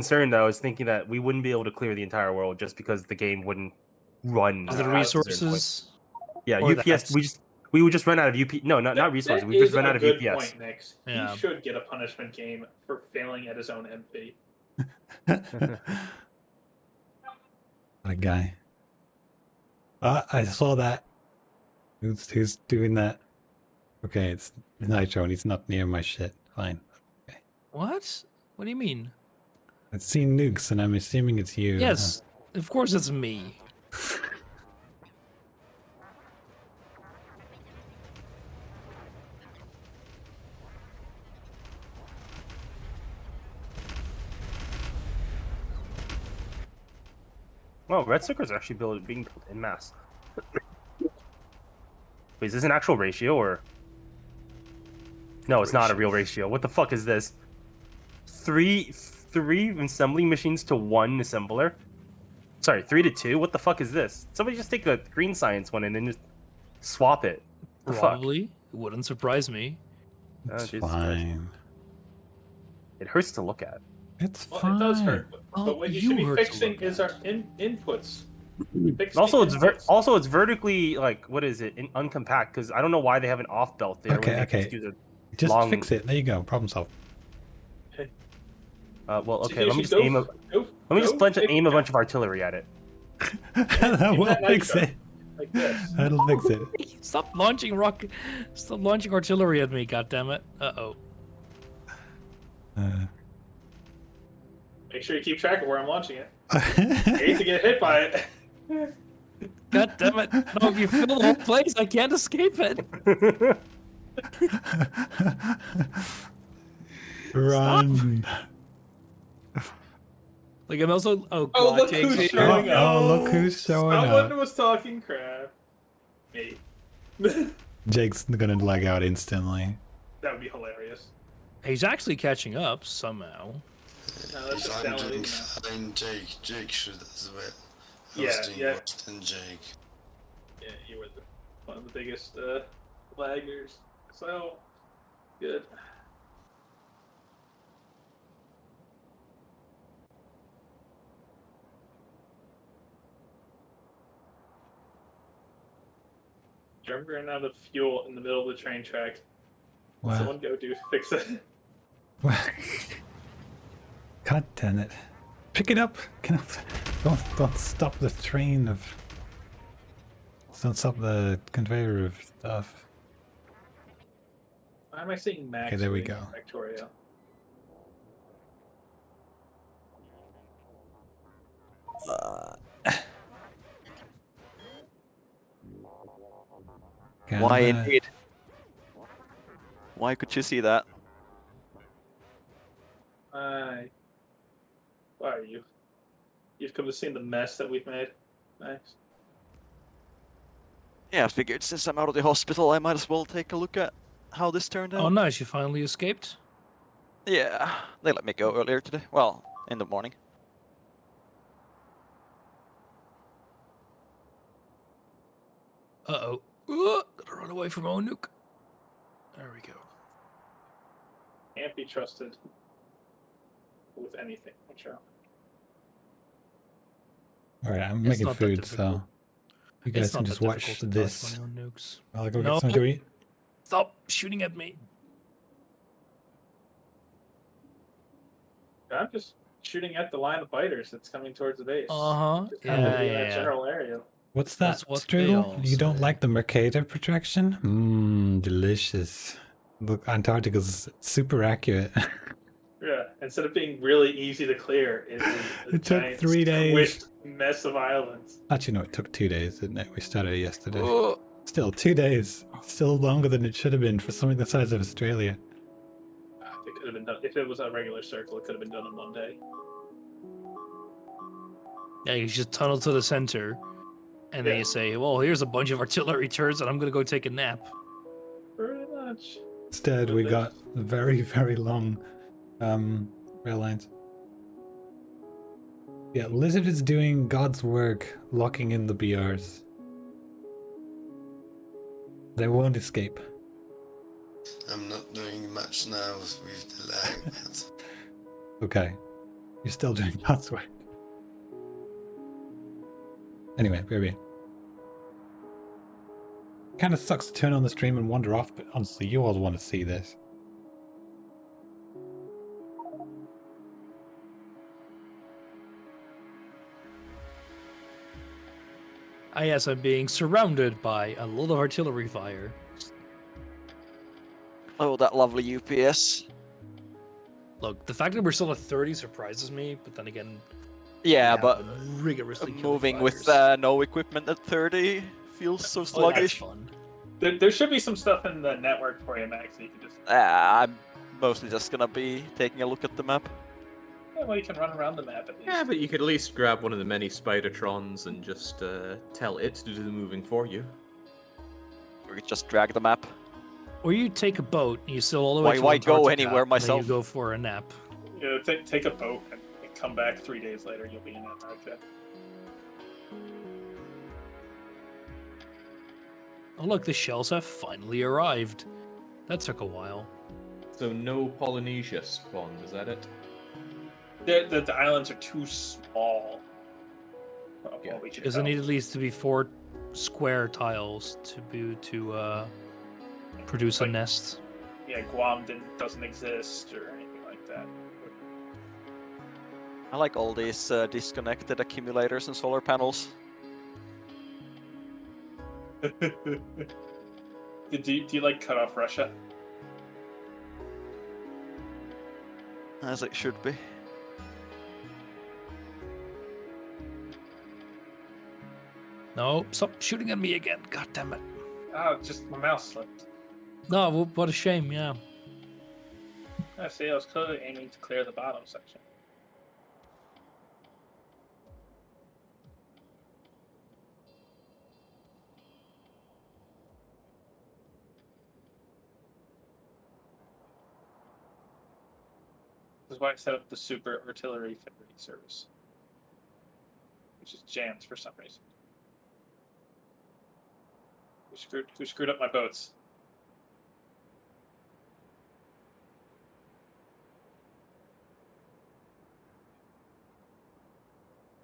concern though is thinking that we wouldn't be able to clear the entire world just because the game wouldn't run. The resources. Yeah, UPS. We would just run out of UP. No, not resources. We just run out of UPS. Good point, Nix. Yeah. He should get a punishment game for failing at his own MP. What a guy. I saw that. Who's doing that? Okay, it's Nitro and he's not near my shit. Fine. Okay. What? What do you mean? I've seen nukes and I'm assuming it's you. Yes, of course it's me. Well, red stickers are actually being built in mass. Wait, is this an actual ratio or? No, it's not a real ratio. What the fuck is this? Three assembly machines to one assembler? Sorry, 3 to 2? What the fuck is this? Somebody just take a green science one and then just swap it. The Probably. Fuck? It wouldn't surprise me. It's fine. It hurts to look at. It's well, fine. It does hurt, but what you should be fixing is our inputs. Also, it's vertically, like, what is it? Uncompact, because I don't know why they have an off belt there. Okay. Just fix it. There you go. Problem solved. Okay. Well, okay. Let me just aim a bunch of artillery at it. That will fix it. Like this. That'll fix it. Stop launching artillery at me, goddammit. Uh-oh. Make sure you keep track of where I'm launching it. I hate to get hit by it. God damn it. No, if you fill the whole place, I can't escape it. Run. Like, I'm also... Oh, God. Oh, look who's showing up. Oh, look who's showing up. Someone was talking crap. Me. Jake's gonna lag out instantly. That would be hilarious. He's actually catching up, somehow. No, that's just I'm doing fine, Jake. Jake should as well. Yeah. Worse than Jake. Yeah, you were one of the biggest laggers. So, good. I'm running out of fuel in the middle of the train track. Wow. Someone go fix it. God damn it. Pick it up. Don't stop the train of... Don't stop the conveyor of stuff. Why am I seeing Max? Okay, there we go. Factorio. Why indeed? Why could you see that? Why are you? You've come to see the mess that we've made, Max. Yeah, I figured since I'm out of the hospital, I might as well take a look at how this turned out. Oh, nice. You finally escaped? Yeah, they let me go earlier today. Well, in the morning. Uh-oh. Gotta run away from own nuke. There we go. Can't be trusted with anything. Watch out. Alright, I'm making food, so you guys can just watch this. While I go get something to eat. Stop shooting at me. I'm just shooting at the line of biters that's coming towards the base. Uh-huh. That general area. What's that, Strudel? You don't like the Mercator projection? Mmm, delicious. Look, Antarctica's super accurate. Yeah, instead of being really easy to clear, it took 3 days. Mess of islands. Actually, no, it took 2 days, didn't it? We started yesterday. Still, 2 days. Still longer than it should have been for something the size of Australia. It could have been done if it was a regular circle. It could have been done in 1 day. Yeah, you just tunnel to the center, and then you say, "Well, here's a bunch of artillery turrets, and I'm gonna go take a nap." Pretty much. Instead, we got very, very long rail lines. Yeah, Lizard is doing God's work, locking in the BRs. They won't escape. I'm not doing much now with the lag. Okay. You're still doing God's work. Anyway, very. Kind of sucks to turn on the stream and wander off, but honestly, you all want to see this. Yes, I'm being surrounded by a lot of artillery fire. Oh, that lovely UPS. Look, the fact that we're still at 30 surprises me, but then again, Yeah, we have but been rigorously killing moving with fires. no equipment at 30 feels so That's sluggish. fun. There should be some stuff in the network for you, Max. So you can just. I'm mostly just gonna be taking a look at the map. Yeah, well, you can run around the map at least. Yeah, but you could at least grab one of the many Spidertrons and just tell it to do the moving for you. We could just drag the map. Or you take a boat, and you sail all the way to Why go Antarctica, anywhere and then myself? you go for a nap. You know, take a boat and come back 3 days later. You'll be in Antarctica. Oh look, the shells have finally arrived. That took a while. So no Polynesia spawned, is that it? The islands are too small. Yeah. Well, we can Because it help. need at least to be 4 square tiles to produce a Like- nest. Yeah, Guam doesn't exist or anything like that. I like all these disconnected accumulators and solar panels. do you like cut off Russia? As it should be. No, stop shooting at me again. God damn it. Oh, just my mouse slipped. No, what a shame, yeah. I see. I was clearly aiming to clear the bottom section. This is why I set up the super artillery ferry service, which is jammed for some reason. Who screwed up my boats?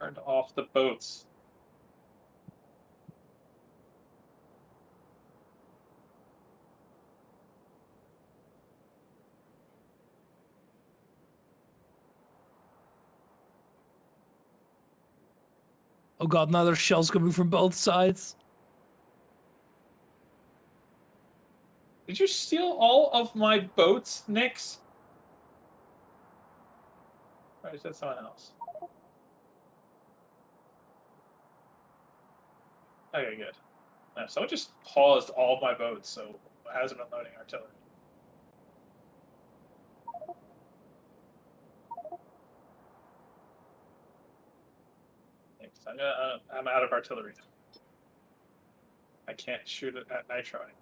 Turned off the boats. Oh god, now there's shells coming from both sides. Did you steal all of my boats, Nix? Or is that someone else? Okay, good. No, someone just paused all of my boats, so it hasn't been loading artillery. Thanks. I'm out of artillery. I can't shoot it at nitro anymore.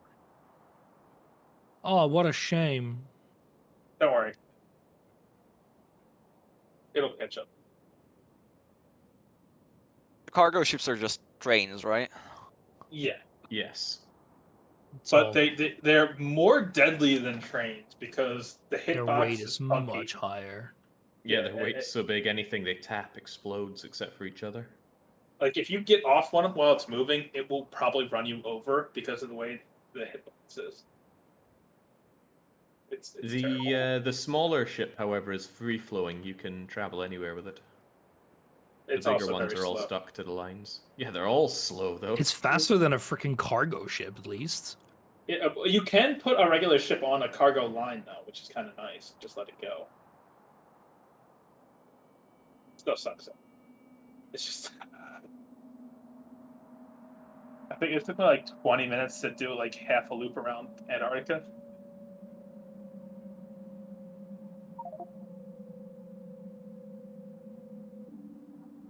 Oh, what a shame. Don't worry. It'll catch up. The cargo ships are just trains, right? Yeah. Yes. But all- they're more deadly than trains because the their hitbox weight is is funky. much higher. Yeah, Yeah, their weight's so big, anything they tap explodes except for each other. Like if you get off one while it's moving, it will probably run you over because of the way the hitbox is. It's terrible. The smaller ship, however, is free flowing. You can travel anywhere with it. The It's bigger also ones very are all slow. stuck to the lines. Yeah, they're all slow though. It's faster than a freaking cargo ship, at least. Yeah, you can put a regular ship on a cargo line though, which is kind of nice. Just let it go. Still sucks. It's just. I think it took me like 20 minutes to do like half a loop around Antarctica.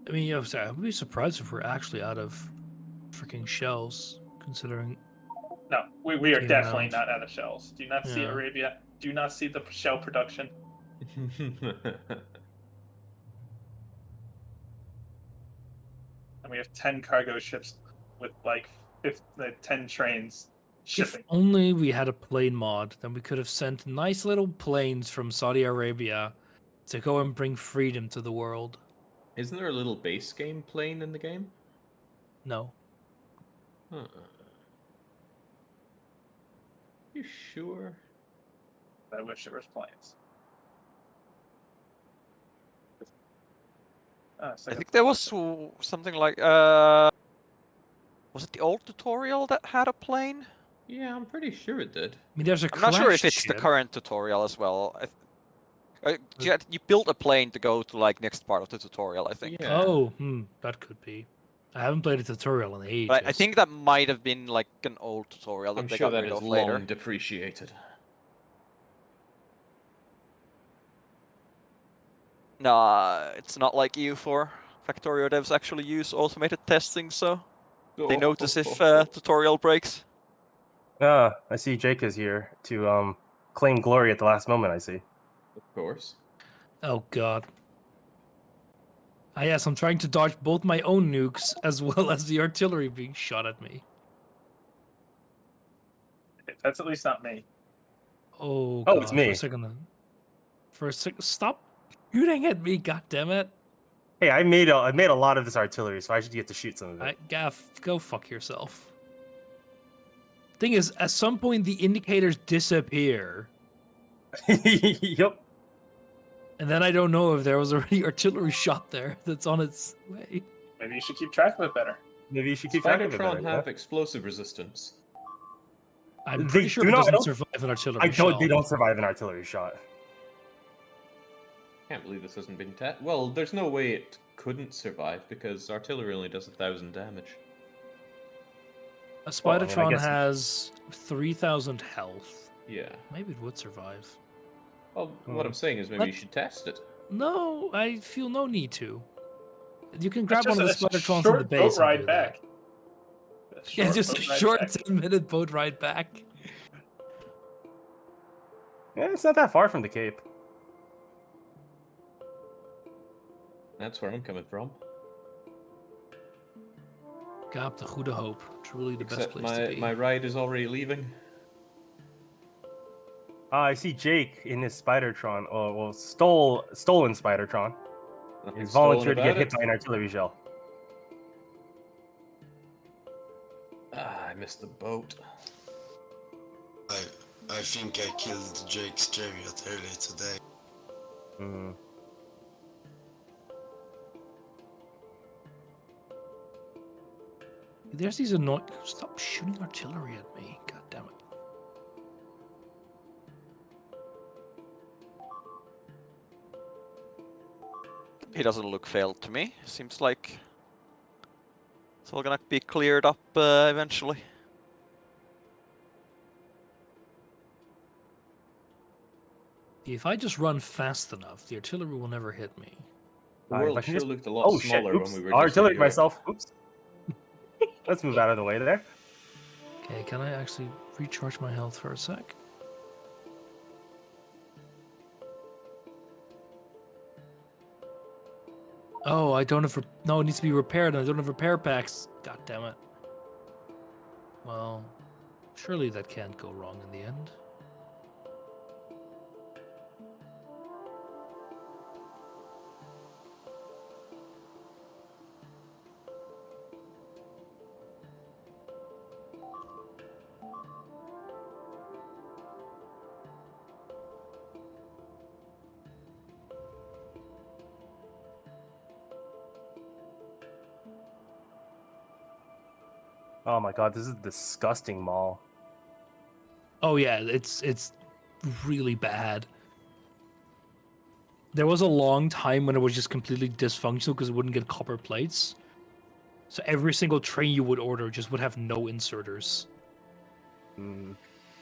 I mean, you know, I would be surprised if we're actually out of freaking shells, considering. No, we are Came definitely around. not out of shells. Do you not see Yeah. Arabia? Do you not see the shell production? And we have 10 cargo ships with like 10 trains shipping. If only we had a plane mod, then we could have sent nice little planes from Saudi Arabia To go and bring freedom to the world. Isn't there a little base game plane in the game? No. Huh. You sure? I wish there was planes. I think there was something like was it the old tutorial that had a plane? Yeah, I'm pretty sure it did. I mean, there's a I'm not sure if crashed it's the ship. current tutorial as well. You built a plane to go to like next part of the tutorial, I think. Yeah. Oh, that could be. I haven't played a tutorial in ages. But I think that might have been like an old tutorial that I'm they sure got that rid is of long later. depreciated. Nah, it's not like EU4. Factorio devs actually use automated testing, so they notice if tutorial breaks. I see Jake is here to claim glory at the last moment. I see. Of course. Oh god. Ah yes, I'm trying to dodge both my own nukes as well as the artillery being shot at me. That's at least not me. Oh Oh, god, it's me. For a second, stop shooting at me, god damn it. Hey, I made a lot of this artillery, so I should get to shoot some of it. Go fuck yourself. Thing is, at some point the indicators disappear, Yep. and then I don't know if there was already artillery shot there that's on its way. Maybe you should keep track of it better. Maybe you should keep track of it better. Spidertron have explosive resistance. I'm They pretty sure do it not- I doesn't don't- survive an artillery I don't. shell. They don't survive an artillery shot. Can't believe this hasn't been tested. Well, there's no way it couldn't survive because artillery only does 1,000 damage. A Well, I mean, I Spidertron guess- has 3,000 health. Yeah. Maybe it would survive. Well, what I'm saying is maybe you Let's- should test it. No, I feel no need to. You can grab one of the That's just a Spidertrons short from the base. boat ride and do that. back. Yeah, just a boat ride short back. 10-minute boat ride back. Yeah, it's not that far from the Cape. That's where I'm coming from. Kaap de Goede Hoop. Truly the best Except place to be. my ride is already leaving. I see Jake in his Spidertron. Oh, well, stolen Spidertron. Nothing He's stolen volunteered to about get hit it. by an artillery shell. Ah, I missed the boat. I think I killed Jake's chariot earlier today. Hmm. There's these annoying. Stop shooting artillery at me. God damn it. He doesn't look failed to me. Seems like it's all gonna be cleared up eventually. If I just run fast enough, the artillery will never hit me. The If world I can sure just- looked a lot Oh shit! smaller Oops. when we were I just in artillery Europe. myself. Oops. Let's move out of the way there. Okay, can I actually recharge my health for a sec? Oh, I don't have. No, it needs to be repaired, and I don't have repair packs. God damn it. Well, surely that can't go wrong in the end. Oh my god, this is a disgusting mall. Oh yeah, it's really bad. There was a long time when it was just completely dysfunctional because it wouldn't get copper plates. So every single train you would order just would have no inserters. Hmm.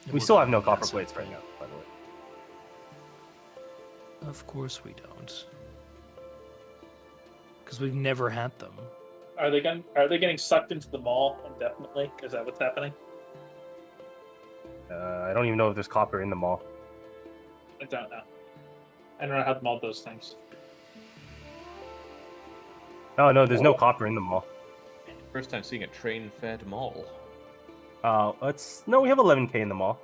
It We would still be have no a copper massive plates right pain. now, by the way. Of course we don't. Because we've never had them. Are they getting sucked into the mall indefinitely? Is that what's happening? I don't even know if there's copper in the mall. I don't know. I don't know how to mall those things. Oh no, there's no copper in the mall. First time seeing a train-fed mall. No, we have 11k in the mall.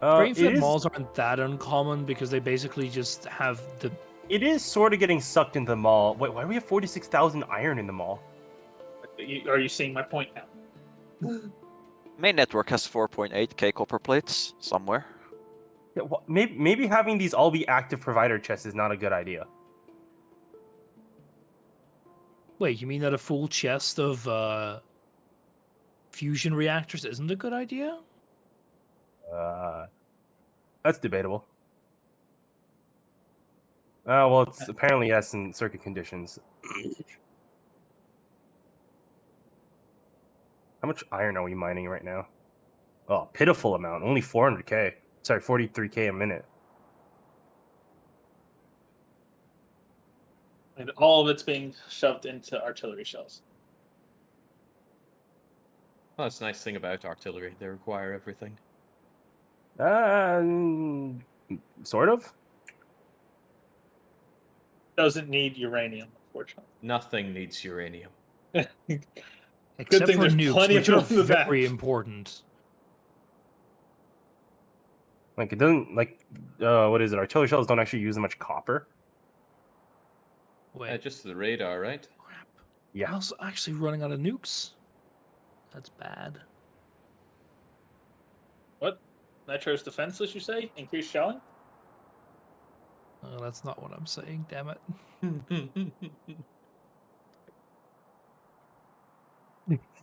It Grain-fed is. malls aren't that uncommon because they basically just have the. It is sort of getting sucked into the mall. Wait, why do we have 46,000 iron in the mall? Are you seeing my point now? Main network has 4.8k copper plates somewhere. Yeah, well, maybe having these all be active provider chests is not a good idea. Wait, you mean that a full chest of fusion reactors isn't a good idea? That's debatable. Well, it's apparently has some circuit conditions. How much iron are we mining right now? Oh, pitiful amount. Only 400k. Sorry, 43k a minute. And all of it's being shoved into artillery shells. Well, that's the nice thing about artillery. They require everything. Sort of. Doesn't need uranium, unfortunately. Nothing needs uranium. Except thing for there's nukes, plenty which of are them in the back. very important. Like it doesn't what is it? Artillery shells don't actually use much copper. Wait, Just the radar, right? crap. Yeah. I was actually running out of nukes. That's bad. What? Nitro's defenseless, you say? Increased shelling? Oh, that's not what I'm saying, damn it.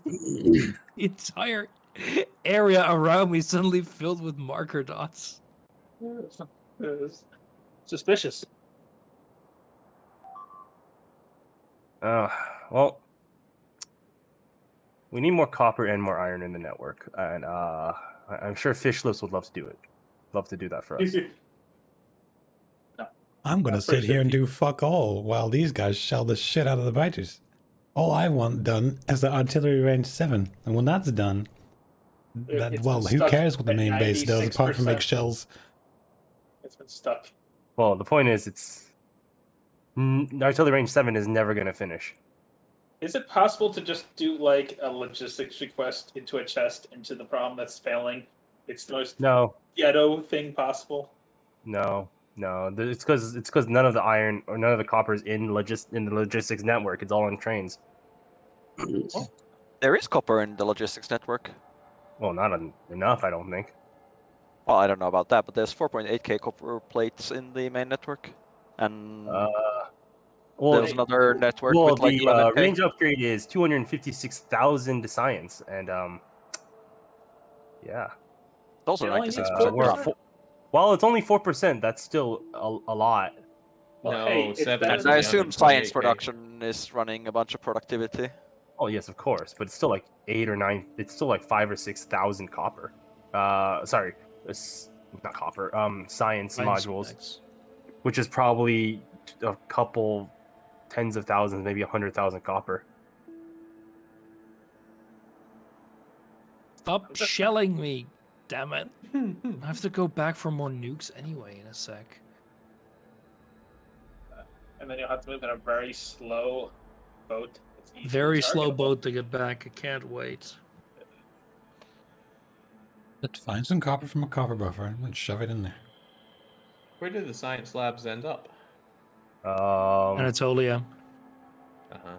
The entire area around me suddenly filled with marker dots. Suspicious. Well, we need more copper and more iron in the network, and I'm sure Fishless would love to do it. Love to do that for us. I'm gonna sit here and do fuck all while these guys shell the shit out of the biters. All I want done is the artillery range 7, and when that's done, It's well, been who stuck cares what the at main base does apart from make 96%. shells? It's been stuck. Well, the point is, artillery range 7 is never gonna finish. Is it possible to just do like a logistics request into a chest into the problem that's failing? It's the most No, ghetto thing possible. no. It's because none of the iron or none of the copper is in the logistics network. It's all on trains. There is copper in the logistics network. Well, not enough, I don't think. Well, I don't know about that, but there's 4.8k copper plates in the main network. And Well, there's another network well, with like the 11k. range upgrade is 256,000 to science, and yeah. Also It only 96% needs We're 4%. while it's only 4%, that's still a lot. Well, No, hey, it's 7 better is And I than- assume 328K. science production is running a bunch of productivity. Oh yes, of course, but it's still like 8 or 9. It's still like 5 or 6,000 copper. Sorry, not copper. Science modules, Specs. which is probably a couple tens of thousands, maybe 100,000 copper. Stop shelling me, damn it. I have to go back for more nukes anyway in a sec. And then you'll have to move in a very slow boat. It's easily Very slow targetable. boat to get back. I can't wait. Let's find some copper from a copper buffer and shove it in there. Where did the science labs end up? Anatolia. Uh-huh.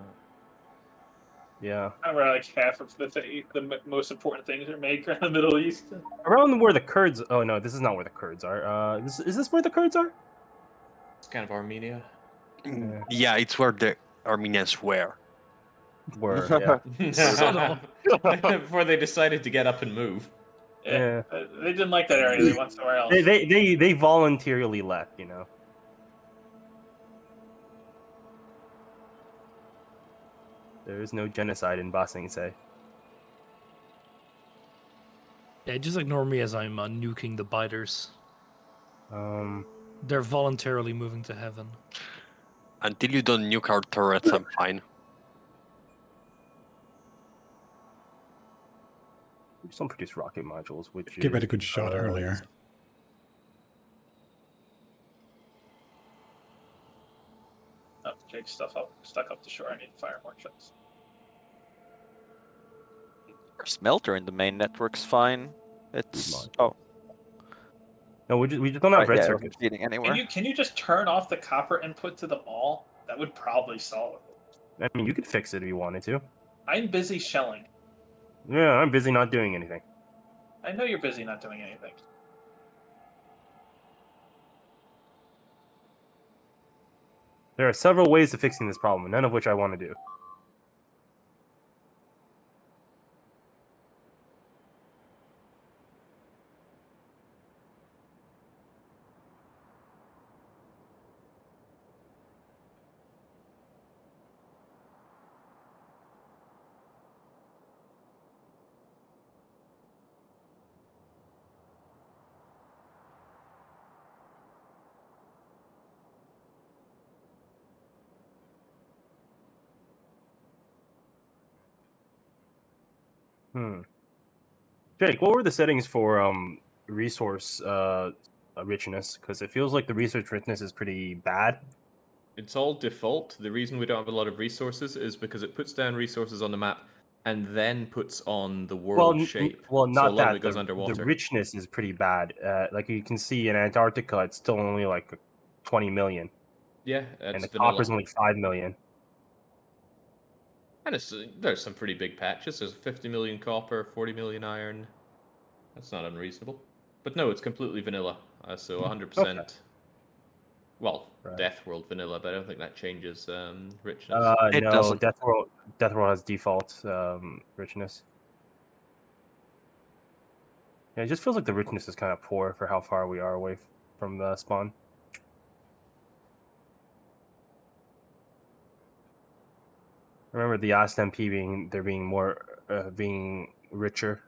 Yeah, Where like half of the most important things are made in the Middle East. around where the Kurds. Oh no, this is not where the Kurds are. Is this where the Kurds are? It's kind of Armenia. Yeah, it's where the Armenians were. Where? Yeah. Before they decided to get up and move. Yeah. They didn't like that area. They went somewhere else. They voluntarily left, you know. There is no genocide in Ba Sing Se. Yeah, just ignore me as I'm nuking the biters. They're voluntarily moving to heaven. Until you don't nuke our turrets, I'm fine. We just don't produce rocket modules, which Give it a is, good shot earlier. Oh, Jake's stuck up the shore. I need to fire more ships. Our smelter in the main network's fine. It's No, we just don't have Right, red yeah, it circuits. wasn't feeding anywhere. Can you just turn off the copper input to the mall? That would probably solve it. I mean, you could fix it if you wanted to. I'm busy shelling. Yeah, I'm busy not doing anything. I know you're busy not doing anything. There are several ways to fixing this problem, none of which I want to do. Jake, what were the settings for resource richness? Because it feels like the resource richness is pretty bad. It's all default. The reason we don't have a lot of resources is because it puts down resources on the map and then puts on the world shape. Well, So a not lot of that. it goes The underwater. richness is pretty bad. Like you can see in Antarctica, it's still only like 20 million, Yeah, and it's the vanilla. copper's only 5 million. And there's some pretty big patches. There's 50 million copper, 40 million iron. That's not unreasonable. But no, it's completely vanilla. So 100%. Okay. Well, Right. Death World vanilla, but I don't think that changes richness. It No, doesn't. Death World has default richness. Yeah, it just feels like the richness is kind of poor for how far we are away from the spawn. I remember the last MP being richer.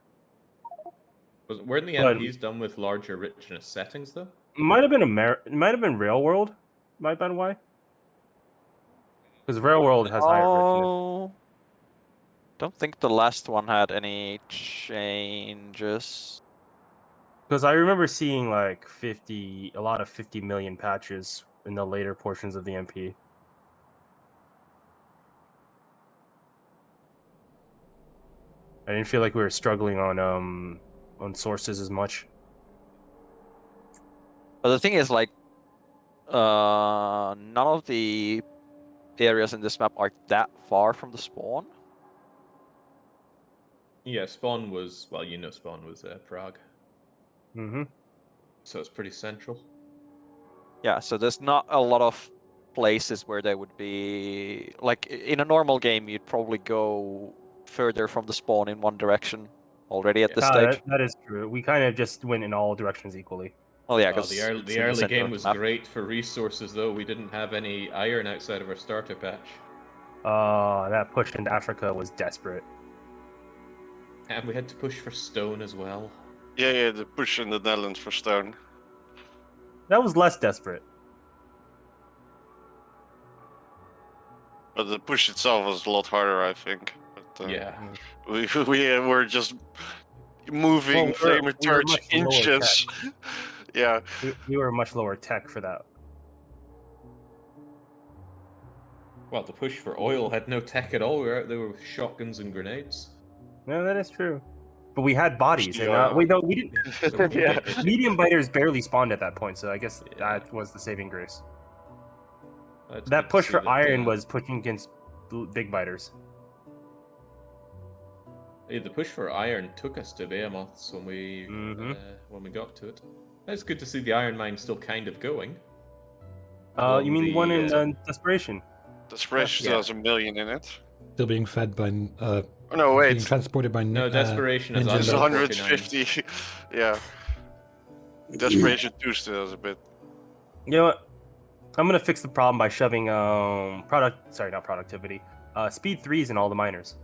Weren't the But- MPs done with larger richness settings though? It might have been RealWorld. Might have been why. Because RealWorld has higher richness. Oh, don't think the last one had any changes. Because I remember seeing like a lot of 50 million patches in the later portions of the MP. I didn't feel like we were struggling on sources as much. But the thing is, like, none of the areas in this map are that far from the spawn. Yeah, Spawn was, well, Spawn was Prague. Mm-hmm. So it's pretty central. Yeah, so there's not a lot of places where they would be... Like, in a normal game, you'd probably go further from the spawn in one direction already at this stage. That is true. We kind of just went in all directions equally. Well, yeah, Oh, because the early game was great for resources, though. We didn't have any iron outside of our starter patch. That push into Africa was desperate. And we had to push for stone as well. Yeah, the push in the Netherlands for stone. That was less desperate. But the push itself was a lot harder, I think. But, Yeah. we were just moving flame torch much lower inches. Yeah. We were much lower tech for that. Well, the push for oil had no tech at all. We were out there with shotguns and grenades. No, that is true. But we had bodies, and Yeah. we didn't. So Yeah. Medium biters barely spawned at that point, so I guess that was the saving grace. It's That good to push see for that, iron was pushing against big biters. Yeah, the push for iron took us to Behemoths when we got to it. It's good to see the iron mine still kind of going. You mean the one in Desperation? Desperation still has 1 million in it. Still being fed by. Oh no, wait. Being transported by. No, Desperation is Ninja It's under Loads. 150. Yeah. Desperation 2 still has a bit. You know what? I'm gonna fix the problem by shoving speed 3s in all the miners.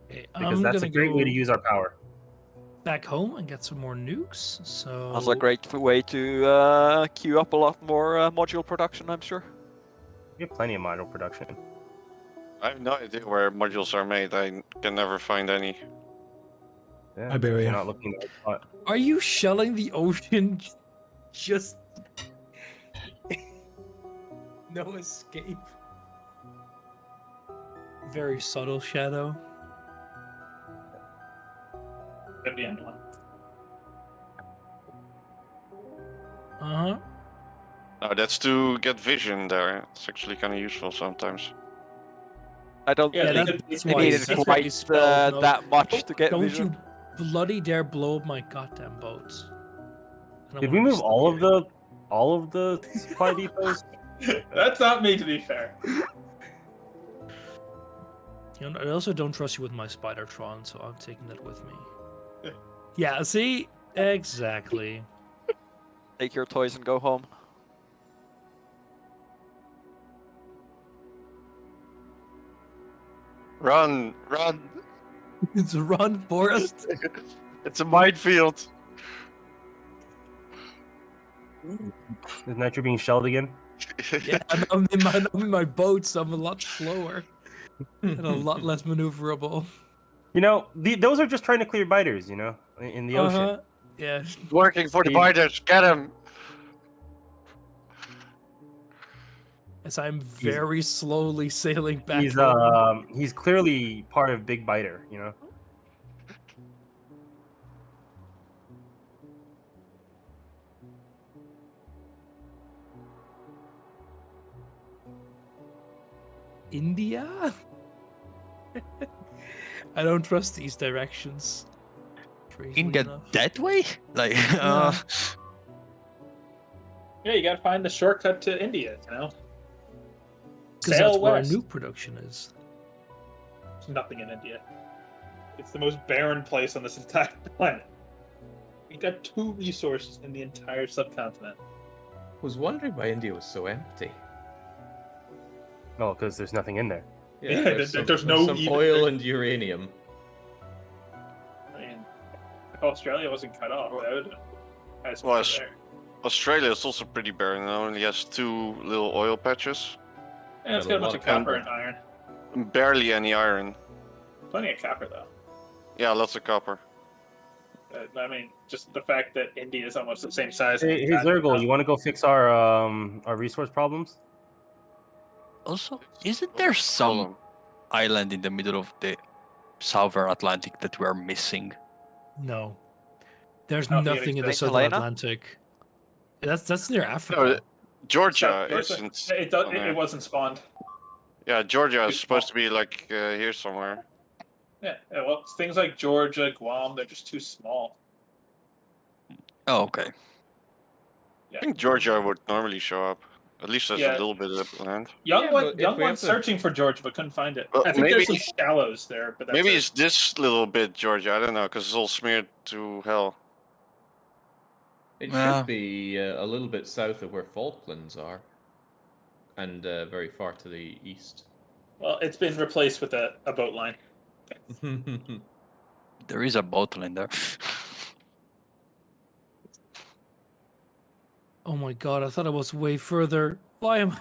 Okay, Because I'm that's a gonna great way to go use our power. back home and get some more nukes. So That's a great way to queue up a lot more module production, I'm sure. We have plenty of module production. I have no idea where modules are made. I can never find any. Yeah, Iberia. You're not looking at spot. Are you shelling the ocean? Just no escape. Very subtle shadow. Could be anyone. Uh-huh. No, that's to get vision there. It's actually kind of useful sometimes. I don't Yeah, Yeah, think that's you why needed it's quite spelled, no. that much to get Don't vision. you bloody dare blow up my goddamn boats. I don't Did we wanna be move stuck all here. of the supply depots? That's not me, to be fair. You know, I also don't trust you with my Spidertron, so I'm taking that with me. Yeah, see? Exactly. Take your toys and go home. Run, run! It's a run, Forest. It's a minefield. Is Nitro being shelled again? Yeah, and I'm in my boat, so I'm a lot slower and a lot less maneuverable. You know, those are just trying to clear biters, you know, in the ocean. Yeah. Working for the Steve- biters. Get him. As I'm very slowly sailing back He's home. he's clearly part of Big Biter, you know. India? I don't trust these directions. Strangely India enough. that way? Like, Yeah. Yeah, you gotta find the shortcut to India, you know? Because Sail that's where our west. nuke production is. There's nothing in India. It's the most barren place on this entire planet. We got 2 resources in the entire subcontinent. Was wondering why India was so empty. Oh, because there's nothing in there. Yeah, there's there's no some even- oil and uranium. I mean, if Australia wasn't cut off, that would have some Well, there. Australia is also pretty barren. It only has 2 little oil patches. Yeah, it's Got a got a bunch lot of of copper timber. and iron. Barely any iron. Plenty of copper, though. Yeah, lots of copper. I mean, just the fact that India is almost the same size. Hey, Zergel, you want to go fix our resource problems? also, isn't there some Column. island in the middle of the southern Atlantic that we're missing? No. There's Oh, yeah, nothing in the Saint Southern Helena? Atlantic. That's near No, Africa. Georgia Georgia, isn't. on there. it wasn't spawned. Yeah, Georgia is Too supposed to small. be like here somewhere. Yeah, well, things like Georgia, Guam, they're just too small. Oh, okay. Yeah. I think Georgia would normally show up. At least there's Yeah. a little bit of land. Young Yeah, one, but if young we one have to- searching for Georgia but couldn't find it. Well, I think there's some maybe- shallows there, but that's Maybe it. it's this little bit Georgia. I don't know, because it's all smeared to hell. It Yeah. should be a little bit south of where Falklands are, and very far to the east. Well, it's been replaced with a boat line. There is a bottle in there. Oh my god, I thought I was way further. Why am I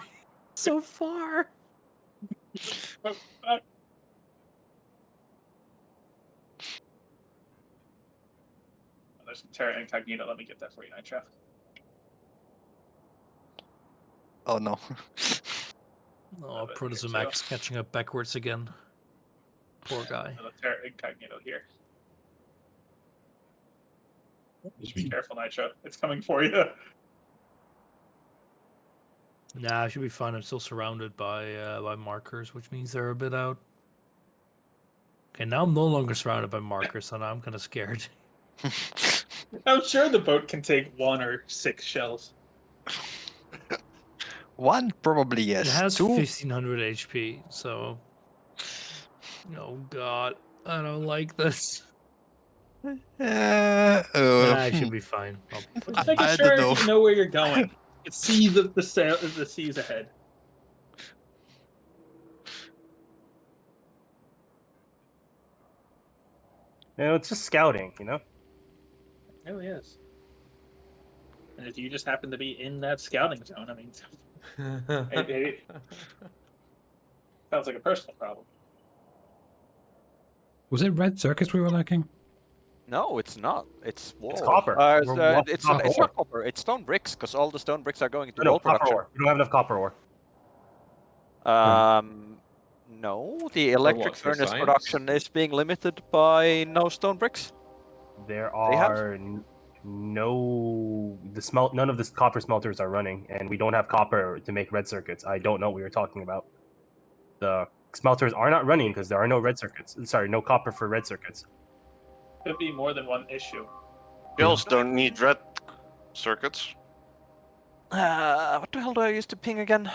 so far? There's some Terra Incognita. Let me get that for you, Nitro. Oh no. Oh, but Protozoom here, Max catching up backwards again. Poor guy. Another Terra Incognito here. Just be careful, Nitro. It's coming for you. Nah, I should be fine. I'm still surrounded by markers, which means they're a bit out. Okay, now I'm no longer surrounded by markers, so now I'm kind of scared. I'm sure the boat can take 1 or 6 shells. One probably yes. It has Two 1500 HP, so. Oh god, I don't like this. Nah, I should be fine. I'll be fine. Just making I sure don't know. you know where you're going. You can see the seas ahead. You know, it's just scouting, you know. It really is. And if you just happen to be in that scouting zone, I mean, maybe sounds like a personal problem. Was it red circuits we were lacking? No, it's not. It's wall. copper. It's, We're lost it's, copper it's ore. not copper. It's stone bricks, because all the stone bricks are going into No, wall copper production. ore. We don't have enough copper ore. No, the electric what, for furnace science? production is being limited by no stone bricks. There They have- are No, none of the copper smelters are running, and we don't have copper to make red circuits. I don't know what you're talking about. The smelters are not running because there are no red circuits. Sorry, no copper for red circuits. Could be more than one issue. Kills don't need red circuits. What the hell do I use to ping again?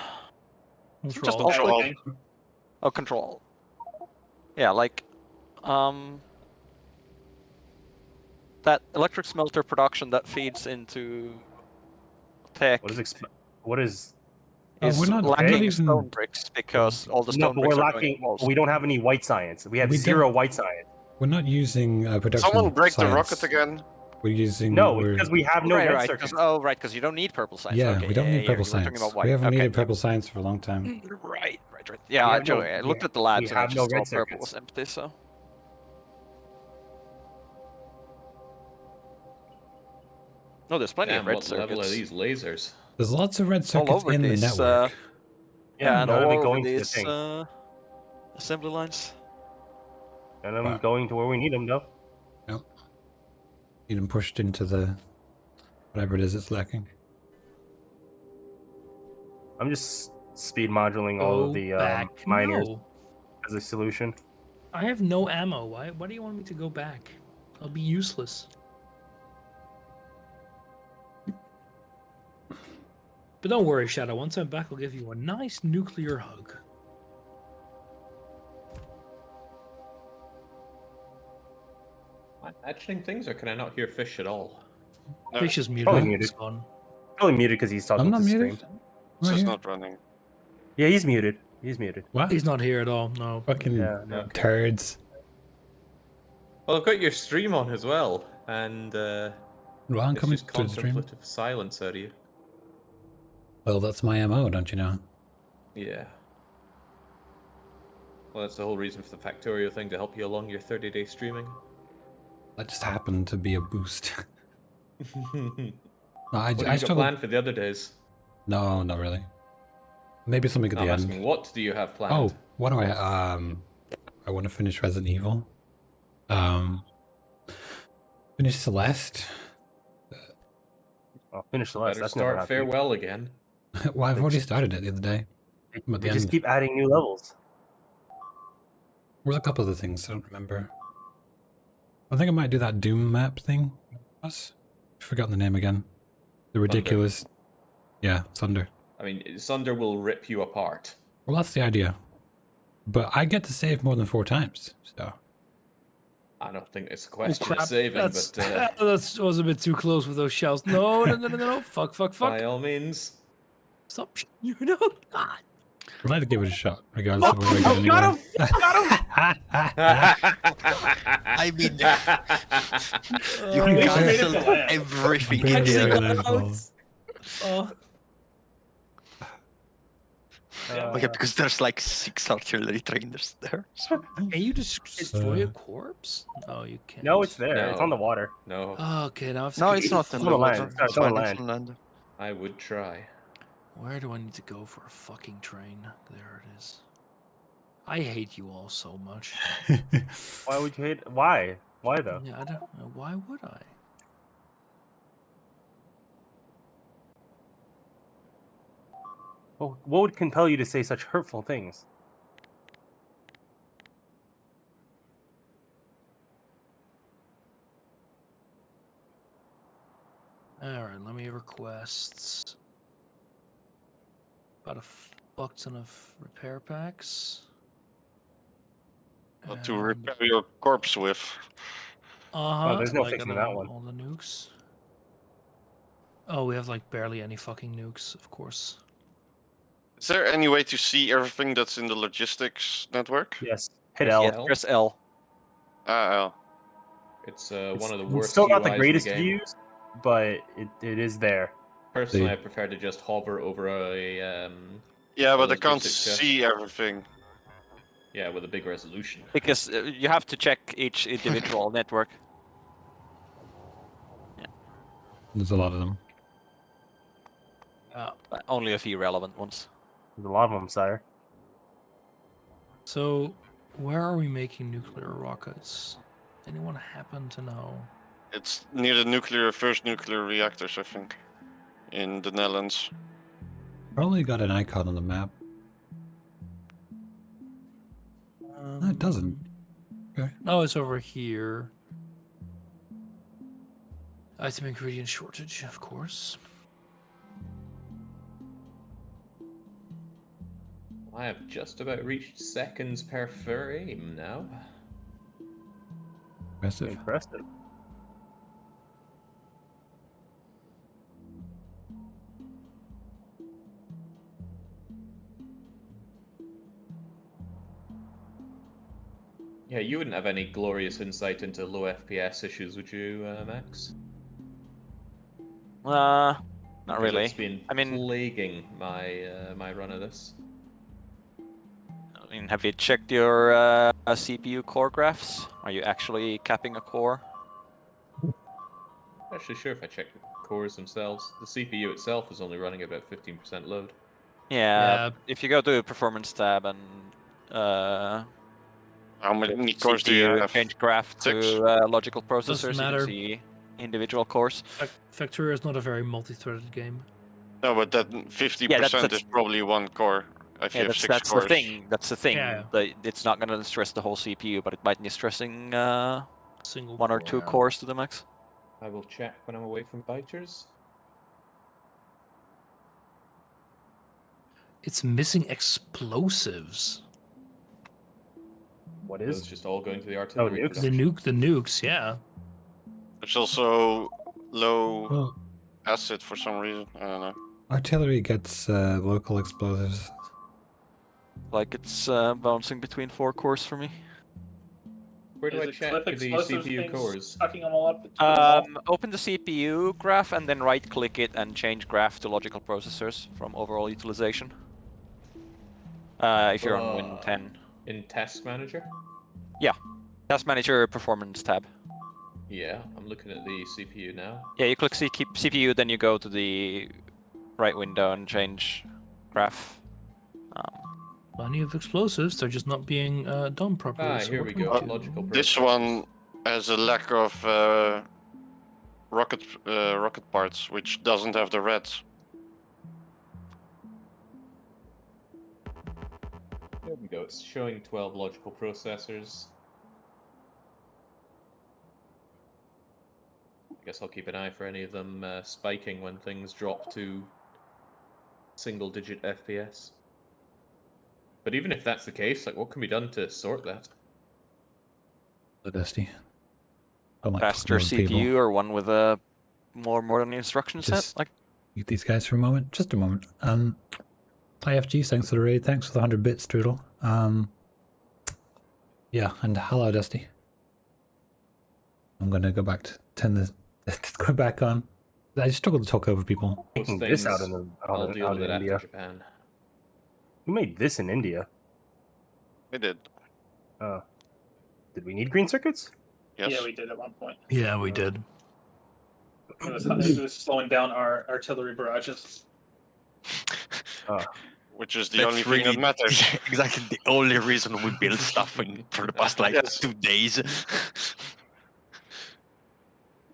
Just Control. Control. Okay. Oh, control. Yeah, like, that electric smelter production that feeds into tech What is? is we're not lacking even- stone bricks because all the No, stone but bricks we're are going lacking. to walls. We don't have any white science. We have We zero don't- white science. We're not using production Someone break the science. rocket again. We're using. No, we're, because we have no right, red right. circuits. Because you don't need purple science. yeah, okay, we don't need you purple were talking science. about white. We haven't okay, needed purple science for a long time. Right. We Yeah, have actually, no- I we looked ha- at the labs we and I have just no saw red purple circuits. was empty, so. No, there's plenty Damn, of red what level are circuits. these lasers? There's lots of red All circuits over in the these, network. Yeah, and none of all it over going to the these thing. assembly lines. And I'm Wow. going to where we need them, though. Need them pushed into the whatever it is it's lacking. I'm just speed moduling all Go of the back. miners No. as a solution. I have no ammo. Why do you want me to go back? I'll be useless. But don't worry, Shadow. Once I'm back, I'll give you a nice nuclear hug. Am I imagining things, or can I not hear fish at all? No, Fish is muted. Probably It's muted. gone. Probably muted because he's talking I'm not to muted. stream. it's Right just here. not running. Yeah, he's muted. He's muted. What? He's not here at all. No. Fucking Yeah, no. Okay. turds. Well, I've got your stream on as well, and Well, I'm it's coming just to the stream. contemplative silence out of you. Well, that's my MO, don't you know? Yeah. Well, that's the whole reason for the Factorio thing, to help you along your 30-day streaming. That just happened to be a boost. What No, do I you got struggle. planned for the other days? No, not really. Maybe something at No, the I'm end. asking, what do you have planned? Oh, what do I want to finish Resident Evil. Finish Celeste. I'll finish the last. Better That's never start happened. Farewell again. Well, I've already started it the other day. I'm at the They just end. keep adding new levels. There's a couple of the things I don't remember. I think I might do that Doom map thing. I've forgotten the name again. The ridiculous. Yeah, Thunder. I mean, Sunder will rip you apart. Well, that's the idea. But I get to save more than 4 times, so. I don't think it's a Oh, question crap. of saving, That's, but that was a bit too close with those shells. No. Fuck. by all means. Stop. No. God. I'd like to give it a shot, regardless of whether I get anywhere. Got him! I mean, you Oh, yeah. cancelled Yeah. everything in Barely there. got Out. involved. Oh, Okay, because there's like 6 artillery trainers there. So. can you just destroy a corpse? No, you can't. No, it's there. No. It's on the water. No, Okay, now I've No, skipped it's it. not It's in on the the water. land. Sorry, It's it's on fine, the it's on land. I would try. Where do I need to go for a fucking train? There it is. I hate you all so much. Why would you hate? Why? Why though? Yeah, I don't know. Why would I? Well, what would compel you to say such hurtful things? Alright, let me request about a fuck ton of repair packs. To repair your corpse with. Uh-huh. there's no like, fixing that one. All the nukes. Oh, we have like barely any fucking nukes, of course. Is there any way to see everything that's in the logistics network? Yes. Hit Press L. L. Press L. Oh. It's It's one of the worst still not the UIs in greatest game. views, but it is there. Personally, See. I prefer to just hover over a Yeah, but I logistics can't chest. see everything. Yeah, with a big resolution. Because you have to check each individual network. There's a lot of them. Only a few relevant ones. There's a lot of them, sire. So, where are we making nuclear rockets? Anyone happen to know? It's near the first nuclear reactors, I think, in the Netherlands. Probably got an icon on the map. No, it doesn't. Okay. No, it's over here. Item ingredient shortage, of course. I have just about reached seconds per frame now. Impressive. Impressive. Yeah, you wouldn't have any glorious insight into low FPS issues, would you, Max? Not Because really. It's been I mean, plaguing my my run of this. I mean, have you checked your CPU core graphs? Are you actually capping a core? Actually, sure, if I check the cores themselves, the CPU itself is only running about 15% load. Yeah. Yeah. If you go to Performance tab and How many cores do you CPU and have? change graph 6? to logical processors, Doesn't you matter. can see individual cores. Factorio is not a very multi-threaded game. No, but that 50% Yeah, that's is probably one core. If you Yeah, have 6 that's cores. the thing. That's the thing. Yeah. It's not gonna stress the whole CPU, but it might be stressing Single one or core, two yeah. cores to the max. I will check when I'm away from biters. It's missing explosives. What Those is? just all going to the artillery nukes? The production. nukes, yeah. There's also low Well, acid for some reason. I don't know. artillery gets local explosives. Like it's bouncing between 4 cores for me. Where do Is I it check clip the explosives CPU things cores? sucking them all up? To put them all? Open the CPU graph and then right-click it and change graph to logical processors from overall utilization. If you're on Win 10. In Task Manager? Task Manager Performance tab. Yeah, I'm looking at the CPU now. Yeah, you click CPU, then you go to the right window and change graph. Plenty of explosives, they're just not being done properly. Ah, So here what we do go. do? Logical This processors. one has a lack of rocket parts, which doesn't have the red. There we go. It's showing 12 logical processors. I guess I'll keep an eye for any of them spiking when things drop to single-digit FPS. But even if that's the case, like, what can be done to sort that? So dusty. I'm like Faster talking over CPU people. or one with a more modern instruction set. Just Like mute these guys for a moment. Just a moment. IFG, thanks for the raid. Thanks for the 100 bits, Strudel. Yeah, and hello, Dusty. I'm gonna go back to turn the go back on. I struggle to talk over people. Those Taking this out things, in I'll deal with it after India. Japan. Who made this in India? We did. Did we need green circuits? Yes. Yeah, we did at one point. Yeah, we did. It was slowing down our artillery barrages. Which is the only thing that matters. exactly the only reason we build stuff for the past like Yes. 2 days.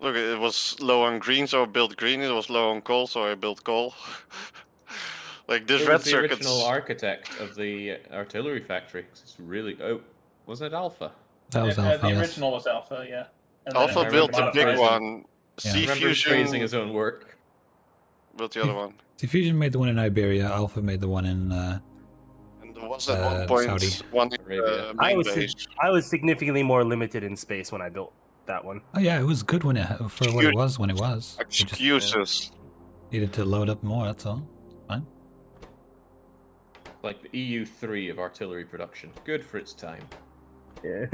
Look, it was low on green, so I built green. It was low on coal, so I built coal. Like this Who red was the circuits. original architect of the artillery factory? 'Cause it's really... Oh, was it Alpha? That was Alpha. The Yes. original was Alpha, yeah. And then Alpha it built the big modified. one. Yeah. I remember him C-Fusion praising his own work. built the other one. Fusion made the one in Iberia. Alpha made the one in And there was at one point Saudi. one in Arabia. main base. I was significantly more limited in space when I built that one. Oh yeah, it was good when it for what it was when it was. We just Excuses. needed to load up more. That's all. Fine. Like the EU3 of artillery production. Good for its time. Yeah.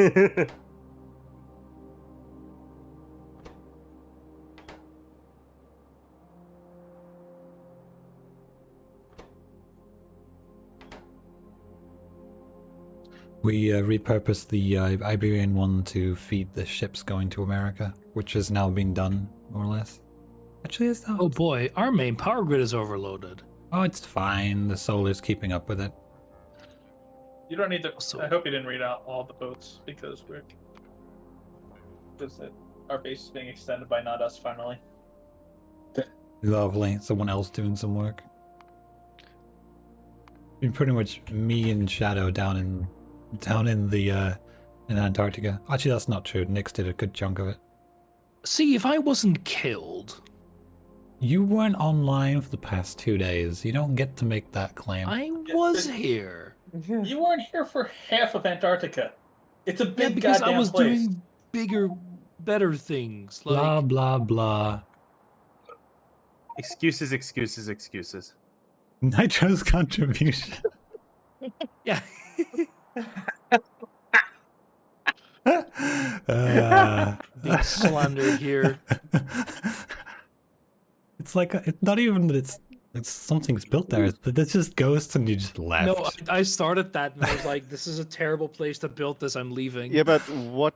We repurposed the Iberian one to feed the ships going to America, which has now been done more or less. Actually, is that? Oh boy, our main power grid is overloaded. Oh, it's fine. The solar's keeping up with it. You don't need to. So- I hope you didn't read out all the boats because we're. our base is being extended by not us finally. Lovely. Someone else doing some work. Been pretty much me and Shadow down in the in Antarctica. Actually, that's not true. Nyx did a good chunk of it. See, if I wasn't killed, You weren't online for the past 2 days. You don't get to make that claim. I was here. You weren't here for half of Antarctica. It's a Yeah, big because I goddamn was place. doing bigger, better things. Like, Blah blah blah. Excuses, excuses, excuses. Nitro's contribution. yeah. Being slandered here. It's like it's not even that it's something's built there. It's that it's just ghosts and you just left. No, I started that and I was like, this is a terrible place to build this. I'm leaving. Yeah, but what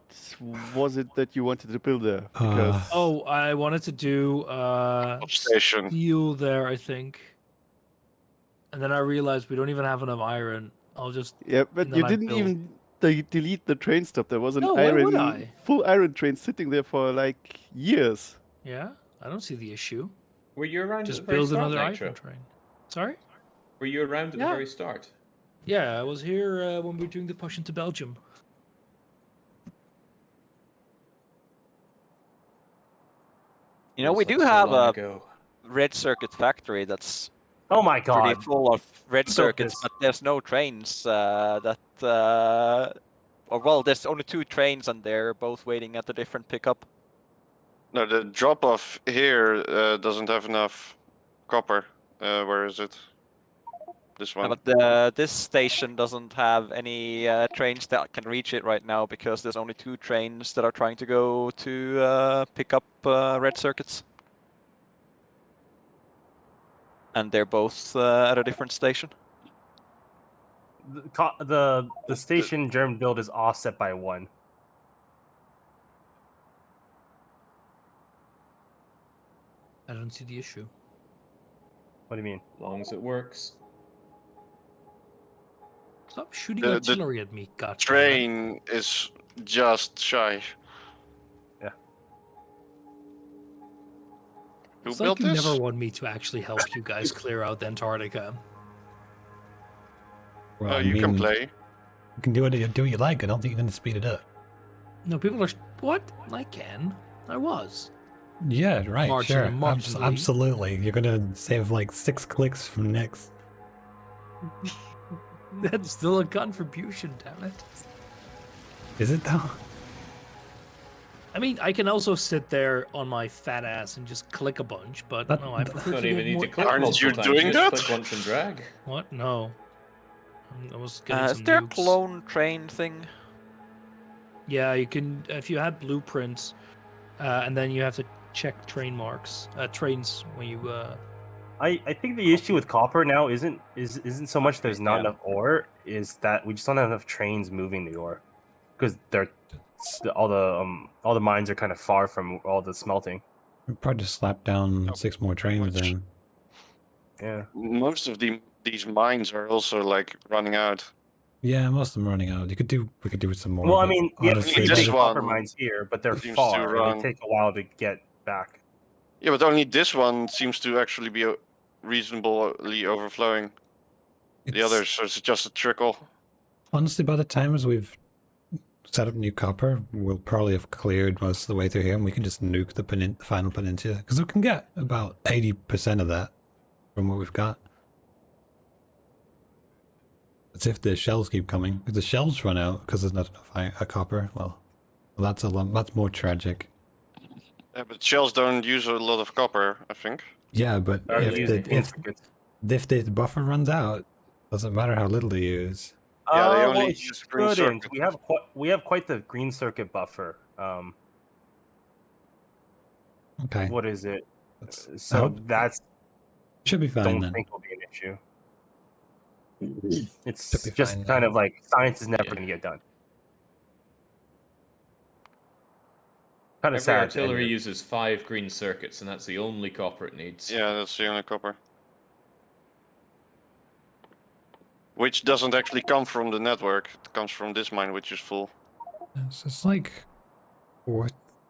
was it that you wanted to build there? Because Oh, I wanted to do Station. steel there, I think. And then I realized we don't even have enough iron. I'll just yeah, but and then you I didn't built- even delete the train stop. There was an No, why would iron, I? full iron train sitting there for like years. Yeah, I don't see the issue. Were you around Just at the very build start, another Nitro? iron train. Sorry? Were you around at the Yeah. very start? Yeah, I was here when we were doing the push into Belgium. You know, we Feels do like so have long a ago. red circuit factory that's Oh my pretty god. full of red built circuits, this? but there's no trains or well, there's only 2 trains and they're both waiting at a different pickup. No, the drop off here doesn't have enough copper. Where is it? This one. But this station doesn't have any trains that can reach it right now because there's only 2 trains that are trying to go to pick up red circuits. And they're both at a different station. The station German build is offset by 1. I don't see the issue. What do you mean? As long as it works. Stop shooting The artillery at me, goddammit. Train is just shy. Yeah. Who It's built like you this? never want me to actually help you guys clear out Antarctica. Well, Oh, I you can mean, play. You can do what you like. I don't think you're gonna speed it up. No, people are... What? I can. I was. Yeah, right. Sure. Marginally. Absolutely. You're gonna save like 6 clicks from Nyx. That's still a contribution, damn it. Is it though? I mean, I can also sit there on my fat ass and just click a bunch, but That- no, I prefer Don't to even get need more to click Aren't multiple you times, doing just that? Click once and drag. What? No. I was getting Is some there a nukes. clone train thing? Yeah, you can if you have blueprints, and then you have to check trains when you. I think the issue with copper now isn't so much there's not Yeah. enough ore, is that we just don't have enough trains moving the ore, because all the mines are kind of far from all the smelting. We'll probably just slap down 6 more trains then. Yeah. Most of these mines are also like running out. Yeah, most of them are running out. We could do with some more. Well, I but mean, we have honestly, this plenty is of by copper one mines here, but they're seems to far and run. they take a while to get back. Yeah, but only this one seems to actually be reasonably overflowing. The it's- others are just a trickle. honestly, by the time as we've set up new copper, we'll probably have cleared most of the way through here, and we can just nuke the final peninsula because we can get about 80% of that from what we've got. It's if the shells keep coming. If the shells run out because there's not enough copper, well, that's that's more tragic. Yeah, but shells don't use a lot of copper, I think. Yeah, but Are if using the intricates. buffer runs out, doesn't matter how little they use. Yeah, they Well, only it use green shouldn't. circuit. We have quite the green circuit buffer. Okay, What is it? I So hope- that's should be fine don't then. think will be an issue. It's Should be just fine kind then. of like science is never Yeah. going to get done. Kind Every of sad. artillery anyway. uses 5 green circuits, and that's the only copper it needs. Yeah, that's the only copper. Which doesn't actually come from the network. It comes from this mine, which is full. It's like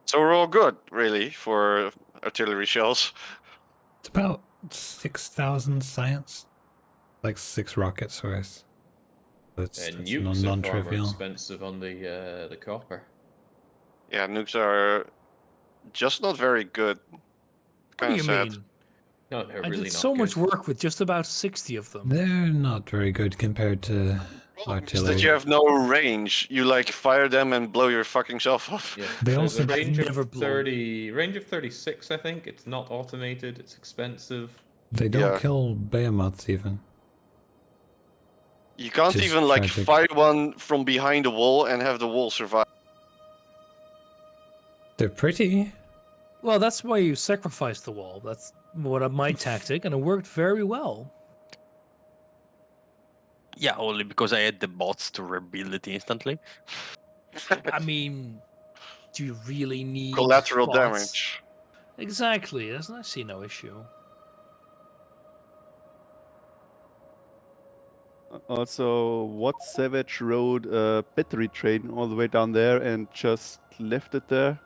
So we're all good, really, for artillery shells. It's about 6,000 science. Like 6 rockets worth. That's Nukes are far more non-trivial. expensive on the copper. Yeah, nukes are just not very good. What do Kind you of sad. mean? No, they're I really did not so much good. work with just about 60 of them. They're not very good compared to Is artillery. that you have no range. You like fire them and blow your fucking self off. Yeah, They the also range never of blown. 30, range of 36. I think it's not automated. It's expensive. They don't Yeah. kill behemoths even. You can't Just even like tragic. fight one from behind the wall and have the wall survive. They're pretty. Well, that's why you sacrifice the wall. That's my tactic, and it worked very well. Yeah, only because I had the bots to rebuild it instantly. I mean, do you really need Collateral bots? damage. Exactly. I see no issue. Also, what savage rode a battery train all the way down there and just left it there?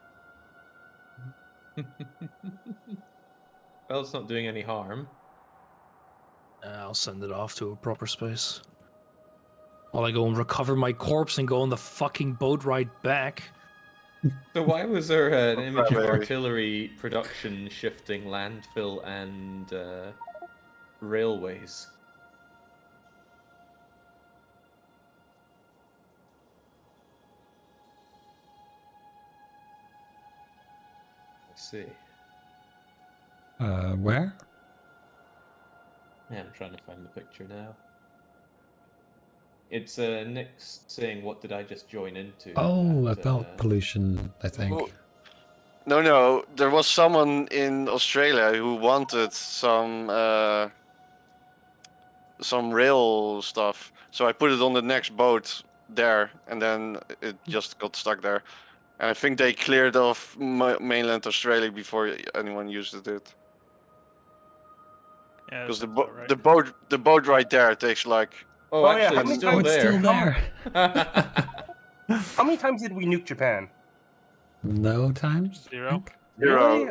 Well, it's not doing any harm. I'll send it off to a proper space. While I go and recover my corpse and go on the fucking boat ride back. So why was there an image of baby. artillery production shifting landfill and railways? I see. Where? Yeah, I'm trying to find the picture now. It's Nick's saying, "What did I just join into?" Oh, at, about pollution, I think. Oh, no, there was someone in Australia who wanted some rail stuff. So I put it on the next boat there, and then it just got stuck there. And I think they cleared off mainland Australia before anyone used it. Yeah, Because that sounds about right. the boat right there takes like. Oh, Oh, yeah, actually, how it's many still Oh, it's there. still there. How many times did we nuke Japan? No times? I 0. think. Really?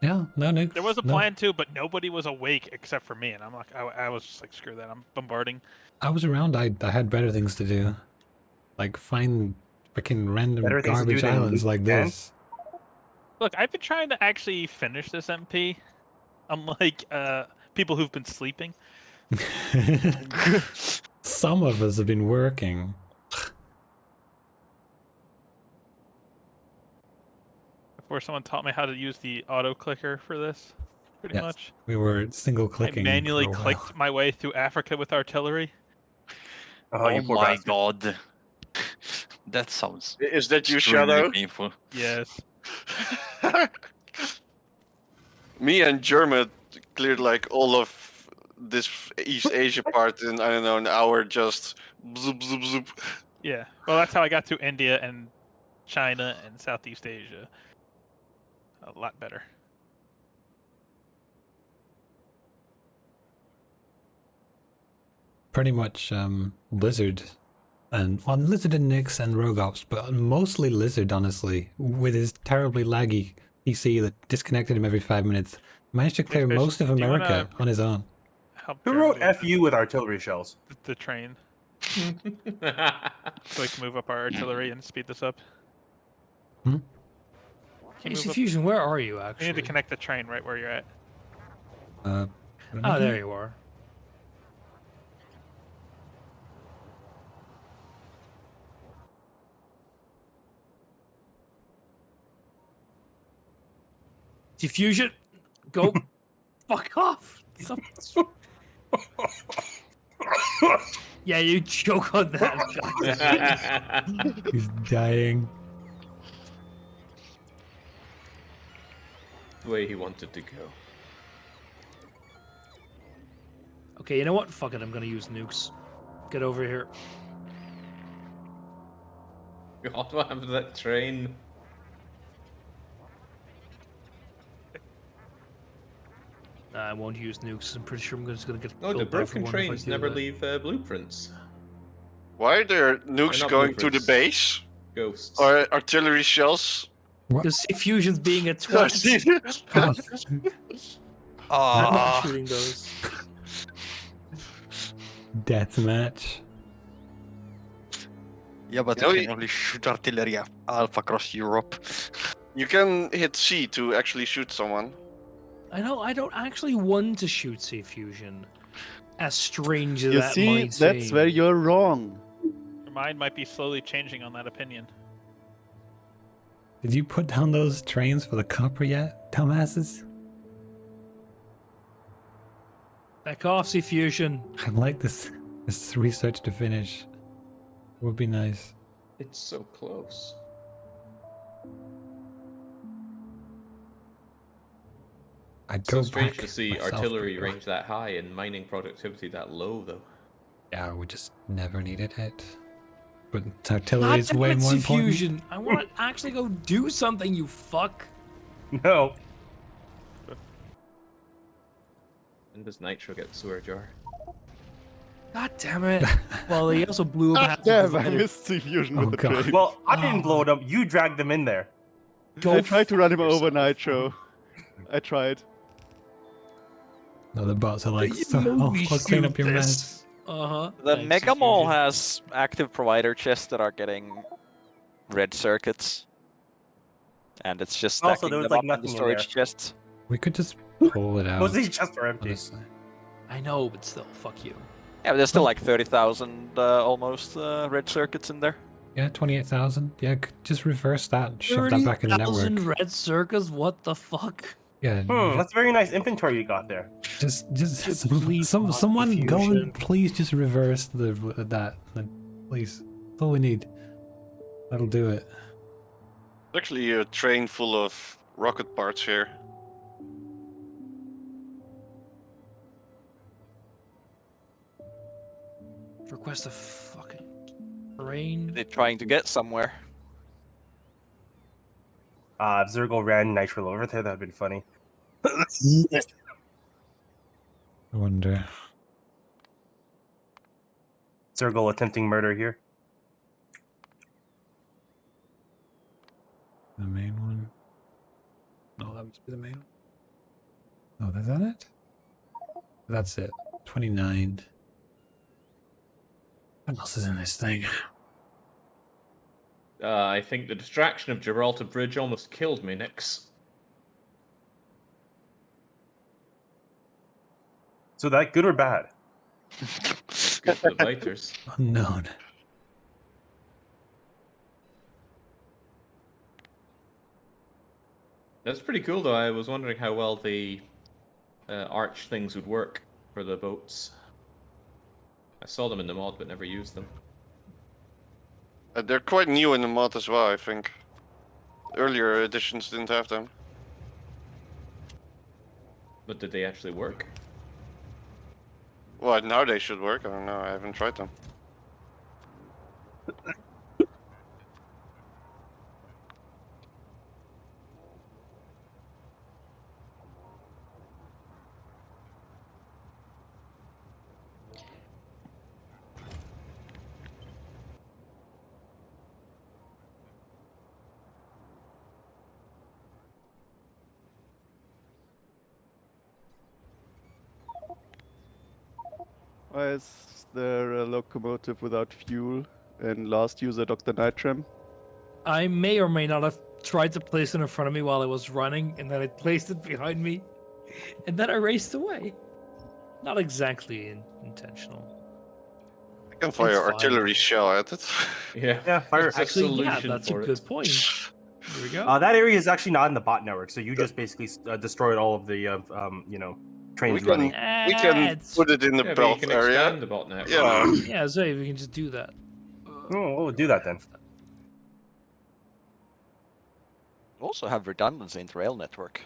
Yeah, no nukes. There was a no. plan too, but nobody was awake except for me, and I'm like, I was just like, screw that, I'm bombarding. I was around. I had better things to do. Like find freaking random Better things to do garbage than islands nuke like Japan? this. Look, I've been trying to actually finish this MP. Unlike people who've been sleeping. Some of us have been working. Before someone taught me how to use the auto clicker for this, pretty Yes, much. we were single clicking. I manually for a while. clicked my way through Africa with artillery. Oh, you Oh poor my bastard. god. That sounds Is that you, extremely Shadow? painful. Yes. Me and German cleared like all of this East Asia part in, I don't know, an hour just. Zoop, zoop, zoop. Yeah. Well, that's how I got to India and China and Southeast Asia. A lot better. Pretty much Lizard and Lizard and Nyx and Rogops, but mostly Lizard, honestly, with his terribly laggy PC that disconnected him every 5 minutes. Managed to clear Fish, most of do you wanna America on his own. Help Who Germany wrote FU with artillery shells? the train so we can move up our artillery and speed this up? Hmm? Hey, Move up- Fusion, where are you We actually? need to connect the train right where you're at. Oh, there you are. Diffusion, go fuck off. Stop. Yeah, you choke on that. He's dying. The way he wanted to go. Okay, you know what? Fuck it, I'm gonna use nukes. Get over here. God, what happened to that train? I won't use nukes. I'm pretty sure I'm just gonna get. Oh, the killed by broken one if I trains do never that. leave blueprints. Why are there nukes not going to the blueprints. base? Ghosts. Or artillery shells. Because C Fusion's being a twat. I'm not shooting those. Deathmatch. Yeah, but You know, you can only shoot artillery alpha across Europe. You can hit C to actually shoot someone. I know, I don't actually want to shoot C Fusion. As strange as You that see, might that's seem. where you're wrong. Your mind might be slowly changing on that opinion. Did you put down those trains for the copper yet, dumbasses? Back off, C Fusion. I'd like this research to finish. Would be nice. It's so close. I'd So go strange back to see myself, artillery but- range that high and mining productivity that low, though. Yeah, we just never needed it. But God artillery is damn way it, more C important. Fusion. I want to actually go do something, you fuck. No. When does Nitro get the sewer jar? God damn it. Well, he also blew up half Damn, of I the missed C Fusion Oh, with the God. train. Well, I didn't blow it up. You dragged them in there. I tried to run him over yourself. Nitro. I tried. No, the bots are like, You so, only I'll clean shoot up your this. mess. Uh-huh. The Thanks, Mega C Mall Fusion. has active provider chests that are getting red circuits. And it's just Also, stacking there was, them like, up in the nothing in storage there. chests. We could just pull it out. Those these chests are empty. Honestly. I know, but still, fuck you. Yeah, but there's still like 30,000 almost red circuits in there. Yeah, 28,000. Yeah, just reverse that and shove that back in the network. 30,000 red circles? What the fuck? Yeah, That's very nice inventory you got there. just please not someone go diffusion. and please just reverse that, please. That's all we need. That'll do it. Actually, a train full of rocket parts here. Request a fucking rain. They're trying to get somewhere. If Zergo ran Nitro over there, that'd been funny. I wonder. Zergo attempting murder here. The main one. No, that must be the main one. Oh, is that it? That's it. 29. What else is in this thing? I think the distraction of Gibraltar Bridge almost killed me, Nix. So that good or bad? Good for the biters. Unknown. That's pretty cool, though. I was wondering how well the arch things would work for the boats. I saw them in the mod, but never used them. They're quite new in the mod as well, I think. Earlier editions didn't have them. But did they actually work? Well, now they should work. I don't know. I haven't tried them. Why is there a locomotive without fuel and last user Dr. Nitram? I may or may not have tried to place it in front of me while I was running, and then I placed it behind me, and then I raced away. Not exactly intentional. I can fire It's fine. artillery shell at it. Yeah. Yeah, fire. That's a Actually, yeah, solution that's a for good it. point. Here we go. That area is actually not in the bot network, so you just basically destroyed all of the, trains We running. can it's- put it in the Yeah, but you belt can area. expand the botnet. Yeah. Yeah, so we can just do that. Oh, we'll do that then. Also have redundancy in the rail network.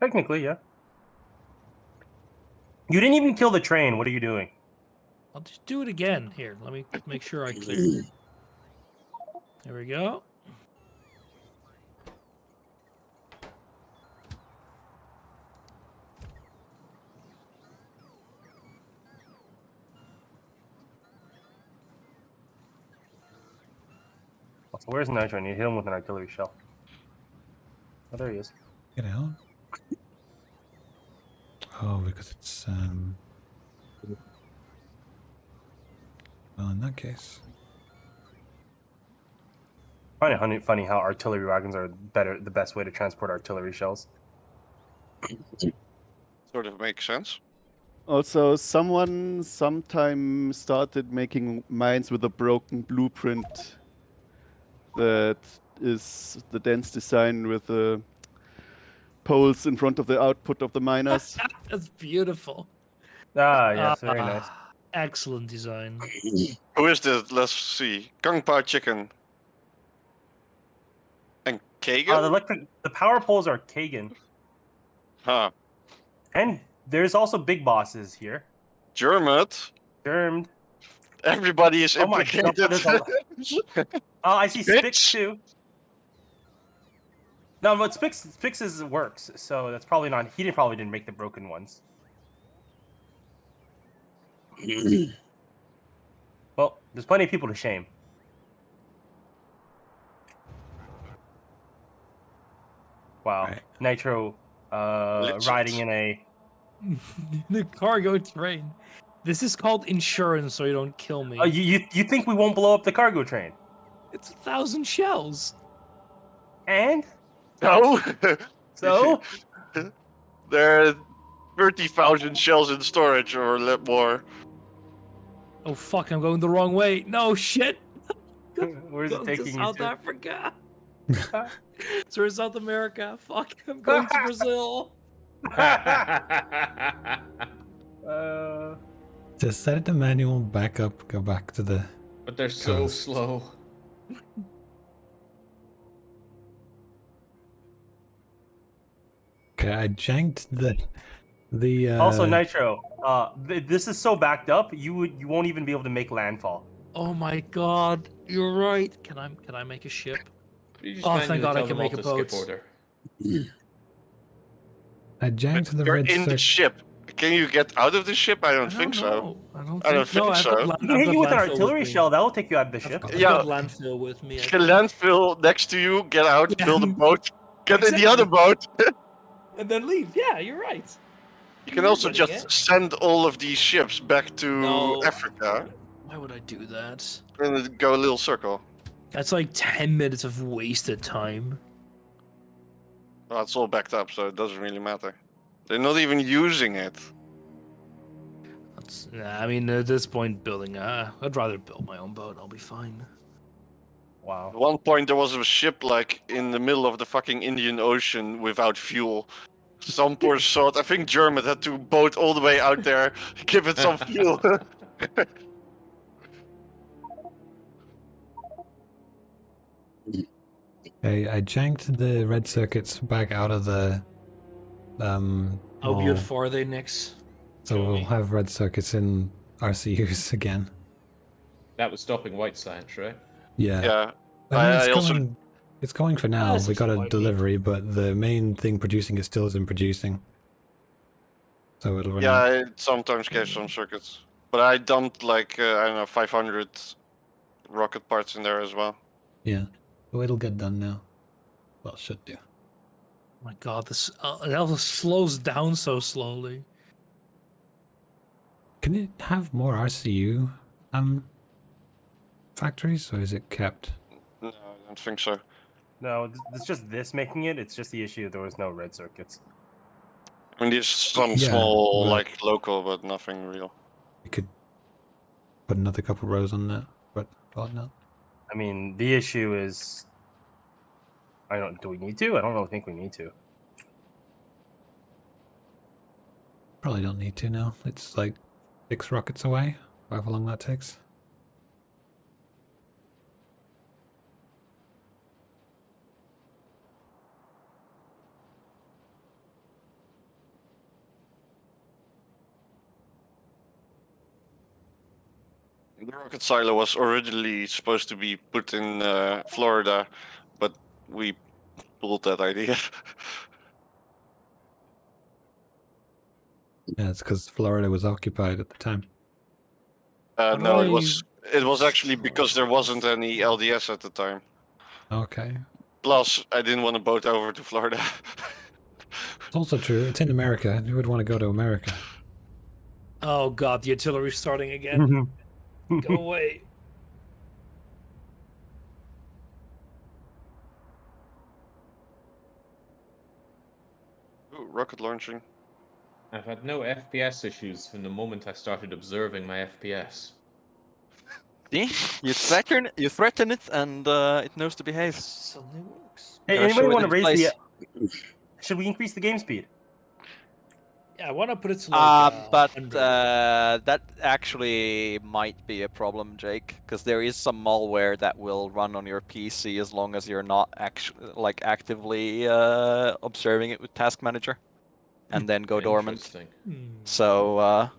Technically, yeah. You didn't even kill the train. What are you doing? I'll just do it again. Here, let me make sure I clear. There we go. Where's Nitro? I need to hit him with an artillery shell. Oh, there he is. Get out. Oh, because it's well, in that case. I find it funny how artillery wagons are the best way to transport artillery shells. Sort of makes sense. Also, someone sometime started making mines with a broken blueprint that is the dense design with the poles in front of the output of the miners. That's beautiful. Ah, yes, very nice. Excellent design. Who is this? Let's see. Kung Pao Chicken. And Kagan? The power poles are Kagan. Huh. And there's also big bosses here. Germot. Germed. Everybody is Oh my implicated. God, there's I see Spix too. No, but Spix's works, so that's probably not. He probably didn't make the broken ones. Well, there's plenty of people to shame. Wow, Right. Nitro, riding in a. The cargo train. This is called insurance, so you don't kill me. You think we won't blow up the cargo train? It's 1,000 shells. And No. so There are 30,000 shells in storage or more. Oh fuck! I'm going the wrong way. No shit. Where's it taking you South to? Africa. Sorry, South America. Fuck! I'm going to Brazil. Just set it to manual, back up, go back to the. But they're so Coast. slow. Okay, I janked the. Also, Nitro. This is so backed up. You won't even be able to make landfall. Oh my god, you're right. Can I make a ship? You just Oh, thank manually God I tell can them all make a to skip boat. order. I janked the You're red in the circle. ship. Can you get out of the ship? I don't think so. I don't I don't think. No, think I've so. got land, You can I've hit got you with an landfill artillery me. shell. That will take you out of the ship. I've Yeah. got landfill with me. I Get think. landfill next to you, get out, Yeah. build a boat, get in the Exactly. other boat. And then leave. Yeah, you're right. You can You're also getting just it. send all of these ships back to No. Africa Why would I do that? and then go a little circle. That's like 10 minutes of wasted time. Well, it's all backed up, so it doesn't really matter. They're not even using it. Nah, I mean, at this point, building. I'd rather build my own boat. I'll be fine. Wow. At one point, there was a ship like in the middle of the fucking Indian Ocean without fuel. Some poor sod. I think German had to boat all the way out there, give it some fuel. I janked the red circuits back out of the. How mall, beautiful are they, Nix? so we'll have red circuits in RCUs again. That was stopping white science, right? Yeah. Yeah. I mean, I also- it's going for now. That's We got a quite delivery, but the main thing producing it still isn't producing. So it'll run out. Yeah, it sometimes gave some circuits. But I dumped like, I don't know, 500 rocket parts in there as well. Yeah. So it'll get done now. Well, should do. Oh my god, this it also slows down so slowly. Can it have more RCU factories, or is it kept? No, I don't think so. No, it's just this making it. It's just the issue there was no red circuits. I mean, there's some Yeah, small, but- like, local, but nothing real. We could put another couple rows on that, but thought not. I mean, the issue is, do we need to? I don't think we need to. Probably don't need to now. It's like 6 rockets away, however long that takes. The rocket silo was originally supposed to be put in Florida, but we pulled that idea. Yeah, it's because Florida was occupied at the time. No, it was actually because there wasn't any LDS at the time. Okay. Plus, I didn't want to boat over to Florida. It's also true. It's in America. You would want to go to America. Oh god, the artillery's starting again. Go away. Ooh, rocket launching. I've had no FPS issues from the moment I started observing my FPS. See, you threaten it, and it knows to behave. Suddenly works. Hey, Gotta anybody show it want to in raise place. Should we increase the game speed? Yeah, I want to put it to like But 100. that actually might be a problem, Jake, because there is some malware that will run on your PC as long as you're not actually actively observing it with Task Manager, and then go dormant. Interesting. So,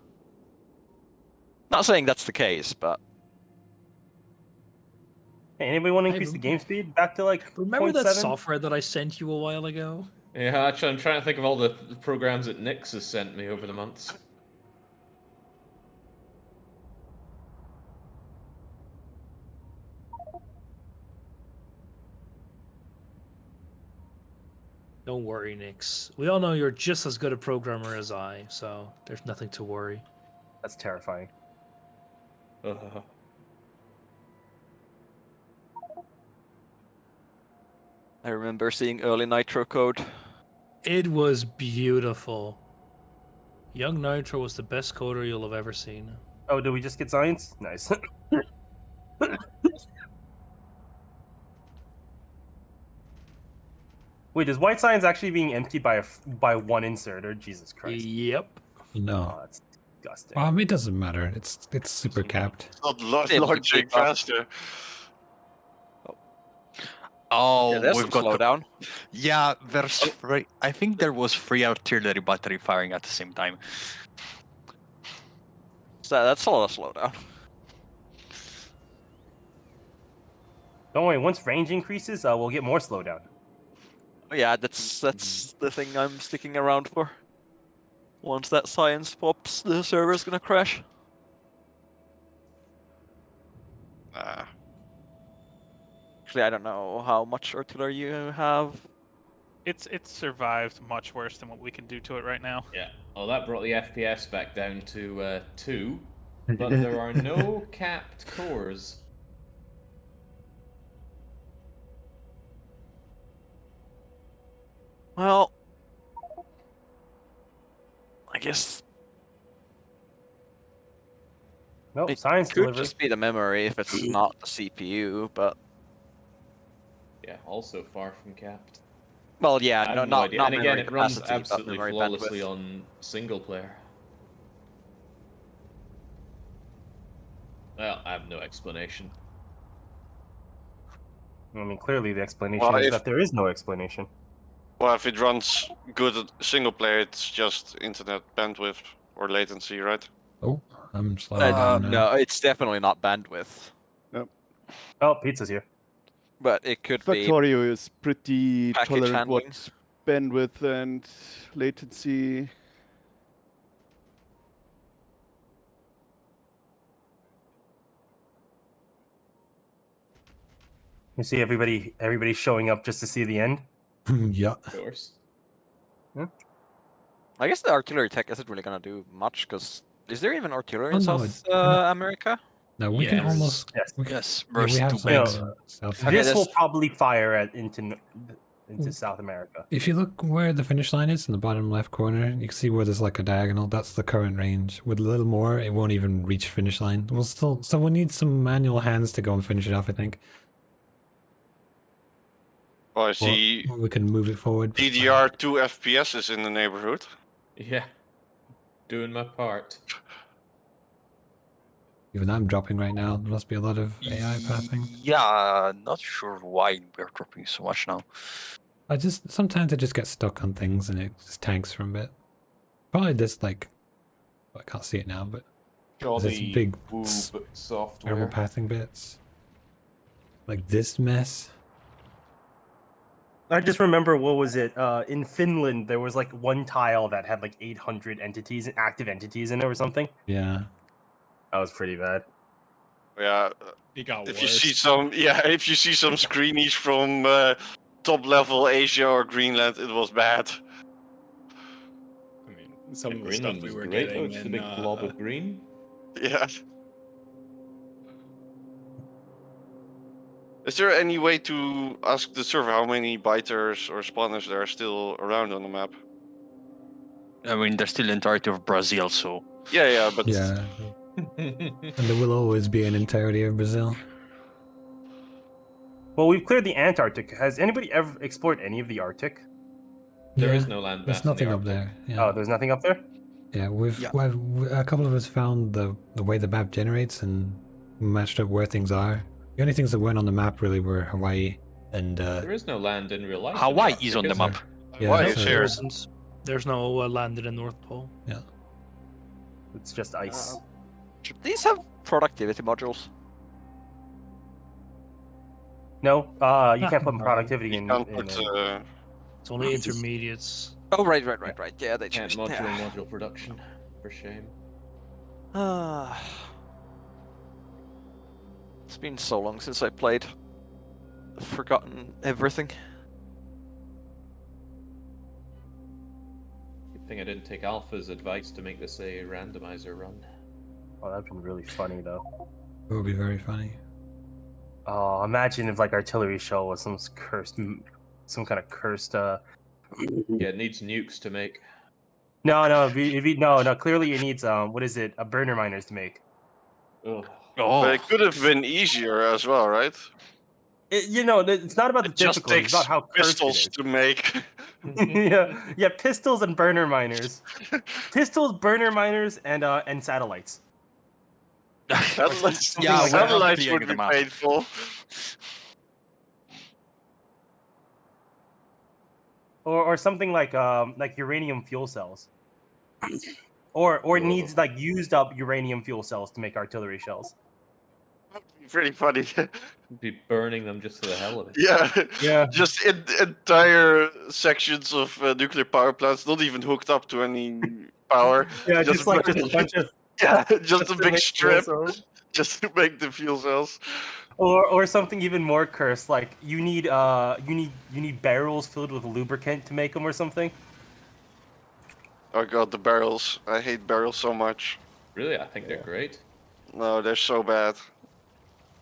not saying that's the case, but Hey, anybody want to Hey, increase the game speed back to like Remember that 0.7? software that I sent you a while ago? Yeah, actually, I'm trying to think of all the programs that Nix has sent me over the months. Don't worry, Nix. We all know you're just as good a programmer as I, so there's nothing to worry. That's terrifying. I remember seeing early Nitro code. It was beautiful. Young Nitro was the best coder you'll have ever seen. Oh, did we just get science? Nice. Wait, is white science actually being emptied by one inserter? Jesus Christ. Yep. No. Oh, that's disgusting. It doesn't matter. It's super capped. It's not Lord, It's Lord a Jake big up. faster. Oh, Yeah, there's we've some got the... slowdown. Yeah, there's three. I think there was 3 artillery battery firing at the same time. So that's a lot of slowdown. Don't worry, once range increases, we'll get more slowdown. Oh, yeah, that's the thing I'm sticking around for. Once that science pops, the server's gonna crash. Actually, I don't know how much artillery you have. It's survived much worse than what we can do to it right now. Yeah. Well, that brought the FPS back down to 2, but there are no capped cores. Well, I guess Nope, it science could delivery. just be the memory if it's not the CPU, but Yeah, also far from capped. well, yeah, I have no, no not idea. not And again, memory it runs capacity, but absolutely memory flawlessly bandwidth. on single player. Well, I have no explanation. I mean, clearly the explanation Well, is if- that there is no explanation. Well, if it runs good at single player, it's just internet bandwidth or latency, right? Oh, I'm slowing down now. No, it's definitely not bandwidth, Oh, pizza's here. but it could be Factorio is pretty package tolerant handling. what bandwidth and latency. You see everybody showing up just to see the end. Yeah. Of course. I guess the artillery tech isn't really gonna do much, because is there even artillery Oh, in no, South no. America? No, we can Yes. almost. Yes. We can, Yes, yeah, we versus have 2 some, banks. South Okay, This that's- will probably fire into South America. If you look where the finish line is in the bottom left corner, you can see where there's like a diagonal. That's the current range. With a little more, it won't even reach finish line. We'll still. So we need some manual hands to go and finish it off. I think. Well, I Or see we can move it forward. DDR 2 FPS is in the neighborhood. Yeah. Doing my part. Even I'm dropping right now. There must be a lot of AI pathing. Yeah, not sure why we're dropping so much now. Sometimes I just get stuck on things and it just tanks for a bit. Probably this like, I can't see it now, but there's this Jolly big boob terrible software. pathing bits. Like this mess. I just remember, what was it? In Finland, there was like one tile that had like 800 active entities in it or something. Yeah. That was pretty bad. Yeah. He got If worse. you see some screenies from top level Asia or Greenland, it was bad. I mean, some of the Greenland stuff we was were great, though. getting Just a in big blob of green. Yeah. Is there any way to ask the server how many biters or spawners there are still around on the map? I mean, there's still the entirety of Brazil, so Yeah, but Yeah. And there will always be an entirety of Brazil. Well, we've cleared the Antarctic. Has anybody ever explored any of the Arctic? There is Yeah, no land there's mass in the nothing up Arctic. there. Yeah. Oh, there's nothing up there? Yeah, a couple of us found the way the map generates and matched up where things are. The only things that weren't on the map really were Hawaii and There is no land in real life. in Hawaii Arctic, is on the there? map. yeah, Why so- is There here? isn't. There's no land in the North Pole. yeah. It's just ice. Should these have productivity modules? No, you can't put productivity You in. can't put. It's only intermediates. Oh, right. Yeah, they Can't changed. module production. For shame. It's been so long since I played. I've forgotten everything. Good thing I didn't take Alpha's advice to make this a randomizer run. Oh, that'd been really funny though. It would be very funny. Oh, imagine if like artillery shell was some kind of cursed. Yeah, it needs nukes to make. No. Clearly, it needs what is it? A burner miners to make. Ugh. But it could have been easier as well, right? It's not about the It just difficulty. It's takes about how cursed it pistols is. to make. yeah, pistols and burner miners. Pistols, burner miners, and satellites. Satellites, Yeah, we're satellites clearing would the be map. painful. Or something like uranium fuel cells. Or it needs like used up uranium fuel cells to make artillery shells. Pretty funny. Be burning them just for the hell of it. Yeah. Just entire sections of nuclear power plants, not even hooked up to any power. Yeah, just a bunch of just a to big make strip, fuel cells. just to make the fuel cells. Or something even more cursed, like you need barrels filled with lubricant to make them or something. Oh god, the barrels! I hate barrels so much. Really, I think they're great. No, they're so bad.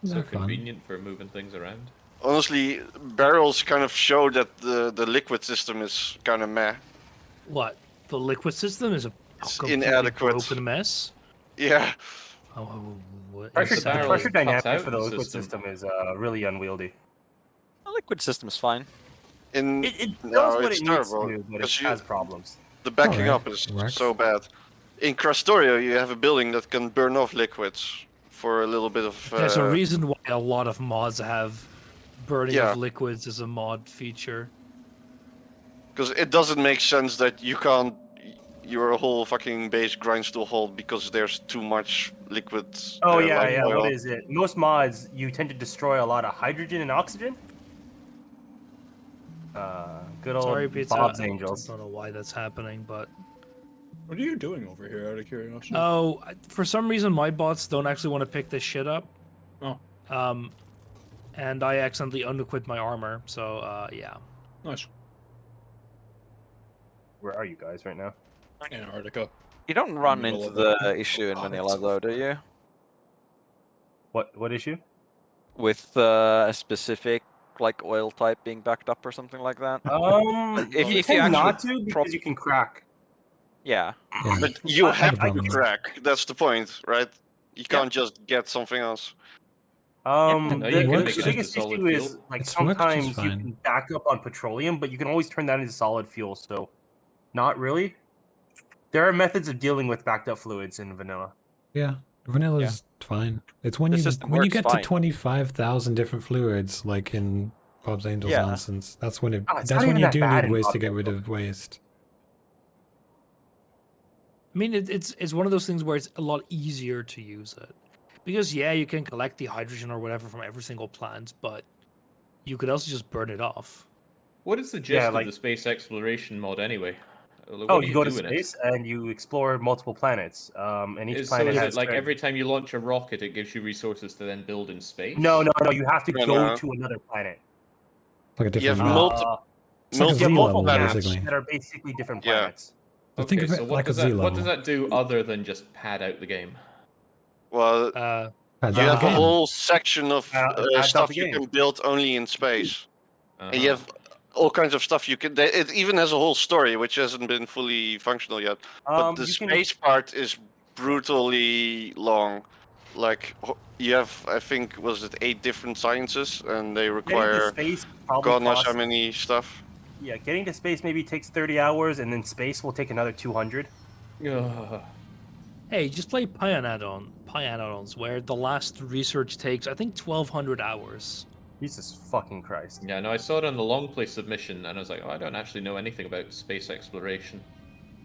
So They're fun. convenient for moving things around. Honestly, barrels kind of show that the liquid system is kind of meh. What? The liquid system is a It's completely inadequate. broken mess. Yeah. What Pressure, is the barrel pressure cuts dynamics out for the the liquid system. system is really unwieldy. The liquid system is fine. It does No, what it's it needs terrible, to, but it 'cause you- has problems. The backing Alright, up is it works. so bad. In Factorio, you have a building that can burn off liquids for a little bit of. There's a reason why a lot of mods have burning Yeah. of liquids as a mod feature. Because it doesn't make sense that you can't. Your whole fucking base grinds to a halt because there's too much liquid. Oh like yeah. oil. What is it? Most mods you tend to destroy a lot of hydrogen and oxygen. Good old Sorry, Pizza. Bob's I Angels. don't know why that's happening, but What are you doing over here, out of curiosity? oh, for some reason my bots don't actually want to pick this shit up. Oh. And I accidentally unequipped my armor, so yeah. Nice. Where are you guys right now? Antarctica. You don't run middle into of the issue in Manila, though, do you? What issue? With a specific like oil type being backed up or something like that. If you actually not to because you can crack. Yeah. Yeah. But you have to problem. crack. That's the point, right? You can't just get something else. No, The you can make the it biggest into solid issue is fuel. like It's worked just sometimes you fine. can back up on petroleum, but you can always turn that into solid fuel. So, not really. There are methods of dealing with backed up fluids in vanilla. Yeah, vanilla's fine. It's when The you system when you works get fine. to 25,000 different fluids, like in Bob's Angels Yeah. nonsense. That's when Oh, it's that's not when even you that do bad need in ways to Bob's get rid Angels. of waste. I mean, it's one of those things where it's a lot easier to use it. Because, yeah, you can collect the hydrogen or whatever from every single plant, but you could also just burn it off. What is the gist Yeah, of like- the space exploration mod anyway? What Oh, do you go to do in it? space and you explore multiple planets. And each So planet is has it like certain- every time you launch a rocket, it gives you resources to then build in space? No. You have to No, go no. to another planet. Like a You have different map. multiple It's like a You have Z multiple level, maps basically. that are basically different Yeah. planets. So think Okay, of so it what like a does Z that what does level. that do other than just pad out the game? Well, Pads you out have the a game. whole section of Adds up stuff the you game. can build only in space. And you Uh-huh. have all kinds of stuff you can. It even has a whole story which hasn't been fully functional yet. But the You can- space part is brutally long. Like you have, I think, was it 8 different sciences, and they Getting to require space probably God knows how costs. many stuff. Yeah, getting to space maybe takes 30 hours, and then space will take another 200. Ugh. Hey, just play Pi add-ons, where the last research takes, I think, 1,200 hours. Jesus fucking Christ. Yeah, no, I saw it on the long play submission, and I was like, oh, I don't actually know anything about space exploration.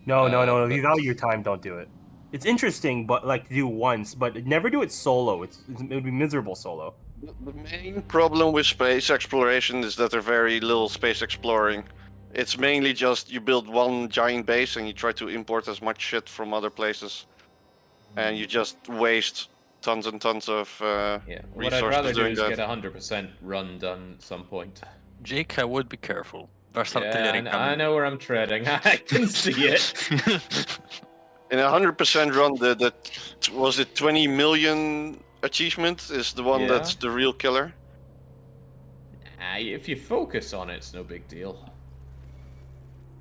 No. If but- you value your time, don't do it. It's interesting, but like do once, but never do it solo. It would be miserable solo. The main problem with space exploration is that there's very little space exploring. It's mainly just you build one giant base and you try to import as much shit from other places, and you just waste tons and tons of Yeah, what I'd resources rather do doing is that. get 100% run done at some point. Jake, I would be careful. There's Yeah, artillery I coming. know where I'm treading. I can see it. In a 100% run, the was it 20 million achievement is the one Yeah. that's the real killer. If you focus on it, it's no big deal.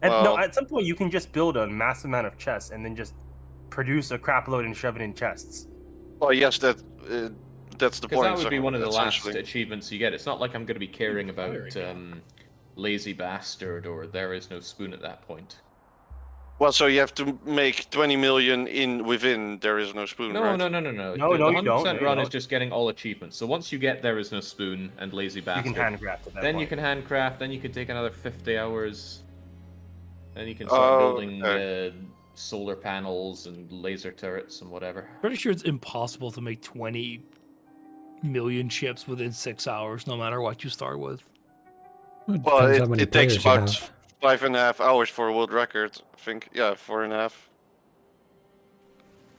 Well- At some point you can just build a massive amount of chests and then just produce a crap load and shove it in chests. Well, yes, that's the Because point. that would be one of the last essentially. achievements you get. It's not like I'm going to be caring about firing Lazy Bastard or There Is No Spoon at that point. Well, so you have to make 20 million within There Is No Spoon, No, right? no. No, The you 100% don't. run is just getting all achievements. So once you get There Is No Spoon and Lazy You Bastard, can handcraft at that then point. you can handcraft, then you can take another 50 hours. Then you can start building solar panels and laser turrets and whatever. Pretty sure it's impossible to make 20 million chips within 6 hours, no matter what you start with. Well, it Well, depends how many it takes players you about have. 5.5 hours for a world record. I think, yeah, 4.5.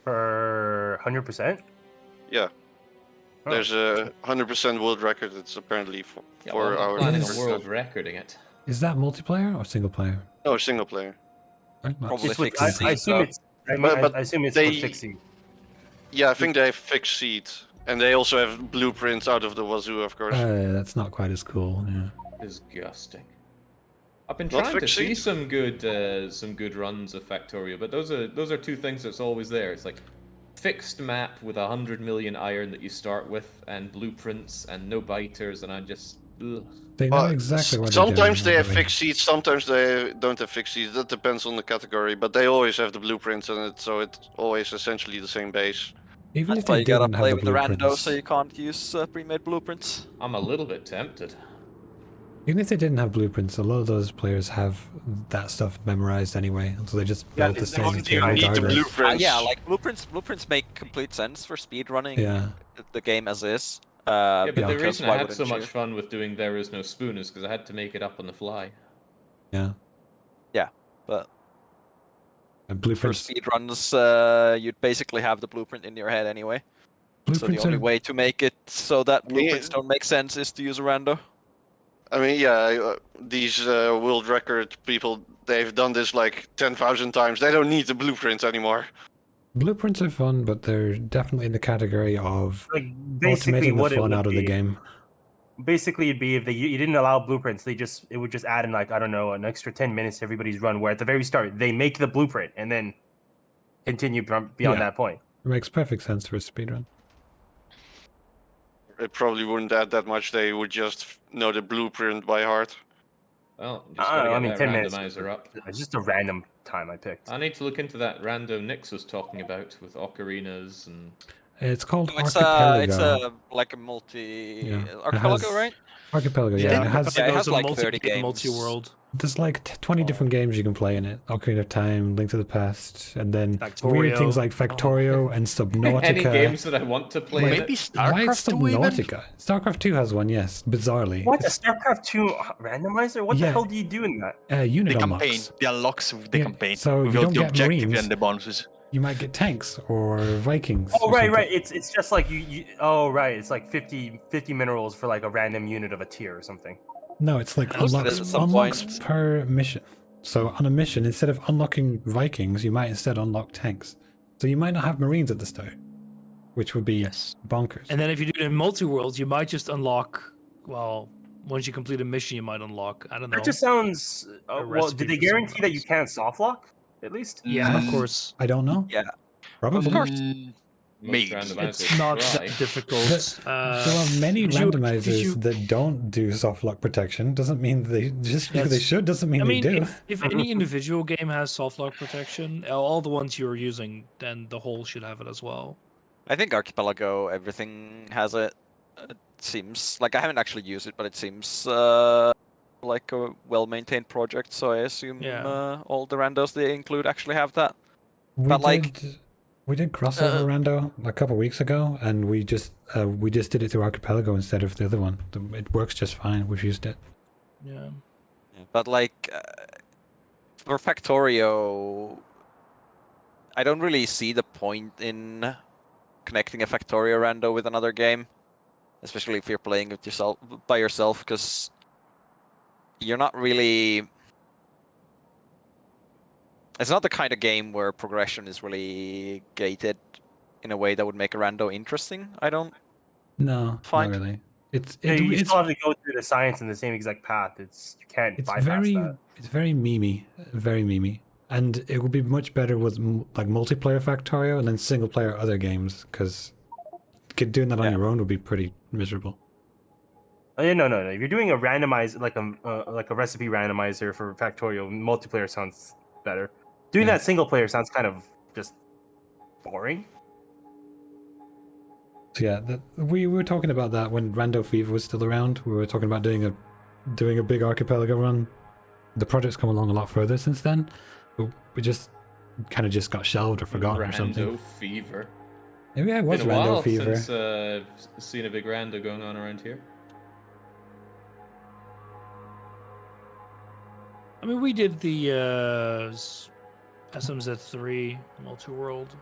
For 100%? Yeah. Oh. There's a 100% world record. It's apparently 4 Yeah, well, I'm not hours. planning Is- on world recording it. Is that multiplayer or single player? No, single player. Right? Not- Probably It's with, fixed I seed, assume though. it's. I, mean, But I assume it's they- with fixed seed. Yeah, I think they have fixed seat. And they also have blueprints out of the wazoo, of course. That's not quite as cool. Yeah. Disgusting. I've been Not trying to see fixing? some good runs of Factorio, but those are two things that's always there. It's like fixed map with 100 million iron that you start with, and blueprints and no biters, and I just ugh. They know exactly what they're doing. Sometimes they have by the way. fixed seats, sometimes they don't have fixed seats. That depends on the category, but they always have the blueprints in it, so it's always essentially the same base. Even That's if why they you gotta didn't have play the with the rando, blueprints, so you can't use pre-made blueprints. I'm a little bit tempted. even if they didn't have blueprints, a lot of those players have that stuff memorized anyway, so they just Yeah, build the they same don't thing You need the regardless. blueprints. Yeah, like blueprints make complete sense for speedrunning Yeah. the game as is. Yeah, but the because reason why I had wouldn't so you? much fun with doing There Is No Spoon is because I had to make it up on the fly. Yeah. But And for blueprints. speedruns, you'd basically have the blueprint in your head anyway. So the Blueprints only are way to make it so that mean- blueprints don't make sense is to use a rando. I mean, yeah, these world record people, they've done this like 10,000 times. They don't need the blueprints anymore. blueprints are fun, but they're definitely in the category of Like basically automating the what it fun would out of the be. game. Basically, it'd be if you didn't allow blueprints, it would just add in like I don't know an extra 10 minutes to everybody's run. Where at the very start they make the blueprint and then continue beyond Yeah. that point. It makes perfect sense for a speedrun. It probably wouldn't add that much. They would just know the blueprint by heart. Well, just I gotta don't know, get I mean, that 10 minutes. randomizer up. It's just a random time I picked. I need to look into that rando Nix was talking about with ocarinas and It's called It's Archipelago. like a multi Yeah, it archipelago, has- right? Archipelago, I yeah. think It has, Yeah, it has a like multi- 30 games. multi-world. There's like 20 different games you can play in it. Ocarina of Time, Link to the Past, and then weird things Factorio. like Factorio and Subnautica. Any games that I want to play in Maybe it? Why StarCraft 2 even? Subnautica? StarCraft 2 has one, yes. Bizarrely. What, a StarCraft 2 randomizer? What the Yeah. hell do you do in that? Unit The campaign. unlocks. The unlocks with the Yeah, campaign. so you Without don't the get objective Marines. and the bonuses. You might get tanks or Vikings. Oh or right, something. right. It's just like you. Oh right, it's like 50 minerals for like a random unit of a tier or something. No, it's like Most of this at some unlocks point. per mission. So on a mission, instead of unlocking Vikings, you might instead unlock tanks. So you might not have Marines at the start, which would be bonkers. And then if you do it in multi-worlds, you might just unlock. Well, once you complete a mission, you might unlock. I don't know. That just sounds. A Well, recipe did they for something guarantee that you can't soft lock at least? Yeah, of Mm, course. I don't know. Yeah. Probably. Of course. Most Maybe. randomizers It's not try. that difficult. There are many if you- randomizers that don't do soft lock protection. Doesn't mean they just because they That's- should doesn't mean I mean, they do. if any individual game has soft lock protection, all the ones you're using, then the whole should have it as well. I think Archipelago, everything has it. It seems like I haven't actually used it, but it seems like a well-maintained project. So I assume all the randos they include actually have that. But like, We did crossover rando a couple weeks ago, and we just did it through Archipelago instead of the other one. It works just fine. We've used it. Yeah. But like, for Factorio, I don't really see the point in connecting a Factorio rando with another game, especially if you're playing with yourself by yourself, because you're not really. It's not the kind of game where progression is really gated in a way that would make a rando interesting. I don't. No, Fine. not really. It's You still have to go through the science in the same exact path. You can't bypass that. It's very memey, and it would be much better with like multiplayer Factorio and then single player other games, because doing that on your own would be pretty miserable. Oh, yeah, no. If you're doing a randomizer, like a recipe randomizer for Factorio, multiplayer sounds better. Doing that single player sounds kind of just boring. So yeah, we were talking about that when Rando Fever was still around. We were talking about doing a big Archipelago run. The project's come along a lot further since then, but we just kind of got shelved or forgotten or something. Rando Fever. Maybe it was Been a Rando while Fever. since I've seen a big rando going on around here. I mean, we did the SMZ3 multi-world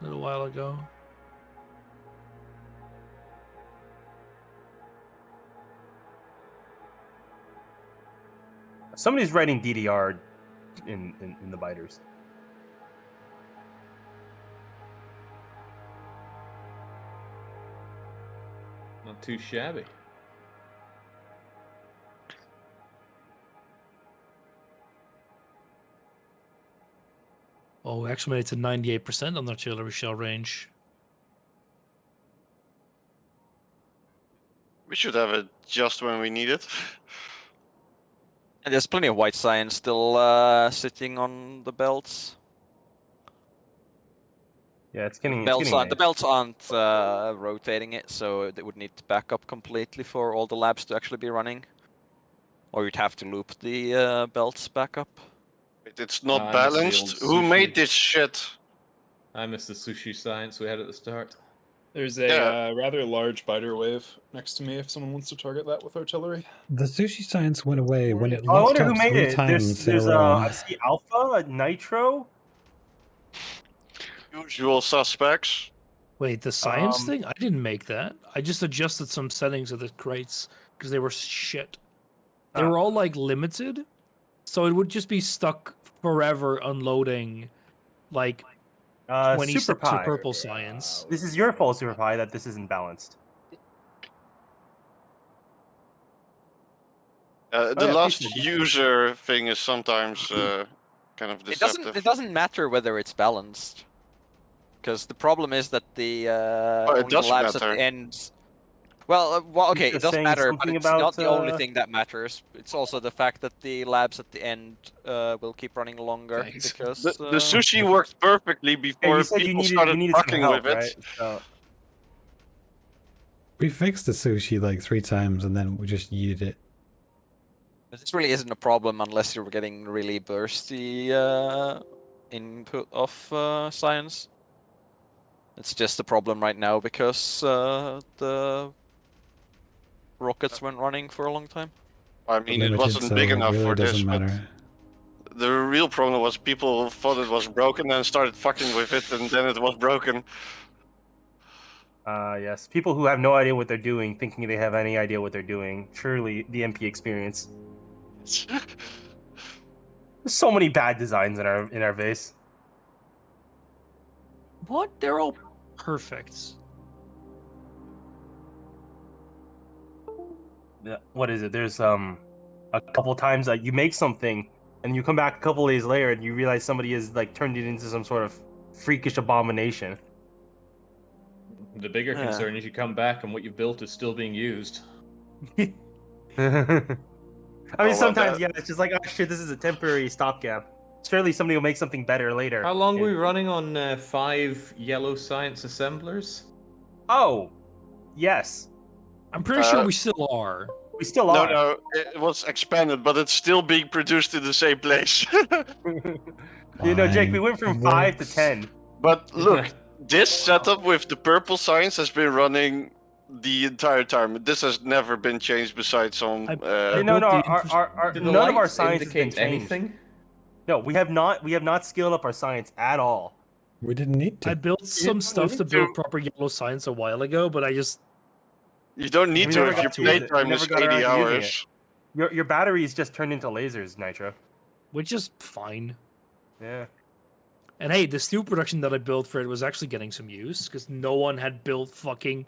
a little while ago. Somebody's writing DDR in the biters. Not too shabby. Oh, we actually made it to 98% on the artillery shell range. We should have it just when we need it. And there's plenty of white science still sitting on the belts. Yeah, it's getting The belts aren't rotating it, so they would need to back up completely for all the labs to actually be running. Or you'd have to loop the belts back up. It's not I miss the balanced. old Who sushi. made this shit? I miss the sushi science we had at the start. There's a rather large biter wave next to me if someone wants to target that with artillery. The sushi science went away when it I locked wonder up who made 3 it. times There's in a row. I see Alpha, Nitro. Usual suspects. Wait, the science thing? I didn't make that. I just adjusted some settings of the crates because they were shit. They were all like limited, so it would just be stuck forever unloading like 20 Super steps of Pie. purple science. This is your fault, Super Pie, that this isn't balanced. The yeah, last please. user thing is sometimes kind of deceptive. It doesn't matter whether it's balanced, because the problem is that the it only the does labs matter. at the end. Well, okay, Just it does saying matter, but something it's not about, the only thing that matters. It's also the fact that the labs at the end will keep running longer Thanks. because The sushi worked perfectly Hey, before you said people you started needed some fucking help, with it. right? So, We fixed the sushi like 3 times and then we just yeeted it. This really isn't a problem unless you're getting really bursty input of science. It's just a problem right now because the rockets weren't running for a long time. I mean, it Limited, wasn't so big it enough really for this, doesn't but matter. the real problem was people thought it was broken and started fucking with it, and then it was broken. Yes. People who have no idea what they're doing, thinking they have any idea what they're doing. Truly, the MP experience. There's so many bad designs in our base. What? They're all perfect. What is it? There's a couple times that you make something and you come back a couple days later and you realize somebody has like turned it into some sort of freakish abomination. The bigger Yeah. concern is you come back and what you've built is still being used. I mean, well, sometimes yeah, it's just like, oh shit, this is a temporary stopgap. Surely somebody will make something better later. How long were we And- running on 5 yellow science assemblers? Oh, yes, I'm pretty sure we still are. we still No, are. no, it was expanded, but it's still being produced in the same place. You know, Jake, we Fine, went from it 5 to works. 10. But look, this setup with the purple science has been running the entire time. This has never been changed besides some. I No, built no, the Did the none of our lights science has been indicate changed. anything? No, we have not scaled up our science at all. We didn't need to. I built some stuff need to build to. proper yellow science a while ago, but I just You don't need We to never if your got to use it. We playtime never is got around 80 to using it. hours. Your batteries just turned into lasers, Nitro. which is fine. Yeah. And hey, the steel production that I built for it was actually getting some use because no one had built fucking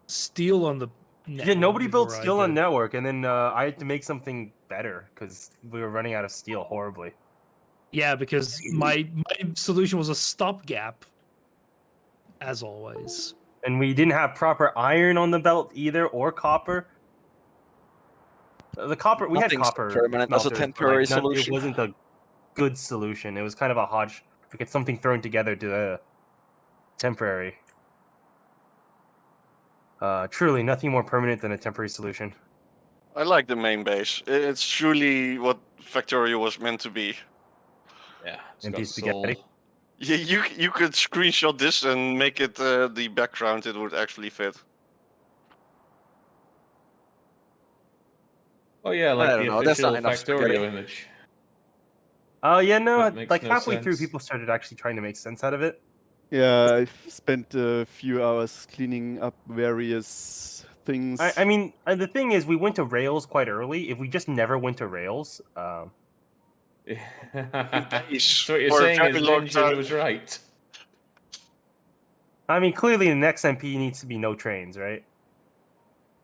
steel on the network. Yeah, nobody built before I steel on did. network, and then I had to make something better because we were running out of steel horribly. Yeah, because my solution was a stopgap, as always. And we didn't have proper iron on the belt either, or copper. The copper, we had Nothing's copper permanent as a smelters, but, temporary like, solution. it wasn't a good solution. It was kind of a hodge, like something thrown together to a temporary. Truly, nothing more permanent than a temporary solution. I like the main base. It's truly what Factorio was meant to be. Yeah, it's Empty got spaghetti. soul. Yeah, you could screenshot this and make it the background. It would actually fit. Oh yeah, I like don't the know, that's not official enough spaghetti. Factorio image. Oh yeah, no, That makes like no halfway through, sense. people started actually trying to make sense out of it. Yeah, I've spent a few hours cleaning up various things. I mean, the thing is, we went to Rails quite early. If we just never went to Rails, So days what you're for a saying very is long Ninja time. was right. I mean, clearly the next MP needs to be no trains, right?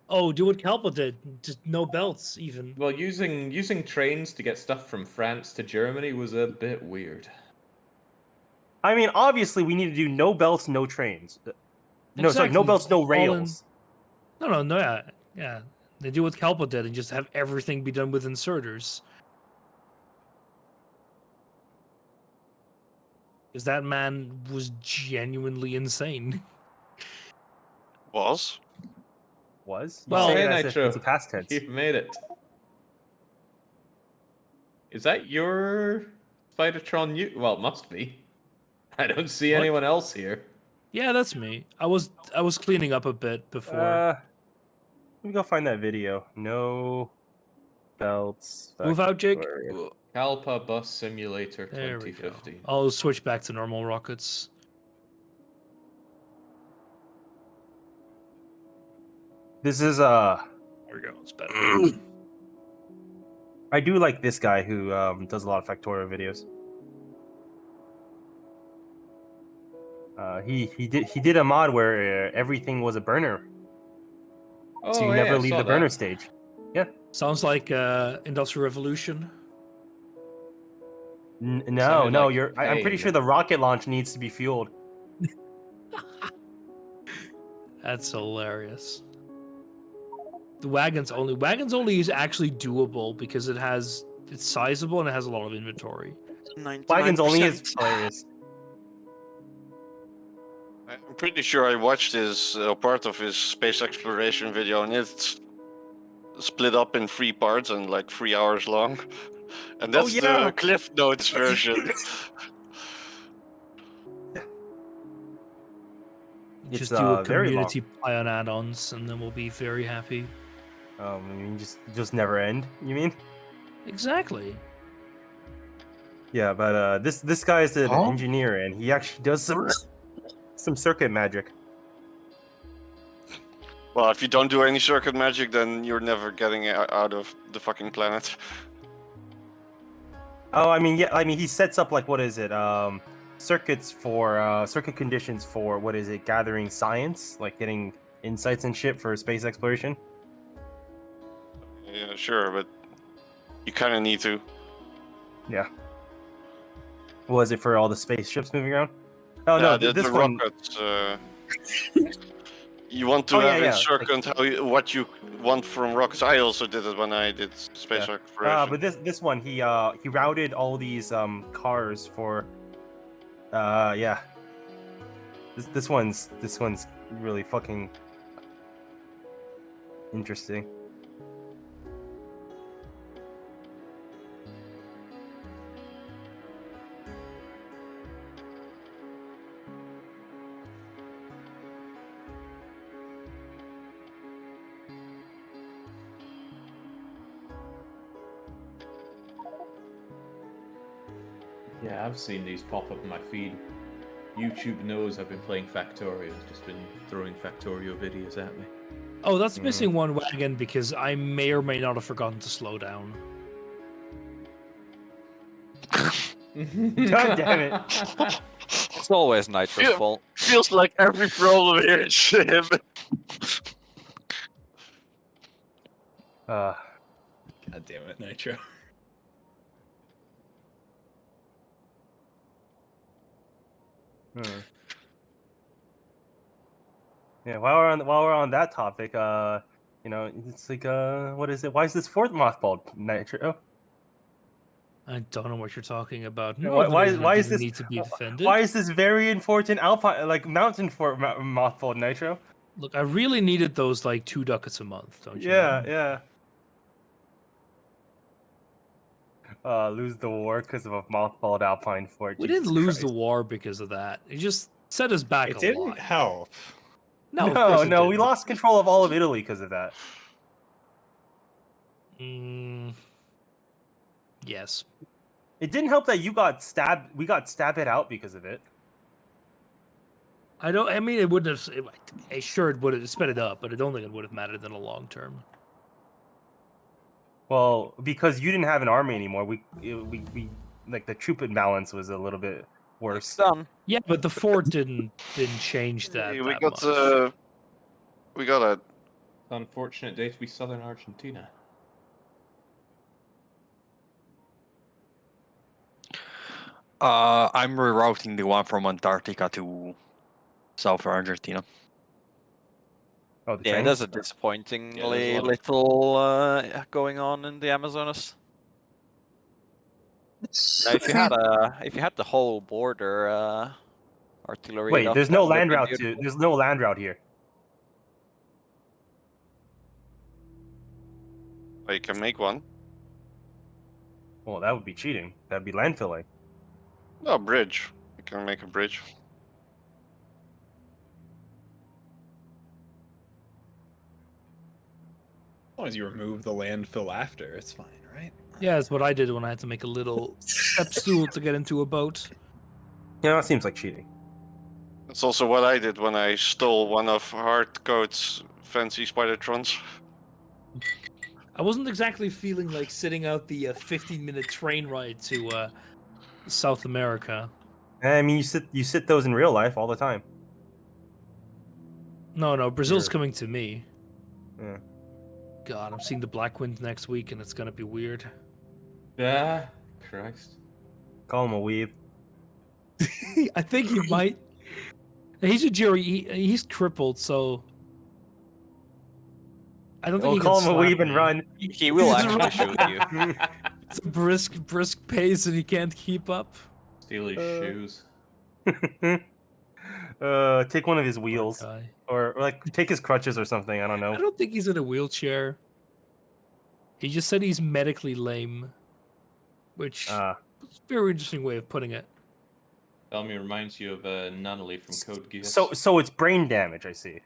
Oh, do what Kalpa did. Just no belts, even. Well, using trains to get stuff from France to Germany was a bit weird. I mean, obviously, we need to do no belts, no trains. No, sorry, no Exactly, belts, no all in- rails. No, yeah. They do what Kalpa did and just have everything be done with inserters. Because that man was genuinely insane. Was? Was? You Well- say Hey, it as if Nitro, it's a past tense. you've made it. Is that your Spidertron? Well, it must be. I don't see What? anyone else here. Yeah, that's me. I was cleaning up a bit before. Let me go find that video. No belts. Move out, Jake. Factorio. Kalpa Bus Simulator There we go. 2015. I'll switch back to normal rockets. This is There we go. It's better. I do like this guy who does a lot of Factorio videos. He did a mod where everything was a burner, Oh, so you yeah, never I leave saw the burner that. stage. Sounds like Industrial Revolution. No, Sounded no, like I'm pretty pain. sure the rocket launch needs to be fueled. That's hilarious. The wagons only is actually doable because it's sizable and it has a lot of inventory. Wagons only is 99%. hilarious. I'm pretty sure I watched his part of his space exploration video, and it's split up in 3 parts and like 3 hours long. And Oh, that's yeah. the Cliff Notes version. Just It's, do a very long. community play on add-ons, and then we'll be very happy. You mean just never end? You mean? Exactly. Yeah, but this guy is an Huh? engineer, and he actually does some circuit magic. Well, if you don't do any circuit magic, then you're never getting out of the fucking planet. Oh, I mean, yeah, I mean, he sets up like what is it? Circuits for circuit conditions for what is it? Gathering science, like getting insights and shit for space exploration. Yeah, sure, but you kind of need to. Yeah. Was it for all the spaceships moving around? Oh Yeah, no, the this one. rockets. You want to Oh, yeah, have yeah. in circuit what you want from rockets. I also did it when I did space exploration. But this one he routed all these cars for yeah. This one's really fucking interesting. Yeah, I've seen these pop up in my feed. YouTube knows I've been playing Factorio. It's just been throwing Factorio videos at me. Oh, that's missing one wagon because I may or may not have forgotten to slow down. God damn it. It's always Nitro's fault. Feels like every problem here is him. God damn it, Nitro. Yeah, while we're on that topic, you know, it's like what is it? Why is this fourth mothballed, Nitro? I don't know what you're talking about. Yeah, No, why didn't is this need to be defended? Why is this very important alpine like mountain fort mothballed, Nitro? Look, I really needed those like 2 ducats a month, don't you know? Yeah. Lose the war because of a mothballed alpine fort. We Jesus didn't lose the Christ. war because of that. It just set us back It a didn't lot. help. No, of course it No, we didn't. lost control of all of Italy because of that. Yes. It didn't help that you got stabbed. We got stabbed out because of it. I mean, it wouldn't have. Sure, it would have sped it up, but I don't think it would have mattered in the long term. Well, because you didn't have an army anymore, we like the troop imbalance was a little bit worse. Yeah, but the fort didn't change that. We that got much. we got a Unfortunate day to be southern Argentina. I'm rerouting the one from Antarctica to South Argentina. Oh, the Yeah, train? there's a disappointingly lot of- little going on in the Amazonas. Now, if you had the whole border artillery. Wait, up, there's that no would have land been route beautiful. There's no land route here. you can make one. Well, that would be cheating. That'd be landfilling. No, bridge. You can make a bridge. As long as you remove the landfill after, it's fine, right? Yeah, that's what I did when I had to make a little step stool to get into a boat. Yeah, that seems like cheating. That's also what I did when I stole one of Hardcode's fancy Spidertrons. I wasn't exactly feeling like sitting out the 15-minute train ride to South America. I mean, you sit those in real life all the time. No, Brazil's Sure. coming to me. Yeah. God, I'm seeing the Black Wind next week, and it's gonna be weird. Ah, Christ. Call him a weeb. I think he might. He's a jury. He's crippled, so I don't think We'll he call can him a slap weeb and me. run. He will He's actually right. shoot you. It's a brisk pace, and he can't keep up. Steal his shoes. Take one of his wheels, Guy. or like take his crutches or something. I don't know. I don't think he's in a wheelchair. He just said he's medically lame, which is a very interesting way of putting it. Bellamy reminds you of Nunnally from Code Geass. So it's brain damage, I see.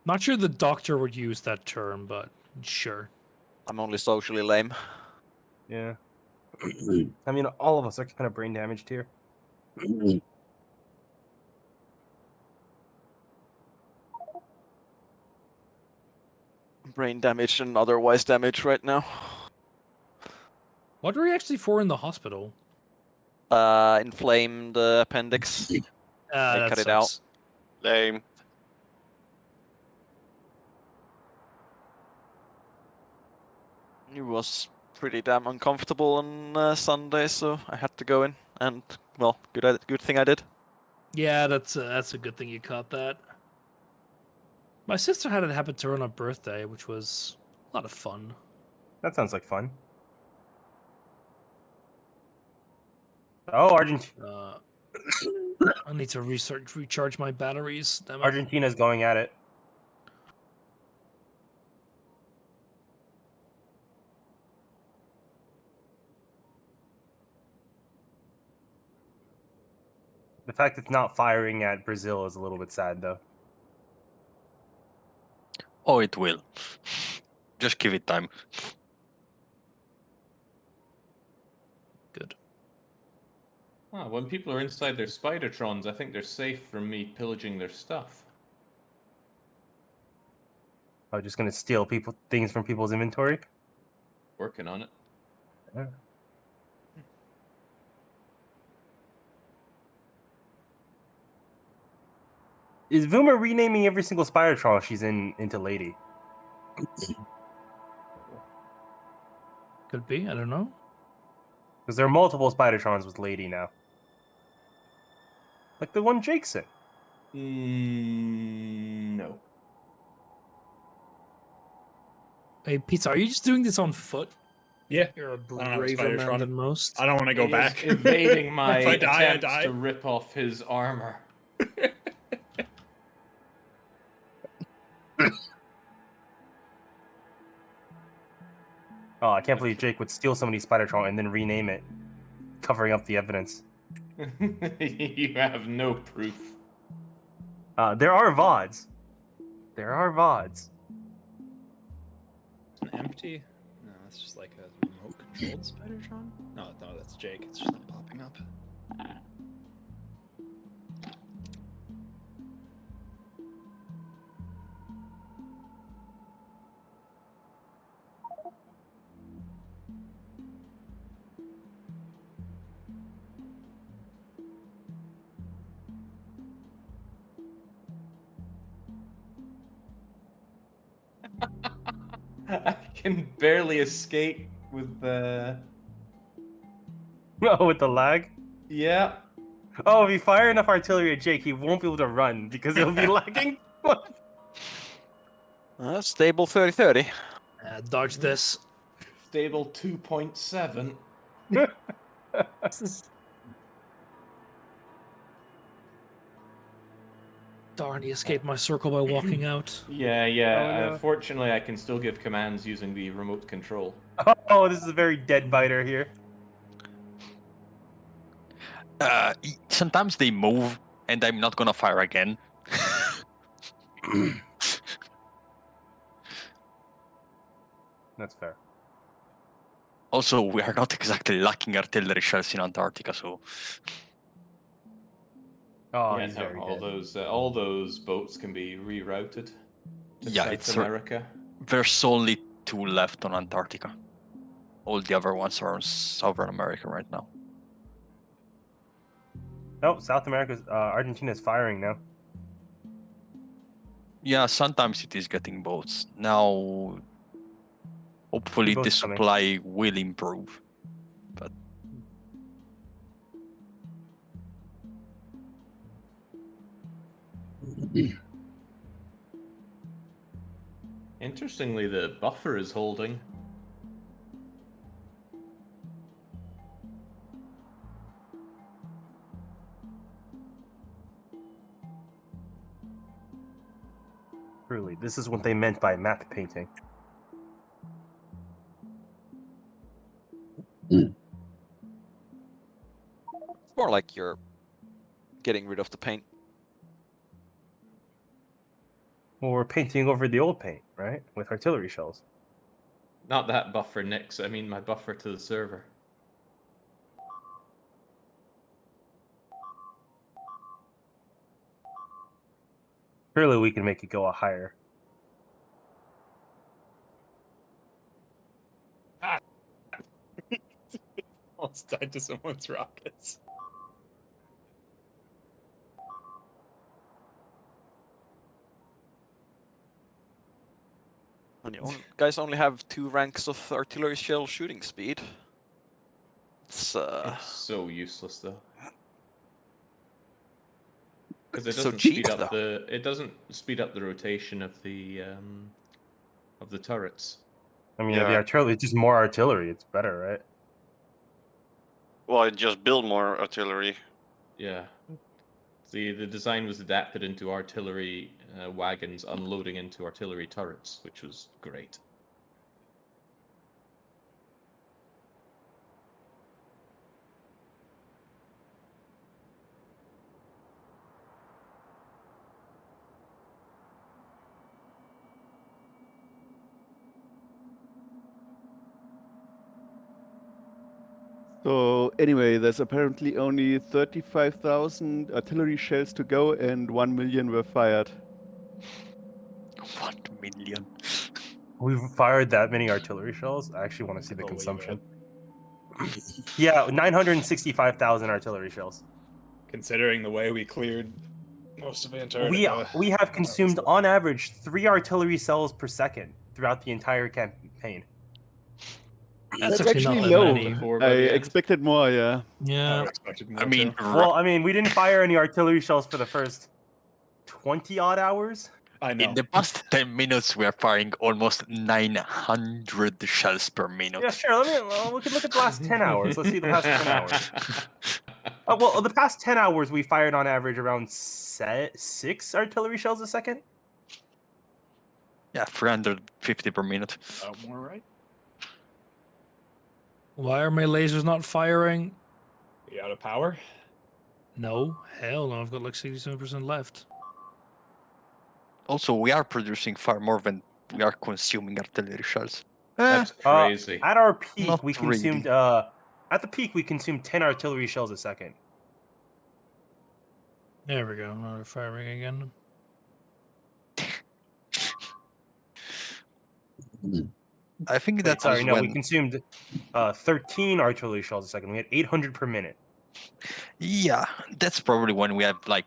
Not sure the doctor would use that term, but sure. I'm only socially lame. Yeah. I mean, all of us are kind of brain damaged here. Brain damage and otherwise damage right now. What were you actually for in the hospital? Inflamed appendix. They That cut it out. sucks. Lame. It was pretty damn uncomfortable on Sunday, so I had to go in. And well, good thing I did. Yeah, that's a good thing you caught that. My sister had it happen to her on her birthday, which was a lot of fun. That sounds like fun. Oh, Argentina. I need to recharge my batteries. Damn it. Argentina's going at it. The fact it's not firing at Brazil is a little bit sad, though. Oh, it will. Just give it time. Good. When people are inside their Spidertrons, I think they're safe from me pillaging their stuff. I'm just gonna steal things from people's inventory. Working on it. Yeah. Is Vuma renaming every single Spidertron she's into Lady? Could be. I don't know. Because there are multiple Spidertrons with Lady now. Like the one Jake's in. No. Hey, Pizza, are you just doing this on foot? Yeah. You're a I don't have a braver man Spidertron. than most. I don't want to go He back. is evading my If I die, I attempts die. to rip off his armor. Oh, I can't believe Jake would steal somebody's Spidertron and then rename it, covering up the evidence. You have no proof. There are VODs. There are VODs. An empty? No, that's just like a remote controlled Spidertron? No, that's Jake. It's just not popping up. I can barely escape with the... Oh, with the lag? Yeah. Oh, if you fire enough artillery at Jake, he won't be able to run because it'll be lagging. Stable 30-30. Dodge this. Stable 2.7. Darn, he escaped my circle by walking out. Yeah. Oh, no. Fortunately, I can still give commands using the remote control. Oh, this is a very dead biter here. Sometimes they move, and I'm not gonna fire again. That's fair. Also, we are not exactly lacking artillery shells in Antarctica, so... Oh, Yeah, he's no, very dead. all those boats can be rerouted to Yeah, South it's America. There's only 2 left on Antarctica. All the other ones are in Southern America right now. Oh, South America's Argentina's firing now. Yeah, sometimes it is getting boats. Now, hopefully the boats coming. supply will improve. But Interestingly, the buffer is holding. Truly, this is what they meant by map painting. It's more like you're getting rid of the paint. Well, we're painting over the old paint, right? With artillery shells. Not that buffer, Nix. I mean my buffer to the server. Surely we can make it go a higher. Almost died to someone's rockets. And you guys only have 2 ranks of artillery shell shooting speed. It's so useless though. Because it so doesn't cheap, speed up though. it doesn't speed up the rotation of the turrets. I mean, the artillery is just more artillery. It's better, right? Well, I just build more artillery. Yeah. The design was adapted into artillery wagons unloading into artillery turrets, which was great. So anyway, there's apparently only 35,000 artillery shells to go, and 1 million were fired. 1 million. We've fired that many artillery shells. I actually want to see the Believe consumption. it. Yeah, 965,000 artillery shells. Considering the way we cleared most of Antarctica. We have consumed on average 3 artillery cells per second throughout the entire campaign. That's actually not that low. many. I expected more, yeah. Yeah. Expected more I mean, too. Well, I mean, we didn't fire any artillery shells for the first 20 odd hours. I know. in the past 10 minutes, we are firing almost 900 shells per minute. Yeah, sure. We can look at the last 10 hours. Let's see the past 10 hours. Well, the past 10 hours, we fired on average around 6 artillery shells a second. Yeah, 350 per minute. More right? Why are my lasers not firing? Are you out of power? No, hell no. I've got like 67% left. Also, we are producing far more than we are consuming artillery shells. That's crazy. At our peak, Not we consumed. really. At the peak, we consumed 10 artillery shells a second. There we go. Now we're firing again. I think Wait, that's sorry, no, when... we consumed 13 artillery shells a second. We had 800 per minute. Yeah, that's probably when we had like...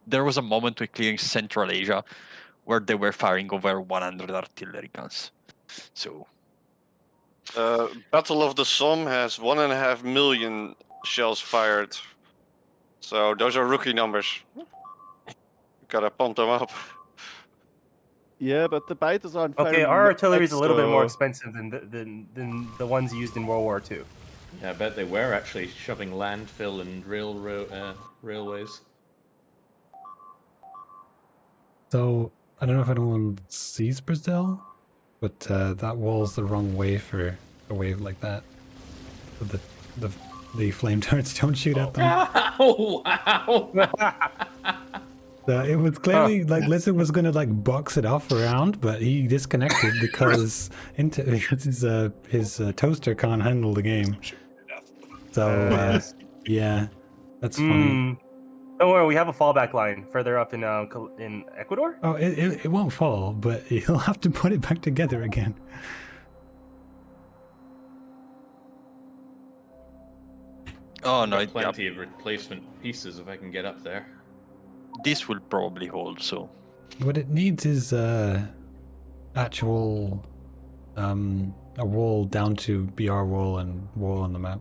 There was a moment with clearing Central Asia where they were firing over 100 artillery guns. So... Battle of the Somme has 1.5 million shells fired. So those are rookie numbers. Gotta pump them up. Yeah, but the biters aren't Okay, firing our artillery is back, a little bit more so- expensive than the ones used in World War II. Yeah, I bet they were actually shoving landfill and railways. So I don't know if anyone sees Brazil, but that wall's the wrong way for a wave like that. So the flame turrets don't shoot at them. Oh wow! It was clearly like Lizard was gonna like box it off around, but he disconnected because his toaster can't handle the game. So yeah, that's funny. Don't worry, we have a fallback line further up in Ecuador. Oh, it won't fall, but he'll have to put it back together again. Oh no, Got plenty of replacement pieces if I can get up there. This will probably hold, so... What it needs is actual a wall down to BR wall and wall on the map.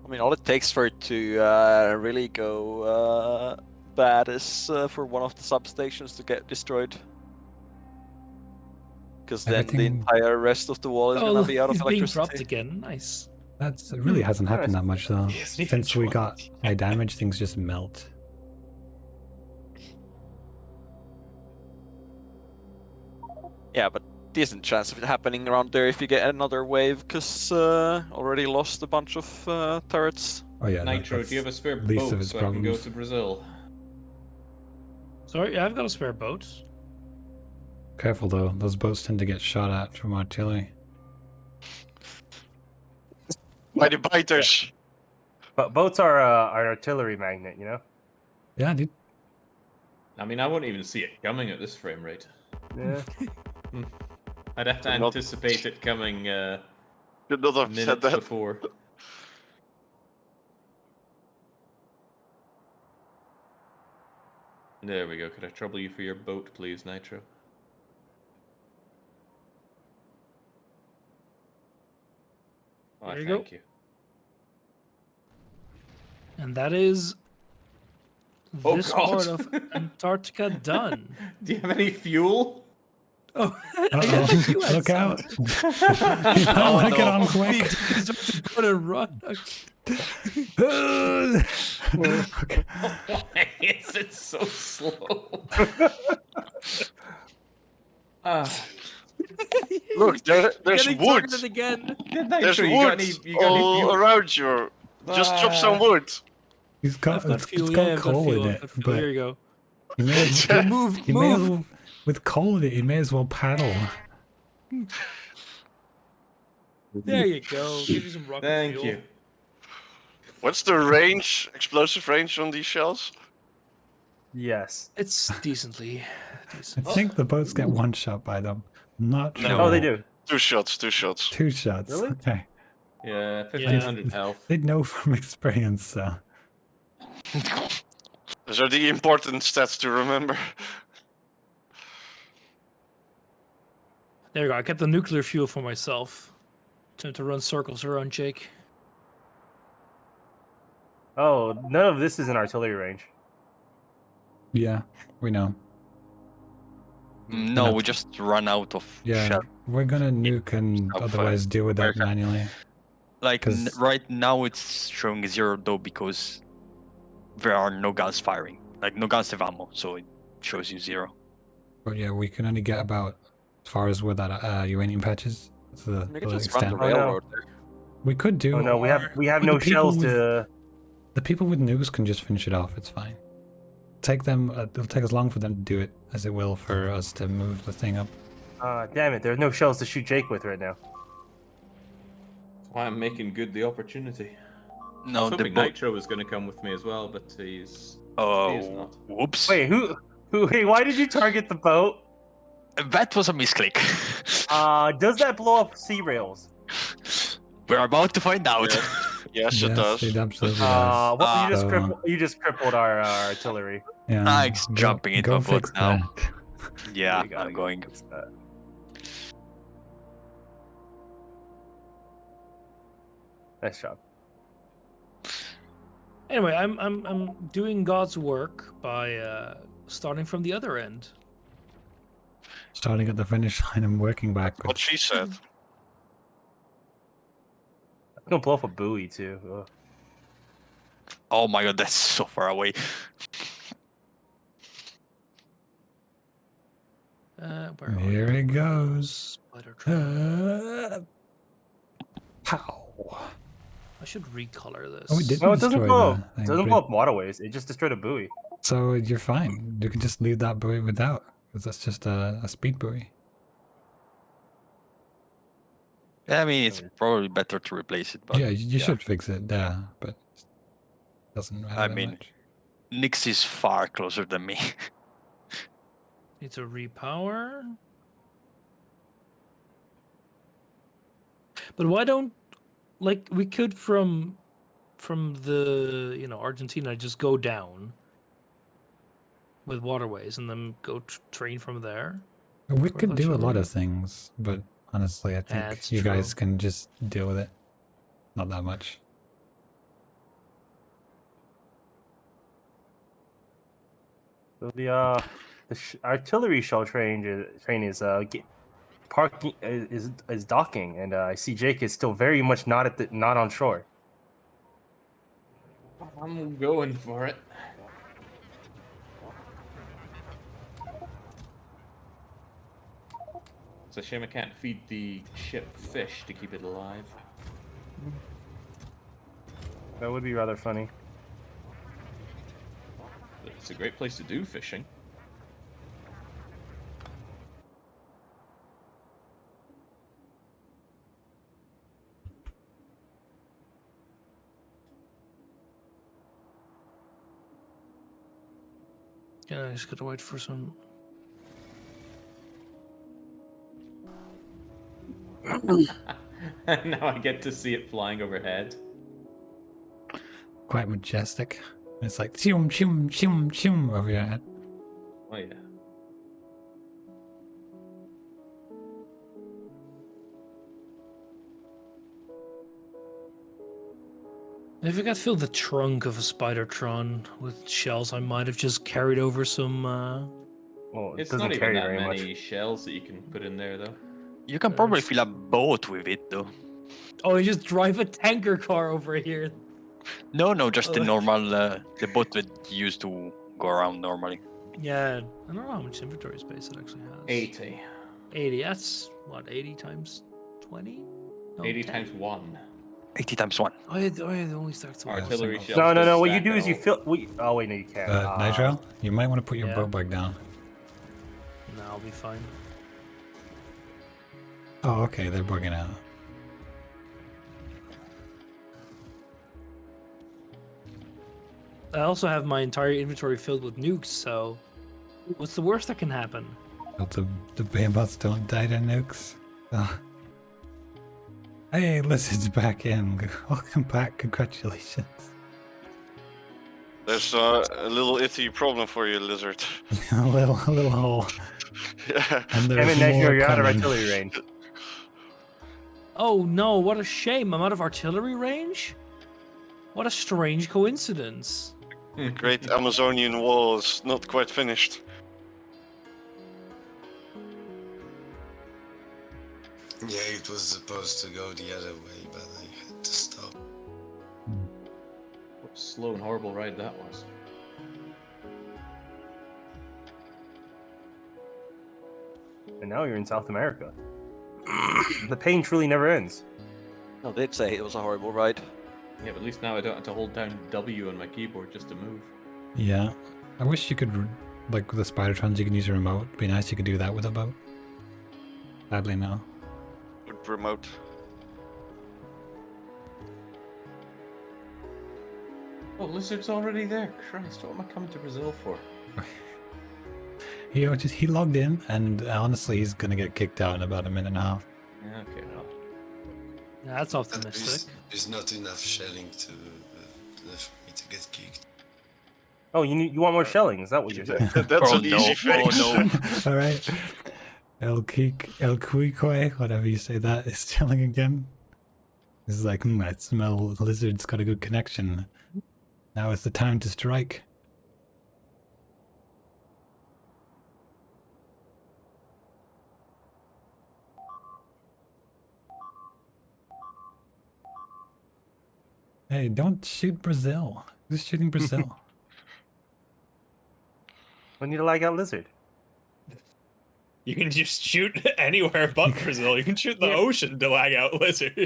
I mean, all it takes for it to really go bad is for one of the substations to get destroyed. Because then the entire rest of the wall is going to be out of he's being electricity. dropped again. Nice. It really hasn't happened that much though. Since we got high damage, things just melt. Yeah, but decent chance of it happening around there if you get another wave, because already lost a bunch of turrets. Oh yeah, Nitro, do you have a spare least boat of its so I can go problems. to Brazil? Sorry, yeah, I've got a spare boat. Careful though, those boats tend to get shot at from artillery. By the biters. But boats are an artillery magnet, you know. Yeah, dude. I mean, I won't even see it coming at this frame rate. Yeah. I'd have to Should not- anticipate it coming Should not have said minutes that. before. There we go. Could I trouble you for your boat, please, Nitro? Oh, There you thank go. you. And that is Oh, this God. part of Antarctica done. Do you have any fuel? Oh, Uh-oh. you had Look some. out! You might want to get on quick. Put a run. Okay. Why is it so slow? Look, there's Getting wood. targeted again. There's Nitro, you got wood any fuel? all around you. Just chop some wood. He's got, I've got it's fuel. got Yeah, I've got coal fuel. in I've it, got fuel. but Here you go. he may as well, Move, he may as move. well, with coal in it, he may as well paddle. There you go. Give you some rocket Thank fuel. you. What's the range, explosive range on these shells? Yes. It's decently I decent. think the boats get one shot by them. Not No. sure. Oh, they do. 2 shots, 2 shots. 2 shots. Really? Okay. Yeah, 1500 health. They know from experience, so. Those are the important stats to remember. There you go. I kept the nuclear fuel for myself. To run circles around Jake. Oh, none of this is in artillery range. Yeah, we know. No, we just run out of Yeah, shell. we're gonna nuke and Stuff, otherwise deal with that America. manually. Like 'Cause- right now, it's showing 0 though because there are no guns firing. Like no guns have ammo, so it shows you 0. But yeah, we can only get about as far as where that uranium patch is. That's the You can just run extent. the railroad there. We could do. Oh no, we have but no the people shells with- to. The people with nukes can just finish it off. It's fine. Take them. It'll take as long for them to do it as it will for us to move the thing up. Damn it! There's no shells to shoot Jake with right now. That's why I'm making good the opportunity. I No, was the hoping boat. Nitro was going to come with me as well, but he's Oh, not. whoops! Wait, wait, why did you target the boat? That was a misclick. Does that blow up sea rails? We're about to find out. Yes, it does. It absolutely does. Well, So, you just crippled our artillery. yeah, Ike's jumping into go a boat fix now. that. Yeah, We gotta I'm go going. fix that. Nice job. Anyway, I'm doing God's work by starting from the other end. Starting at the finish line and working backwards. What she said. I'm gonna blow up a buoy too. Ugh. Oh my god, that's so far away. Where are Here you? it goes. Spider trap. Pow. I should recolor this. Oh, we didn't No, it doesn't destroy blow the up. thing, It doesn't but blow up waterways. It just destroyed a buoy. So you're fine. You can just leave that buoy without, because that's just a speed buoy. I mean, it's probably better to replace it, but Yeah, you should fix it. Yeah, but it doesn't matter. I that mean, much. Nyx is far closer than me. Need to repower. But why don't like we could from the Argentina just go down with waterways and then go train from there? We Or could thought do you a lot were- of things, but honestly, I think That's you guys true. can just deal with it. Not that much. So the artillery shell train is parking is docking, and I see Jake is still very much not on shore. I'm going for it. It's a shame I can't feed the ship fish to keep it alive. That would be rather funny. It's a great place to do fishing. Yeah, I just gotta wait for some. Now I get to see it flying overhead. Quite majestic. It's like shum shum shum shum over your head. Oh yeah. If I got filled the trunk of a Spidertron with shells, I might have just carried over some. Well, it It's doesn't not even carry that very many much. shells that you can put in there, though. You can probably fill a boat with it, though. Oh, you just drive a tanker car over here. No, just the normal, the boat that you use to go around normally. Yeah, I don't know how much inventory space it actually has. 80. 80. That's what, 80 times 20? No, 80 10. times 1. 80 times 1. Oh, yeah, they only stack to one. Artillery shells. No. don't What you stack do at is you all. fill. Oh wait, no, you can't. Nitro, you might want to put your yeah. boat back down. No, I'll be fine. Oh, okay, they're bugging out. I also have my entire inventory filled with nukes, so what's the worst that can happen? Well, the behemoths don't die to nukes. Oh. Hey, Lizard's back in. Welcome back. Congratulations. There's a little iffy problem for you, Lizard. a little hole. Yeah. And Damn there's it, Nitro, more you're out of coming. artillery range. Oh no, what a shame. I'm out of artillery range? What a strange coincidence. The great Amazonian wall is not quite finished. Yeah, it was supposed to go the other way, but I had to stop. What a slow and horrible ride that was. And now you're in South America. The pain truly never ends. I did say it was a horrible ride. Yeah, but at least now I don't have to hold down W on my keyboard just to move. Yeah. I wish you could, like with the Spidertrons, you can use a remote. It'd be nice you could do that with a boat. Sadly, no. Good remote. Oh, Lizard's already there. Christ, what am I coming to Brazil for? He logged in, and honestly, he's gonna get kicked out in about a minute and a half. Yeah, okay, well. Yeah, that's optimistic. There's not enough shelling for me to get kicked. Oh, you want more shelling? Is that what you're saying? That's an easy fix. Oh no. All right. El Cuique, whatever you say that, is chilling again. He's like, I smell Lizard's got a good connection. Now is the time to strike. Hey, don't shoot Brazil. Who's shooting Brazil? We need to lag out Lizard. You can just shoot anywhere but Brazil. You can shoot the ocean to lag out Lizard.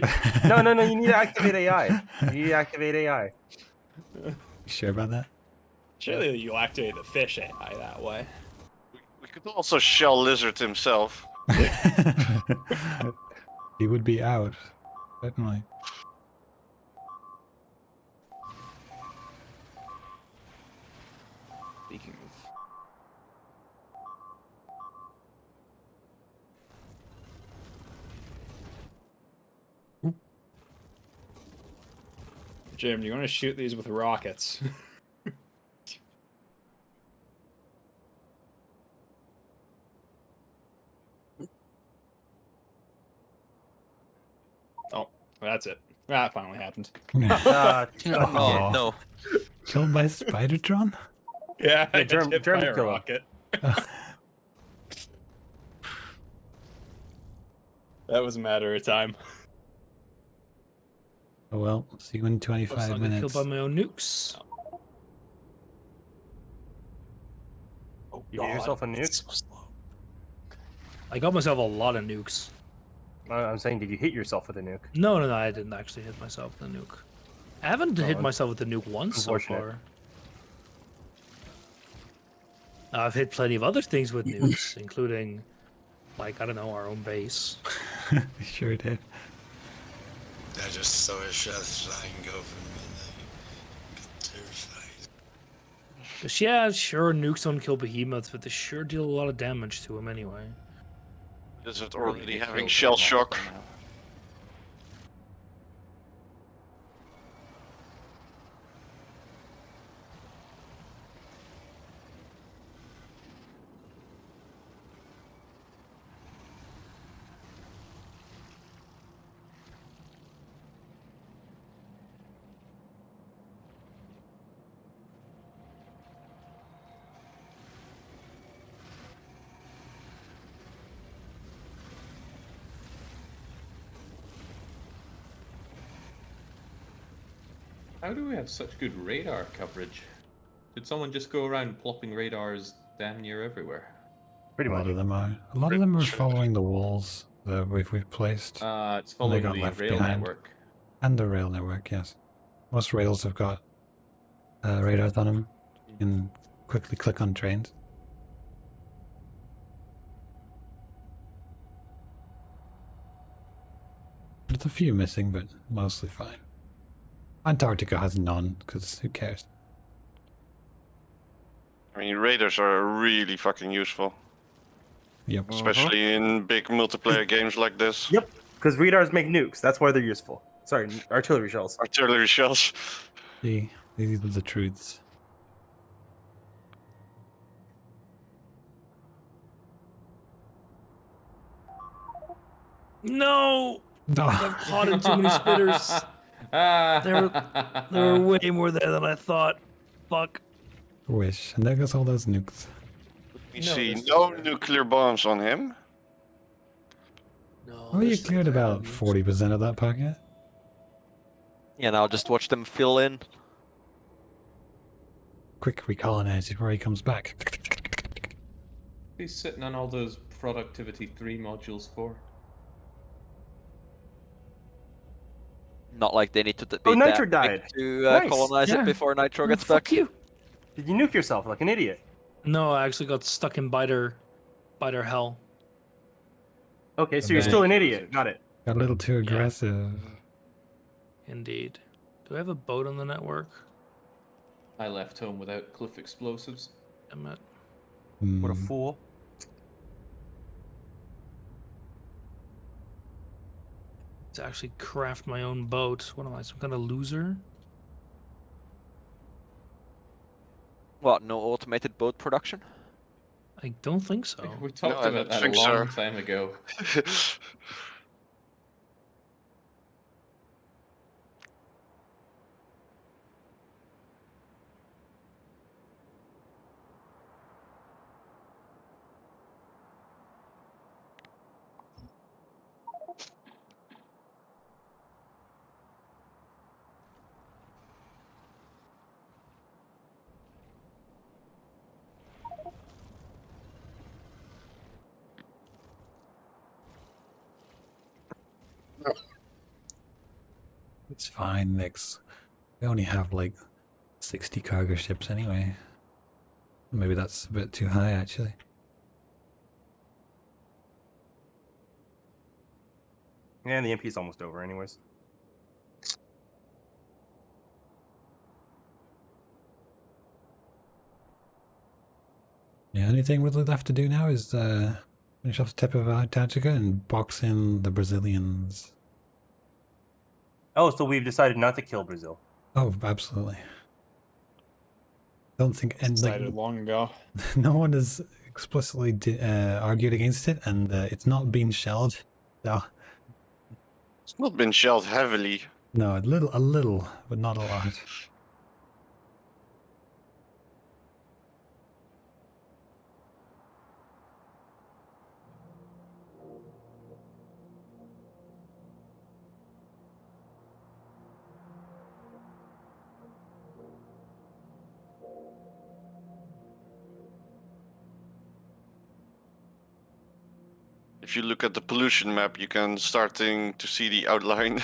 No, you need to activate AI. You need to activate AI. You sure about that? Surely you activate the fish AI that way. We could also shell Lizard himself. He would be out, certainly. Speaking of. Jim, you want to shoot these with rockets? Oh, that's it. That finally happened. Oh, Aw. no. Killed by Spidertron? Yeah, I German hit by a killer. rocket. That was a matter of time. Oh well, see you in Plus, 25 I'll get minutes. killed by my own nukes. Oh, You get yourself a nuke? So slow. I got myself a lot of nukes. I'm saying, did you hit yourself with a nuke? No, I didn't actually hit myself with a nuke. I haven't hit Oh, myself with a nuke once so unfortunate. far. I've hit plenty of other things with nukes, including, like, I don't know, our own base. Sure did. I just saw a shell flying over me and I got terrified. Cause yeah, sure, nukes don't kill behemoths, but they sure deal a lot of damage to them anyway. Is it Really already get having killed shell very shock? often now. How do we have such good radar coverage? Did someone just go around plopping radars damn near everywhere? Pretty A lot much. of them are. A lot of them are following the walls that we've placed. It's and they following got the left rail behind. network. And the rail network, yes. Most rails have got radars on them. You can quickly click on trains. There's a few missing, but mostly fine. Antarctica has none, because who cares? I mean, radars are really fucking useful, Yep. especially in big multiplayer games like this. Yep, because radars make nukes. That's why they're useful. Sorry, artillery shells. Artillery shells. See, these are the truths. No! I got caught in too many spitters. There were way more there than I thought. Fuck. Wish. And there goes all those nukes. Let me see. No nuclear bombs on him. No, Oh, you cleared about 40% of that pocket. Yeah, now just watch them fill in. Quick recolonize before he comes back. He's sitting on all those productivity 3 modules for. Not like they need to be Oh, that Nitro quick died. to Nice. colonize Yeah. it before Nitro Oh, gets fuck back. you. Did you nuke yourself like an idiot? No, I actually got stuck in biter hell. Okay, so And you're then- still an idiot. Got it. Got a little too aggressive. Indeed. Do I have a boat on the network? I left home without cliff explosives. Damn it. What a Hmm. fool. To actually craft my own boat. What am I, some kind of loser? What, no automated boat production? I don't think so. We talked I about don't that a think so. long time ago. It's fine, Nix. We only have like 60 cargo ships anyway. Maybe that's a bit too high, actually. Yeah, the MP's almost over anyways. Yeah, only thing we're left to do now is finish off the tip of Antarctica and box in the Brazilians. Oh, so we've decided not to kill Brazil. Oh, absolutely. Don't think and like Decided long ago. no one has explicitly argued against it, and it's not being shelled. So It's not been shelled heavily. no, a little, but not a lot. If you look at the pollution map, you can starting to see the outline.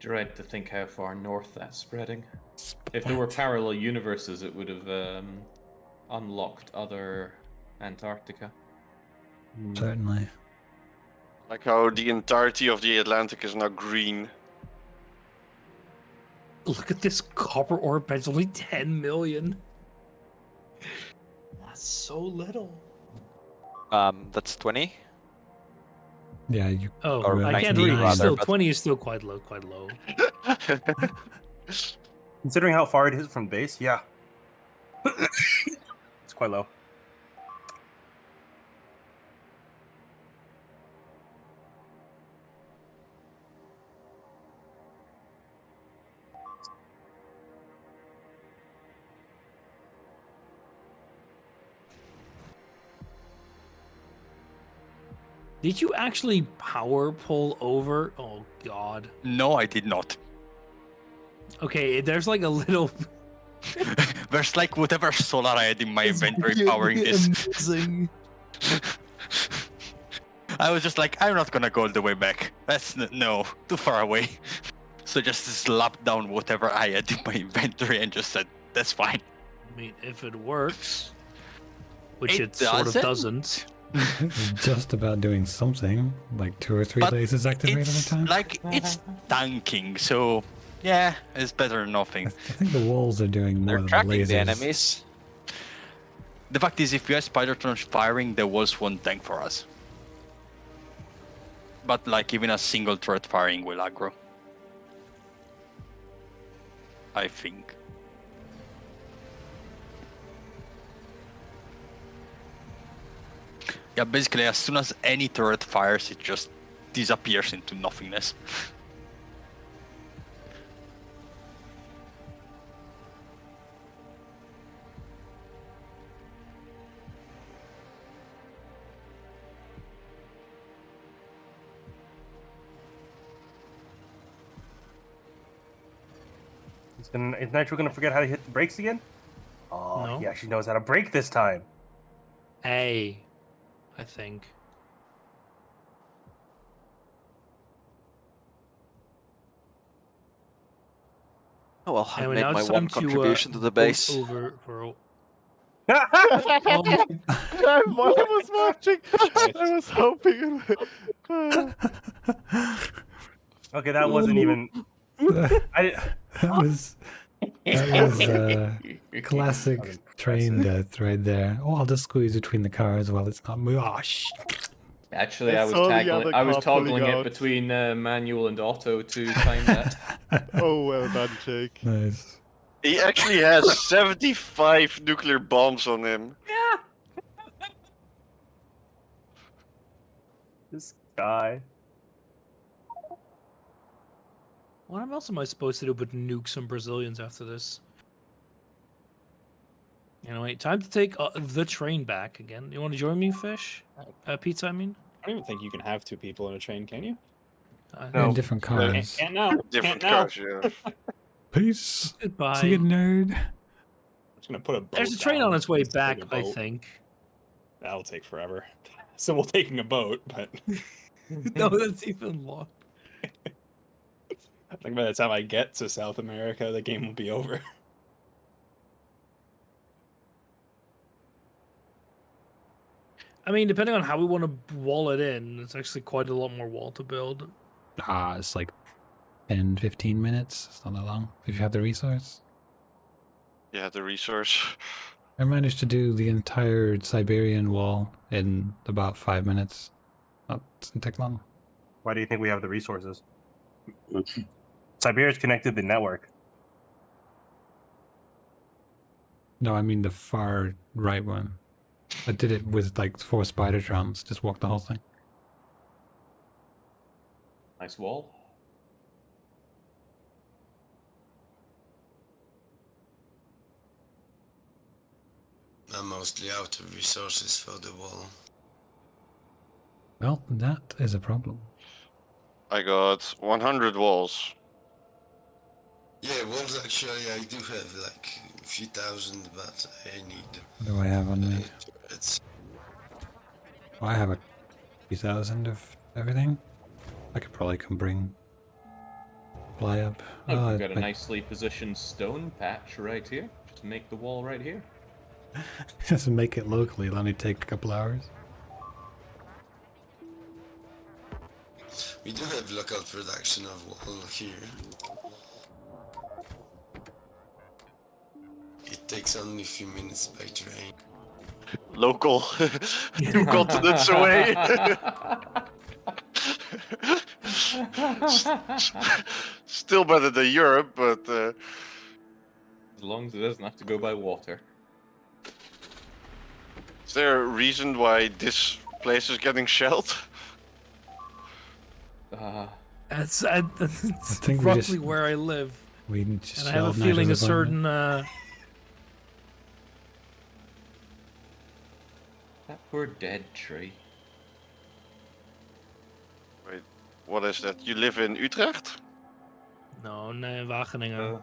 Dread to think how far north that's spreading. If there were parallel universes, it would have unlocked other Antarctica. Certainly. Like how the entirety of the Atlantic is now green. Look at this copper ore. It's only 10 million. That's so little. That's 20. Yeah, you. Oh, Or I can't 19 read. rather, Still, but- 20 is still quite low. Quite low. Considering how far it is from base, yeah. It's quite low. Did you actually power pull over? Oh God. No, I did not. Okay, there's like a little. There's like whatever solar I had in my inventory powering this. Amazing. I was just like, I'm not gonna go all the way back. That's no, too far away. So just slapped down whatever I had in my inventory and just said, that's fine. I mean, if it works, which It it sort of doesn't. doesn't. Just about doing something, like 2 or 3 But lasers activated at a It's time. like, it's tanking, so yeah, it's better than nothing. I think the walls are doing more They're than the tracking lasers. the enemies. The fact is, if you had Spider-Trons firing, there was one tank for us. But like, even a single turret firing will aggro. I think. Yeah, basically, as soon as any turret fires, it just disappears into nothingness. Is Nitro gonna forget how to hit the brakes again? Oh, No. he actually knows how to brake this time. A, I think. Oh well, I Anyway, made now my it's one time to contribution to the vote base. over for. I was watching. I was hoping. Okay, that wasn't even. That was classic train death right there. Oh, I'll just squeeze between the cars while it's not moving. Oh, Actually, I I was saw the other I was car pulling toggling it out. between manual and auto to time that. Oh, well done, Jake. Nice. He actually has 75 nuclear bombs on him. This guy. What else am I supposed to do but nuke some Brazilians after this? Anyway, time to take the train back again. You want to join me, Fish? Pizza, I mean? I don't even think you can have 2 people in a train, can you? They're in No. different cars. Can't now. Different Can't now. cars, yeah. Peace. Goodbye. See you, nerd. I'm just gonna put a boat There's a train down on its way just to back, take a I boat. think. That'll take forever. So we're taking a boat, but No, that's even long. I think by the time I get to South America, the game will be over. I mean, depending on how we want to wall it in, it's actually quite a lot more wall to build. It's like 10, 15 minutes. It's not that long. If you have the resource. Yeah, the resource. I managed to do the entire Siberian wall in about 5 minutes. Doesn't take long. Why do you think we have the resources? Siberia's connected to the network. No, I mean the far right one. I did it with like 4 Spider-Trons. Just walked the whole thing. Nice wall. I'm mostly out of resources for the wall. Well, that is a problem. I got 100 walls. Yeah, walls actually I do have like a few thousand, but I need. What do I have on me? It's Oh, I have a few thousand of everything. I could probably come bring fly up. Look, Oh, we've got a I- nicely positioned stone patch right here. Just make the wall right here. just make it locally. It'll only take a couple hours. we do have local production of wall here. It takes only a few minutes by train. Local, 2 continents away. Still better than Europe, but As long as it doesn't have to go by water. is there a reason why this place is getting shelled? That's think we roughly just- where I live, We just and I have a shelled feeling a Nigel's apartment. certain. That poor dead tree. Wait, what is that? You live in Utrecht? No, Wageningen.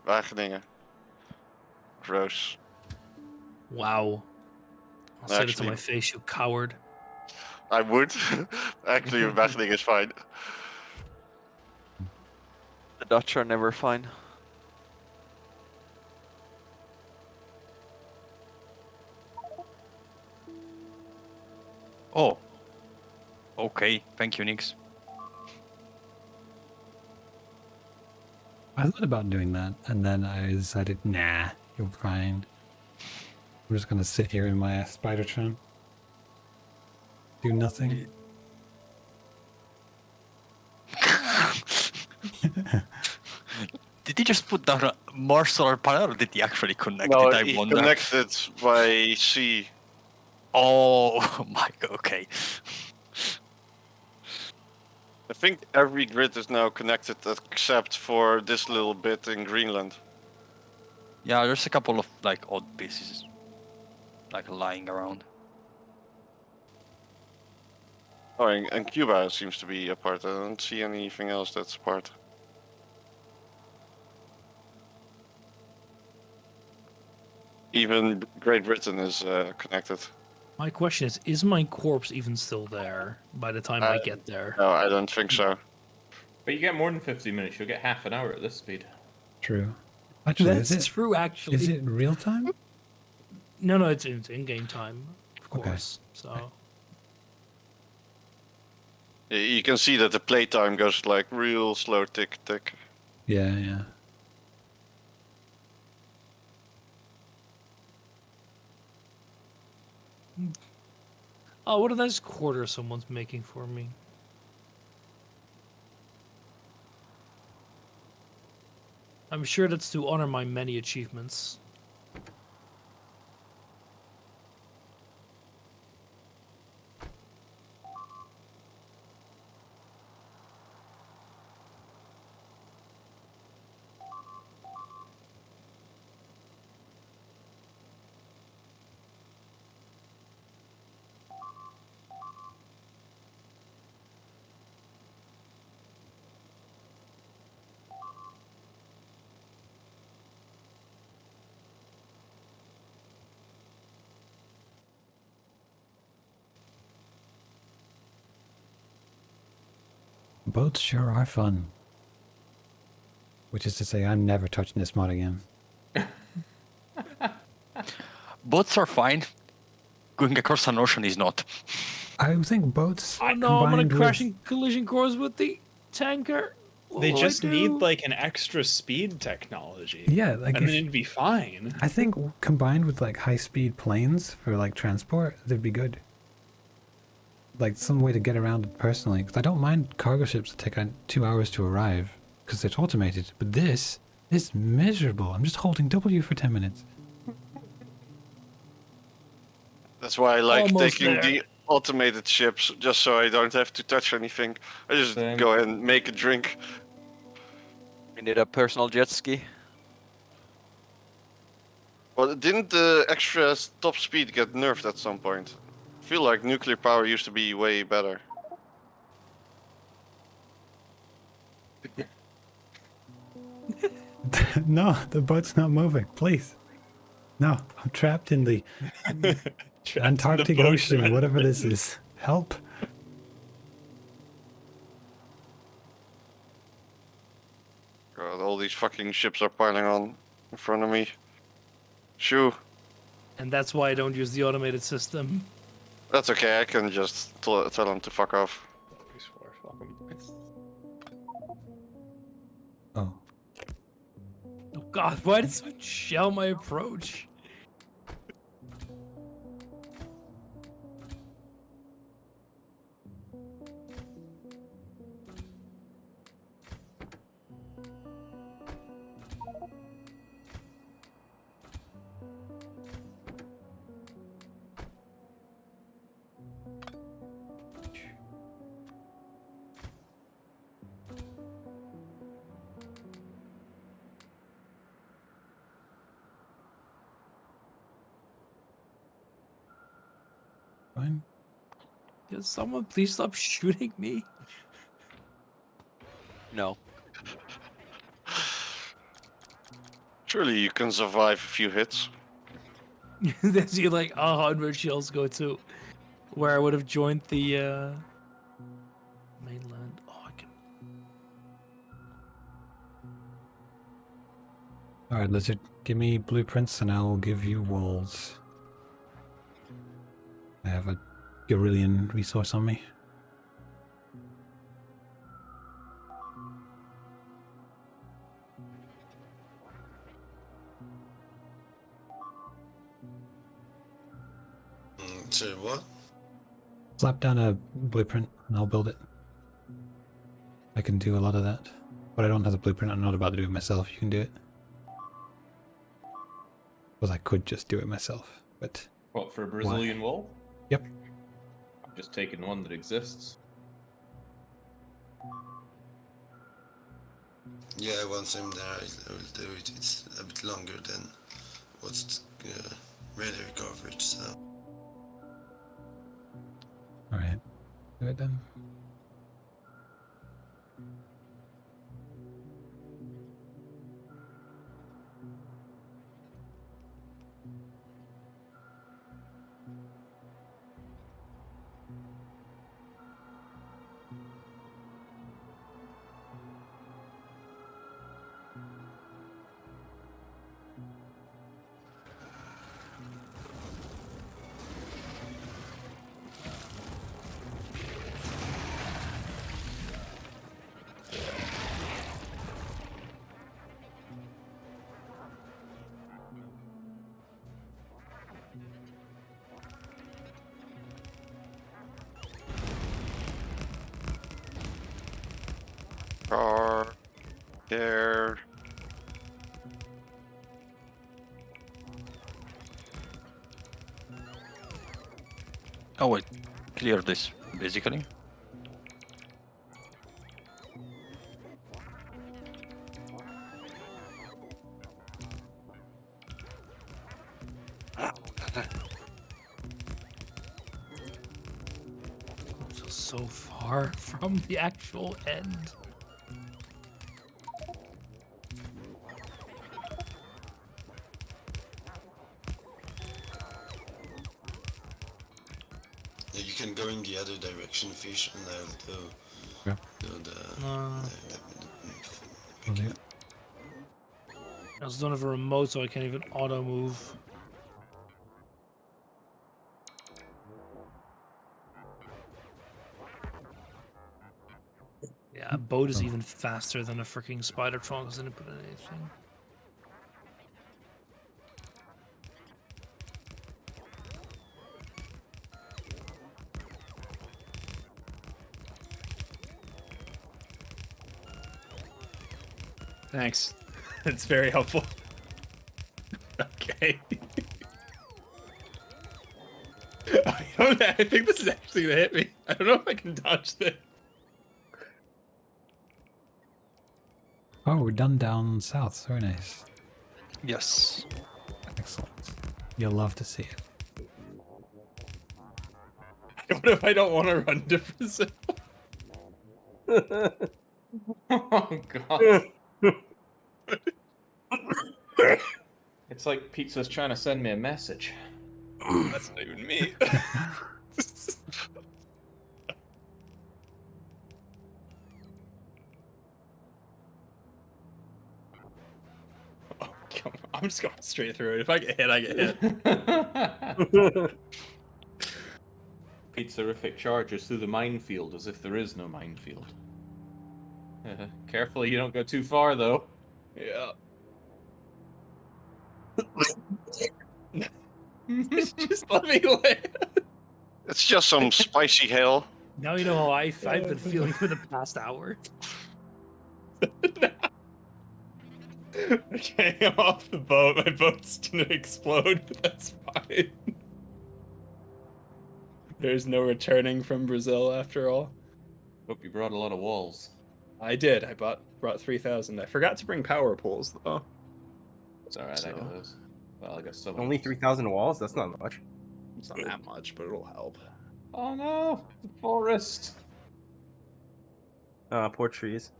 Wageningen. Gross. Wow. I'll say that to Actually- my face, you coward. I would. Actually, Wageningen is fine. The Dutch are never fine. Oh. Okay, thank you, Nix. I thought about doing that, and then I decided, nah, you're fine. I'm just gonna sit here in my Spider-Tron. Do nothing. Did he just put down a more solar panel, or did he actually connect No, it? I he wonder. connected by sea. Oh my god, okay. I think every grid is now connected except for this little bit in Greenland. Yeah, there's a couple of like odd pieces like lying around. Oh, and Cuba seems to be a part. I don't see anything else that's a part. Even Great Britain is connected. My question is my corpse even still there by the time I get there? No, I don't think so. But you get more than 50 minutes. You'll get half an hour at this speed. True. Actually, That's is it true, actually. is it real time? No, it's in-game time, of Okay. course. So You can see that the playtime goes like real slow tick tick. Yeah, yeah. oh, what a nice quarter someone's making for me. I'm sure that's to honor my many achievements. Boats sure are fun. Which is to say, I'm never touching this mod again. Boats are fine. Going across an ocean is not. I think boats. Oh no, I'm gonna combined crash with- in collision course with the tanker. What They will I just need do? like an extra speed technology. Yeah, like and if- then it'd be fine. I think combined with like high-speed planes for like transport, they'd be good. Like some way to get around it personally, because I don't mind cargo ships that take 2 hours to arrive because it's automated. But this is miserable. I'm just holding W for 10 minutes. That's why I like Almost taking there. the automated ships, just so I don't have to touch anything. I just Same. go ahead and make a drink. We need a personal jet ski. Well, didn't the extra top speed get nerfed at some point? I feel like nuclear power used to be way better. No, the boat's not moving. Please. No, I'm trapped in the Trapped in the Antarctic boat, Ocean, man. whatever this is. Help. God, all these fucking ships are piling on in front of me. Shoo. And that's why I don't use the automated system. That's okay, I can just tell them to fuck off. These four fucking boys. Oh. Oh god, why did someone shell my approach? Fine. Can someone please stop shooting me? No. Surely you can survive a few hits. Then see like 100 shells go to where I would have joined the mainland. Oh, I can. Alright, Lizard, give me blueprints and I'll give you walls. I have a Gorillion resource on me. So what? Slap down a blueprint and I'll build it. I can do a lot of that. But I don't have the blueprint, I'm not about to do it myself. You can do it. Because I could just do it myself, but... What, for a Brazilian wall? Yep. I'm just taking one that exists. Yeah, once I'm there, I will do it. It's a bit longer than what's radar coverage, so... Alright, do it then. Car. There. Oh wait, clear this, basically. So far from the actual end. Yeah, you can go in the other direction, fish, and I'll do, Yeah. do I'll do it. I also don't have a remote, so I can't even auto move. Yeah, a boat is even faster than a freaking spider tron because I didn't put in anything. Thanks. That's very helpful. Okay. I think this is actually gonna hit me. I don't know if I can dodge this. Oh, we're done down south. Very nice. Yes. Excellent. You'll love to see it. What if I don't want to run to Brazil? Oh god. It's like Pizza's trying to send me a message. That's not even me. Oh, come on. I'm just going straight through it. If I get hit, I get hit. Pizzarific charges through the minefield as if there is no minefield. Carefully you don't go too far, though. Yeah. Just let me live. It's just some spicy hail. Now you know how I've been feeling for the past hour. Okay, I'm off the boat. My boat's gonna explode, but that's fine. There's no returning from Brazil after all. Hope you brought a lot of walls. I did. I brought 3,000. I forgot to bring power poles though. It's alright, I got those. Well, I got so many. Only 3,000 walls? That's not much. It's not that much, but it'll help. Oh no, the forest. Poor trees.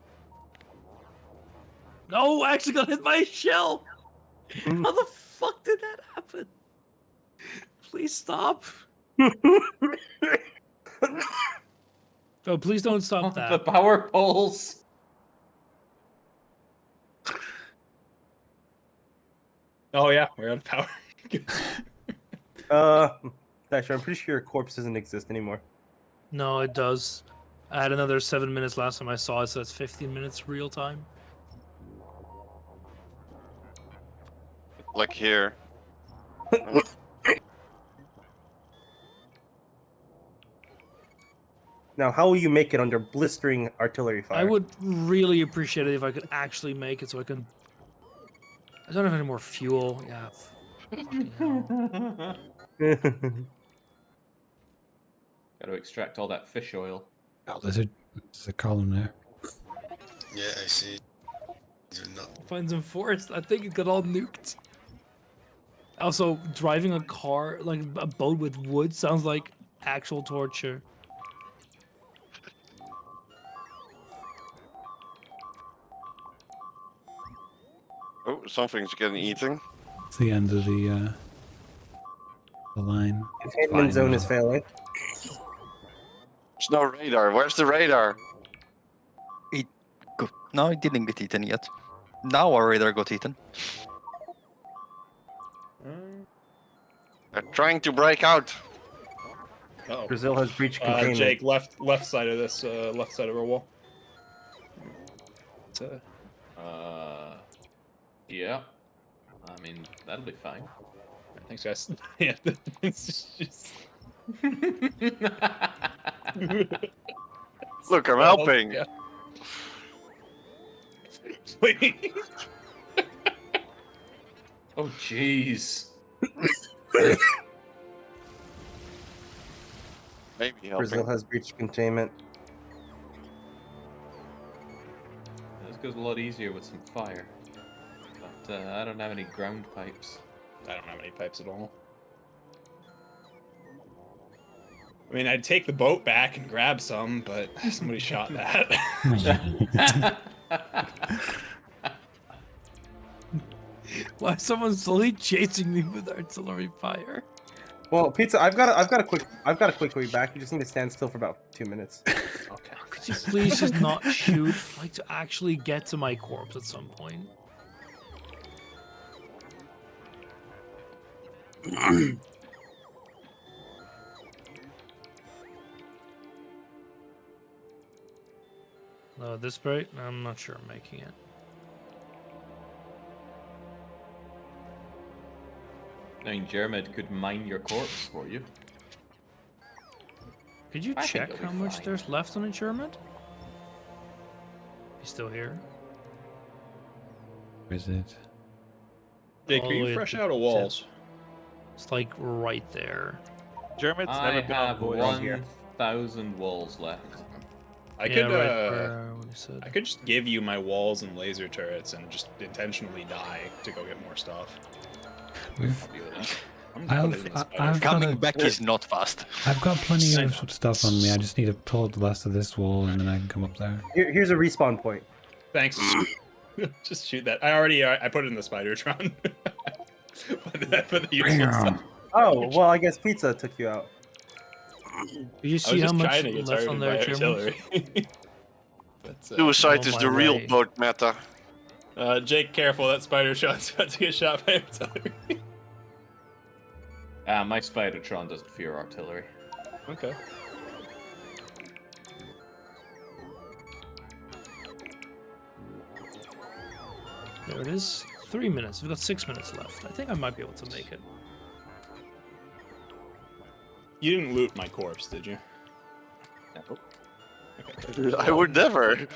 No, I actually got hit by a shell. How the fuck did that happen? Please stop. Oh, please don't stop that. The power poles. Oh yeah, we're out of power. Actually, I'm pretty sure your corpse doesn't exist anymore. No, it does. I had another 7 minutes last time I saw it, so that's 15 minutes real time. Like here. Now, how will you make it under blistering artillery fire? I would really appreciate it if I could actually make it so I can... I don't have any more fuel. Yeah. Fucking hell. Got to extract all that fish oil. Oh, there's a column there. Yeah, I see. You're not. Find some forest. I think it got all nuked. Also, driving a car, like a boat with wood, sounds like actual torture. Oh, something's getting eaten. It's the end of the line. Containment zone is failing. There's no radar. Where's the radar? No, it didn't get eaten yet. Now our radar got eaten. They're trying to break out. Uh-oh. Brazil has breached containment. Jake, left side of this, left side of our wall. It's, Yeah. I mean, that'll be fine. Thanks, guys. Yeah, it's just... Look, I'm helping. Yeah. Please. Oh, jeez. Maybe helping. Brazil has breached containment. This goes a lot easier with some fire. But I don't have any ground pipes. I don't have any pipes at all. I mean, I'd take the boat back and grab some, but somebody shot that. Why is someone slowly chasing me with artillery fire? Well, Pizza, I've got a quick way back. You just need to stand still for about 2 minutes. Okay. Could you please just not shoot? I'd like to actually get to my corpse at some point. This bright? I'm not sure I'm making it. I mean, Jermid could mine your corpse for you. Could you I think check it'll be how much fine. there's left on German? He's still here. Where is it? Jake, All are the way you at fresh the out of walls? It's like right there. German's I never been on have voice here. 1,000 walls left. I Yeah, could, right where what he said. I could just give you my walls and laser turrets and just intentionally die to go get more stuff. We've, I'll do that. I'll, put it in the I- spider. I've got Coming a- back is not fast. I've got plenty of stuff on me. I just need to pull out the rest of this wall and then I can come up there. Here's a respawn point. Thanks. Just shoot that. I already I put it in the Spidertron. for the useless stuff. Oh, well, I guess pizza took you out. Did you I see was how just much trying to get left on targeted their by Germans? artillery. But, Suicide on is my the real way. boat meta. Jake, careful! That spider shot's about to get shot by artillery. My Spidertron doesn't fear artillery. Okay. There it is. 3 minutes. We've got 6 minutes left. I think I might be able to make it. You didn't loot my corpse, did you? No. Okay. I would never.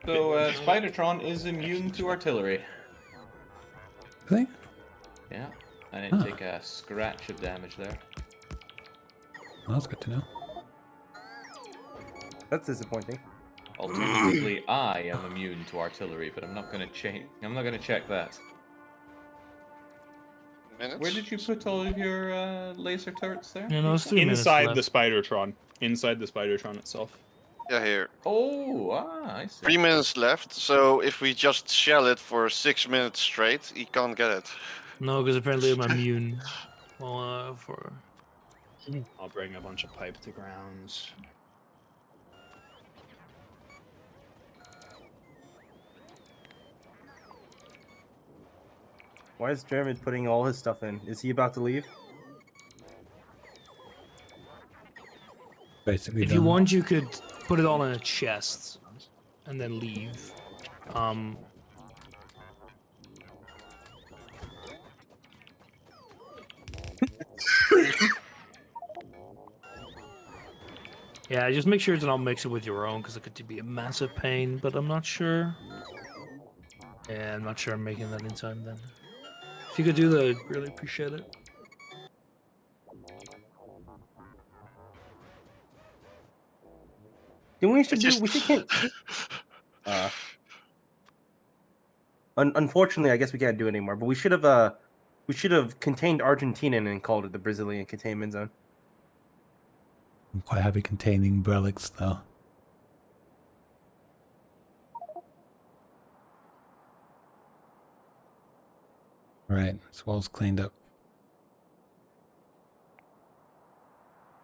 So, Spidertron is immune to artillery. Really? Yeah, I didn't take a scratch of damage there. Well, that's good to know. That's disappointing. Alternatively, I am immune to artillery, but I'm not gonna change. I'm not gonna check that. Minutes? Where did you put all of your laser turrets there? Yeah, no, it's 3 minutes Inside left. the Spidertron. Inside the Spidertron itself. Yeah, here. Oh, I see. 3 minutes left, so if we just shell it for 6 minutes straight, he can't get it. No, because apparently I'm immune. Well, for... I'll bring a bunch of pipe to grounds. Why is Jeremy putting all his stuff in? Is he about to leave? Basically If done. you want, you could put it all in a chest and then leave. Yeah, just make sure to not mix it with your own, because it could be a massive pain, but I'm not sure. Yeah, I'm not sure I'm making that in time then. If you could do that, I'd really appreciate it. Then we should do. We should. Unfortunately, I guess we can't do it anymore. But we should have. We should have contained Argentina and called it the Brazilian containment zone. I'm quite happy containing relics though. Alright, this wall's cleaned up.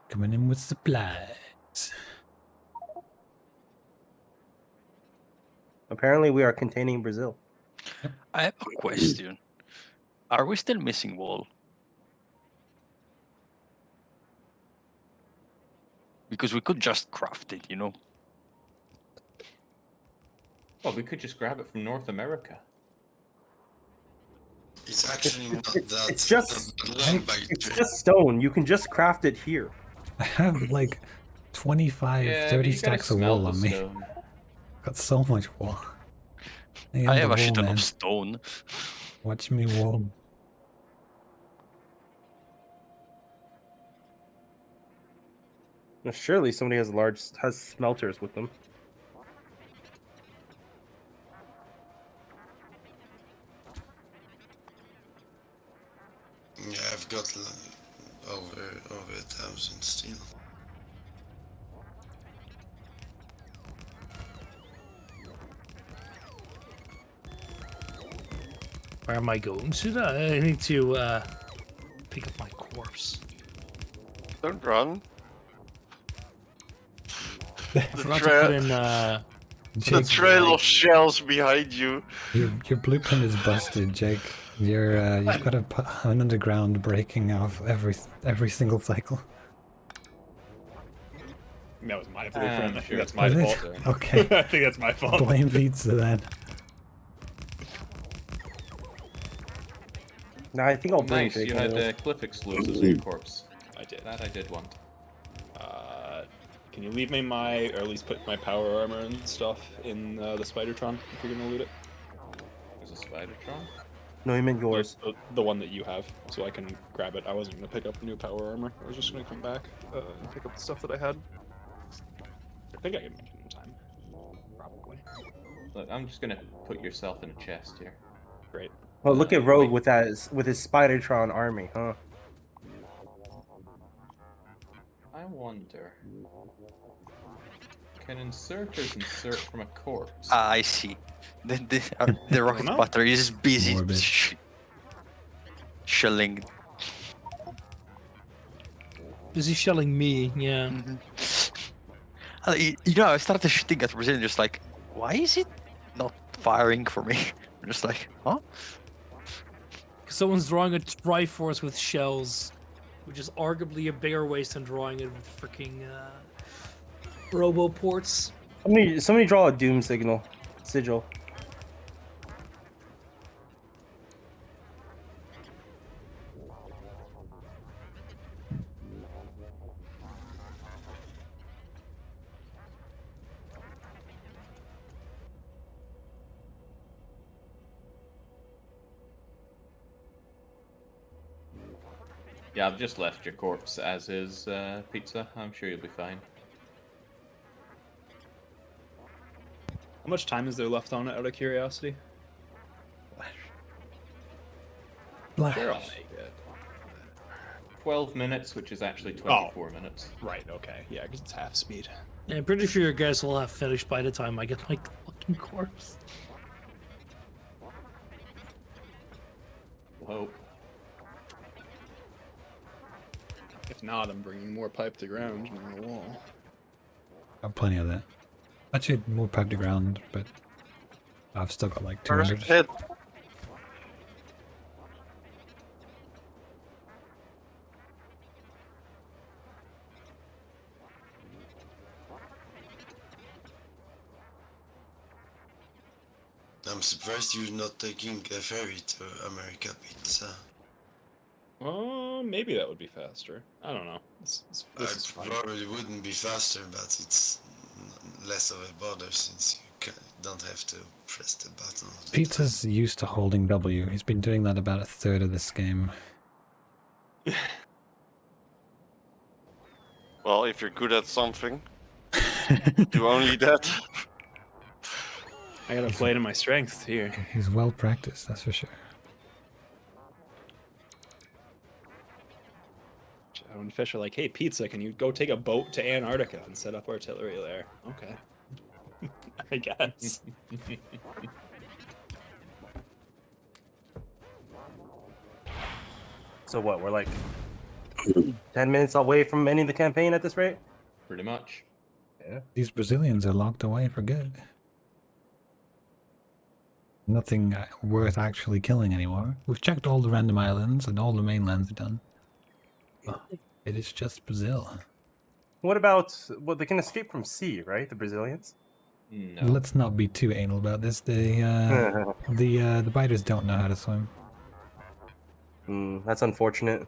Coming in with supplies. Apparently, we are containing Brazil. I have a question. Are we still missing wall? Because we could just craft it, you know? Well, we could just grab it from North America. It's actually not that. It's just. long by It's just stone. You can just craft it here. I have like 25, Yeah, but 30 you gotta stacks of smelt wool the on me. stone. Got so much wool. I have a shit ton man. of stone. Watch me wool. Well, surely somebody has smelters with them. Yeah, I've got like over 1,000 steel. Where am I going to? I need to pick up my corpse. Don't run. I forgot to put in. The Jake, trail of shells behind you. your blueprint is busted, Jake. You've got an underground breaking off every single cycle. That was my blueprint. I think sure. that's my Was it? fault. Okay. I think that's my fault. Blame pizza then. No, I think I'll bring Nice, Jake you had anyway. cliff explosives in the corpse. I did. That I did want. Can you leave me my, or at least put my power armor and stuff in the Spidertron if you're gonna loot it? There's a Spidertron? No, you meant yours. The one that you have, so I can grab it. I wasn't gonna pick up new power armor. I was just gonna come back and pick up the stuff that I had. I think I can make it in time. Probably. Look, I'm just gonna put yourself in a chest here. Great. Oh, look at Rogue with his Spidertron army, huh? I wonder. Can inserters insert from a corpse? Ah, I see. The rocket No. battery is busy Morbid. shelling. Busy shelling me, yeah. You know, I started shooting at Brazilian, just like, why is it not firing for me? I'm just like, huh? Someone's drawing a Triforce with shells, which is arguably a bigger waste than drawing it with freaking robo ports. Somebody draw a doom sigil. Yeah, I've just left your corpse as is, Pizza. I'm sure you'll be fine. How much time is there left on it, out of curiosity? Flash. Sure, I'll make it. 12 minutes, which is actually 24 minutes. Right, okay. Yeah, because it's half speed. Yeah, I'm pretty sure your guys will have finished by the time I get my fucking corpse. Hope. If not, I'm bringing more pipe to ground near the wall. Got plenty of that. Actually, more pipe to ground, but I've still got like 200. First hit. I'm surprised you're not taking a ferry to America, Pizza. Maybe that would be faster. I don't know. This is It fine. probably wouldn't be faster, but it's less of a bother since you don't have to press the button. all the Pizza's used to holding W. He's been doing that about a third of this game. Well, if you're good at something, do only that. I gotta play to my strengths here. He's well practiced, that's for sure. When fish are like, hey, Pizza, can you go take a boat to Antarctica and set up artillery there? Okay. I guess. So what? We're like 10 minutes away from ending the campaign at this rate. Pretty much. Yeah. These Brazilians are locked away for good. Nothing worth actually killing anymore. We've checked all the random islands and all the mainlands are done. Oh, it is just Brazil. What about? Well, they can escape from sea, right? The Brazilians. No. Let's not be too anal about this. The biters don't know how to swim. That's unfortunate.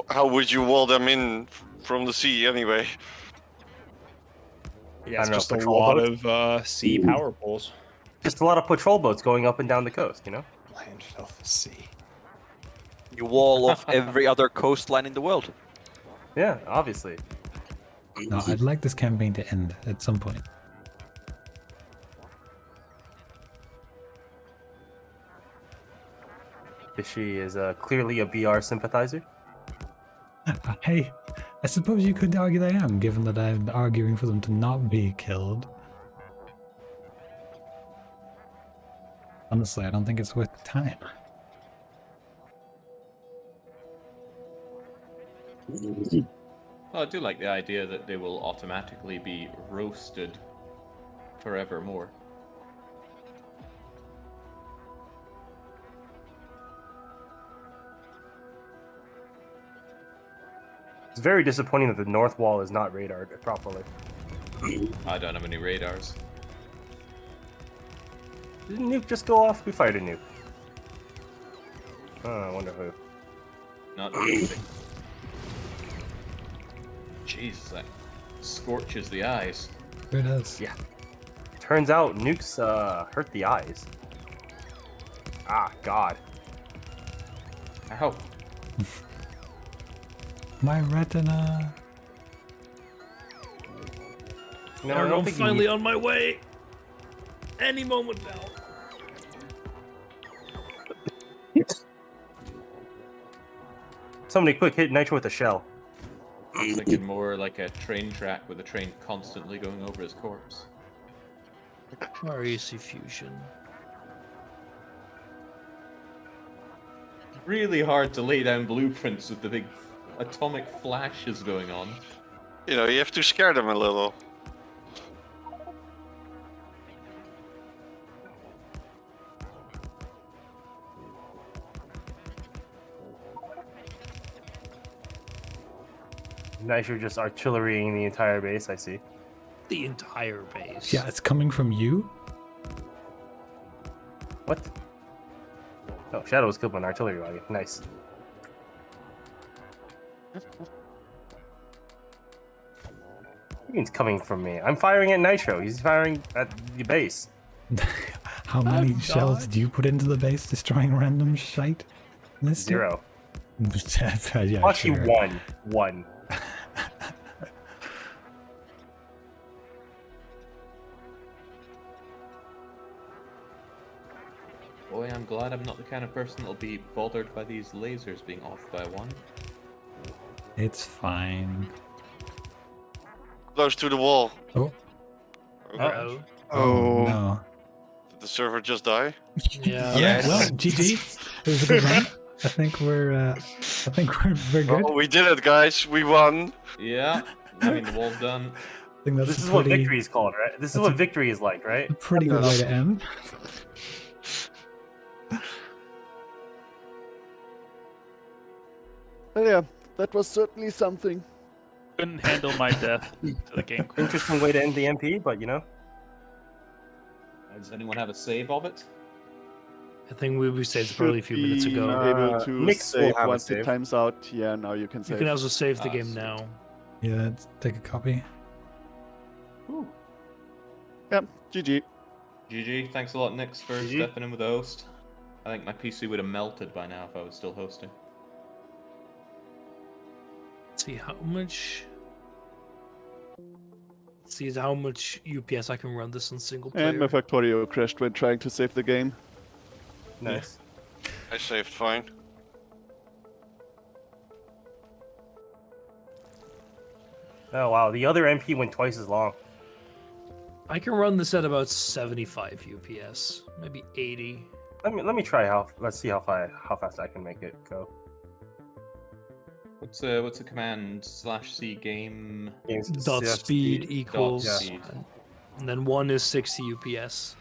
How would you wall them in from the sea anyway? Yeah, it's I don't know, just a patrol lot boats? of sea power poles. Just a lot of patrol boats going up and down the coast, you know? Land, filth, sea. You wall off every other coastline in the world. Yeah, obviously. No, I'd like this campaign to end at some point. She is clearly a BR sympathizer. Hey, I suppose you could argue that I am, given that I'm arguing for them to not be killed. Honestly, I don't think it's worth the time. Well, I do like the idea that they will automatically be roasted forevermore. It's very disappointing that the north wall is not radared properly. I don't have any radars. Didn't nuke just go off? We fired a nuke. Oh, I wonder who. Not easy. Jeez, that scorches the eyes. Sure does. Yeah. Turns out nukes hurt the eyes. Ah, God. Ow. My retina. No, I don't I'm think you finally need- on my way. Any moment now. Somebody quick hit Nitro with a shell. I'm thinking more like a train track with a train constantly going over his corpse. REC fusion. really hard to lay down blueprints with the big atomic flashes going on. You know, you have to scare them a little. Nice, you're just artillerying the entire base, I see. The entire base. Yeah, it's coming from you? What? Oh, Shadow was killed by an artillery wagon. Nice. He means coming from me. I'm firing at Nitro. He's firing at the base. How many shells did you put into the base destroying random shite? Zero. Yeah, Actually, sure. one. Boy, I'm glad I'm not the kind of person that'll be bothered by these lasers being off by one. It's fine. Close to the wall. Oh. Uh-oh. Oh. No. Did the server just die? Yeah. Yeah. Well, GG. It was a good run. I think we're good. Oh, we did it, guys. We won. Yeah, I mean, the wall's done. I think that's This is a what pretty, victory is called, right? This is what victory is like, right? a pretty good way to end. But yeah, that was certainly something. Couldn't handle my death to the game. Interesting way to end the MP, but you know. Does anyone have a save of it? I think we saved probably a few minutes Should ago. be able to Mix will save have a once it save. times out. Yeah, now you can You save. can also save the Ah, game sweet. now. Yeah, let's take a copy. Yeah, GG. GG, thanks a lot, Nix, for GG. stepping in with the host. I think my PC would have melted by now if I was still hosting. Let's see how much. Let's see how much UPS I can run this on single player. And my Factorio crashed when trying to save the game. Nice. I saved fine. Oh wow, the other MP went twice as long. I can run this at about 75 UPS, maybe 80. Let me try let's see how fast I can make it go. What's the command? /c game. Games Dot yeah, speed equals, Dot speed. and then 1 is 60 UPS.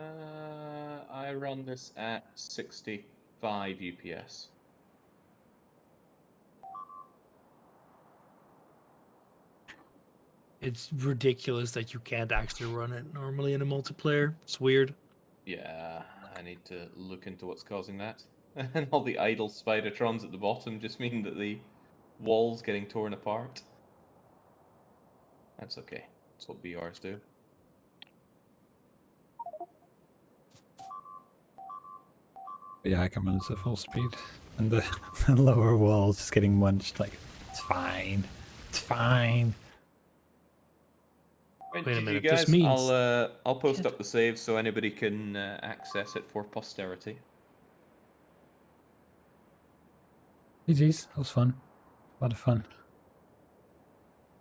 I run this at 65 UPS. It's ridiculous that you can't actually run it normally in a multiplayer. It's weird. Yeah, I need to look into what's causing that. And all the idle Spidertrons at the bottom just mean that the wall's getting torn apart. That's okay. That's what BRs do. Yeah, I can run this at full speed. And the lower wall's just getting munched. Like, it's fine. It's fine. Right, Wait a GG, minute, guys. this means- I'll post up the save so anybody can access it for posterity. GG's, that was fun. A lot of fun.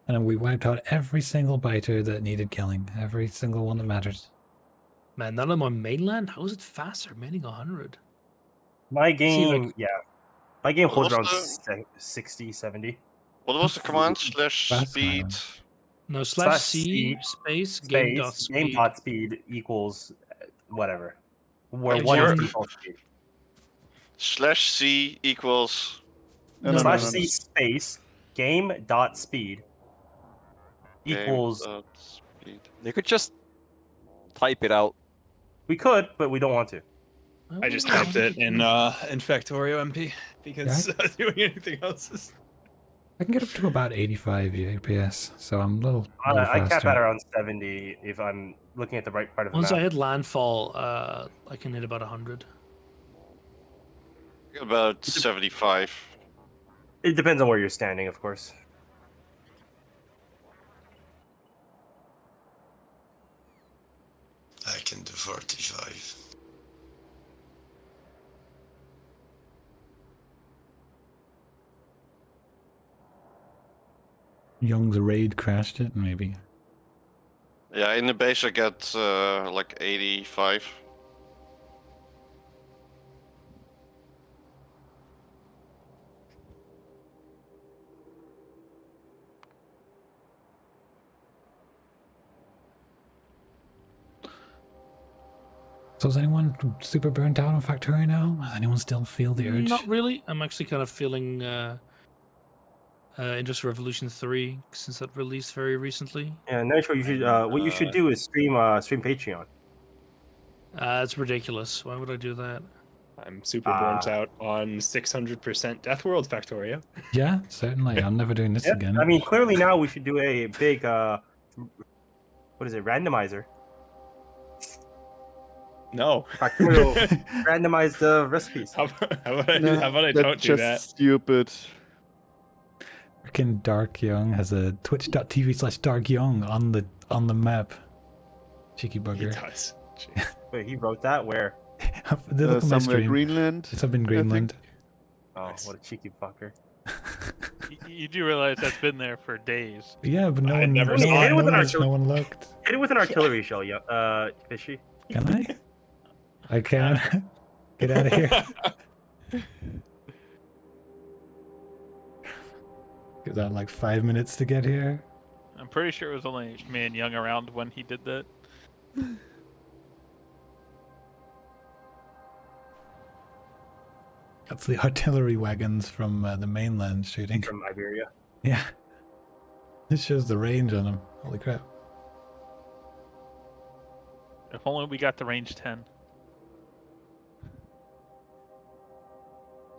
And then we wiped out every single biter that needed killing. Every single one that matters. Man, none of them on mainland? How is it faster? Maining 100. My See, game, like- yeah. My game holds around Also- 60, 70. What was the command? Slash Fast speed. round. No, Slash /c C space game dot Space, speed. game dot speed equals whatever. Where Hey, one is Jared. default speed. Slash C equals. Slash C space game dot speed equals. Speed. You could just type it out. We could, but we don't want to. I just typed it in Factorio MP because doing anything else is. I can get up to about 85 UPS, so I'm a little I cap faster. at around 70 if I'm looking at the right part of the Once I map. hit landfall, I can hit about 100. About 75. It depends on where you're standing, of course. I can do 45. Young's raid crashed it, maybe. Yeah, in the base I get like 85. So is anyone super burnt out on Factorio now? Anyone still feel the urge? Not really. I'm actually kind of feeling Industrial Revolution 3 since that released very recently. Yeah, Nitro. You should. What you should do is stream Patreon. It's ridiculous. Why would I do that? I'm super burnt out on 600% Death World Factorio. Yeah, certainly. I'm never doing this again. I mean, clearly now we should do a big what is it? Randomizer. No. Factorio randomize the recipes. How about I don't do that? Stupid. Freaking Dark Young has a twitch.tv/Dark Young on the map. Cheeky bugger. He does. Wait, he wrote that where? Somewhere Greenland. It's up in Greenland. Oh, what a cheeky fucker. You do realize that's been there for days. Yeah, but no one looked. Hit it with an artillery shell, yeah. Fishy. Can I? I can. Get out of here. Is that like 5 minutes to get here? I'm pretty sure it was only me and Young around when he did that. That's the artillery wagons from the mainland shooting. From Iberia. Yeah. This shows the range on them. Holy crap. If only we got the range 10.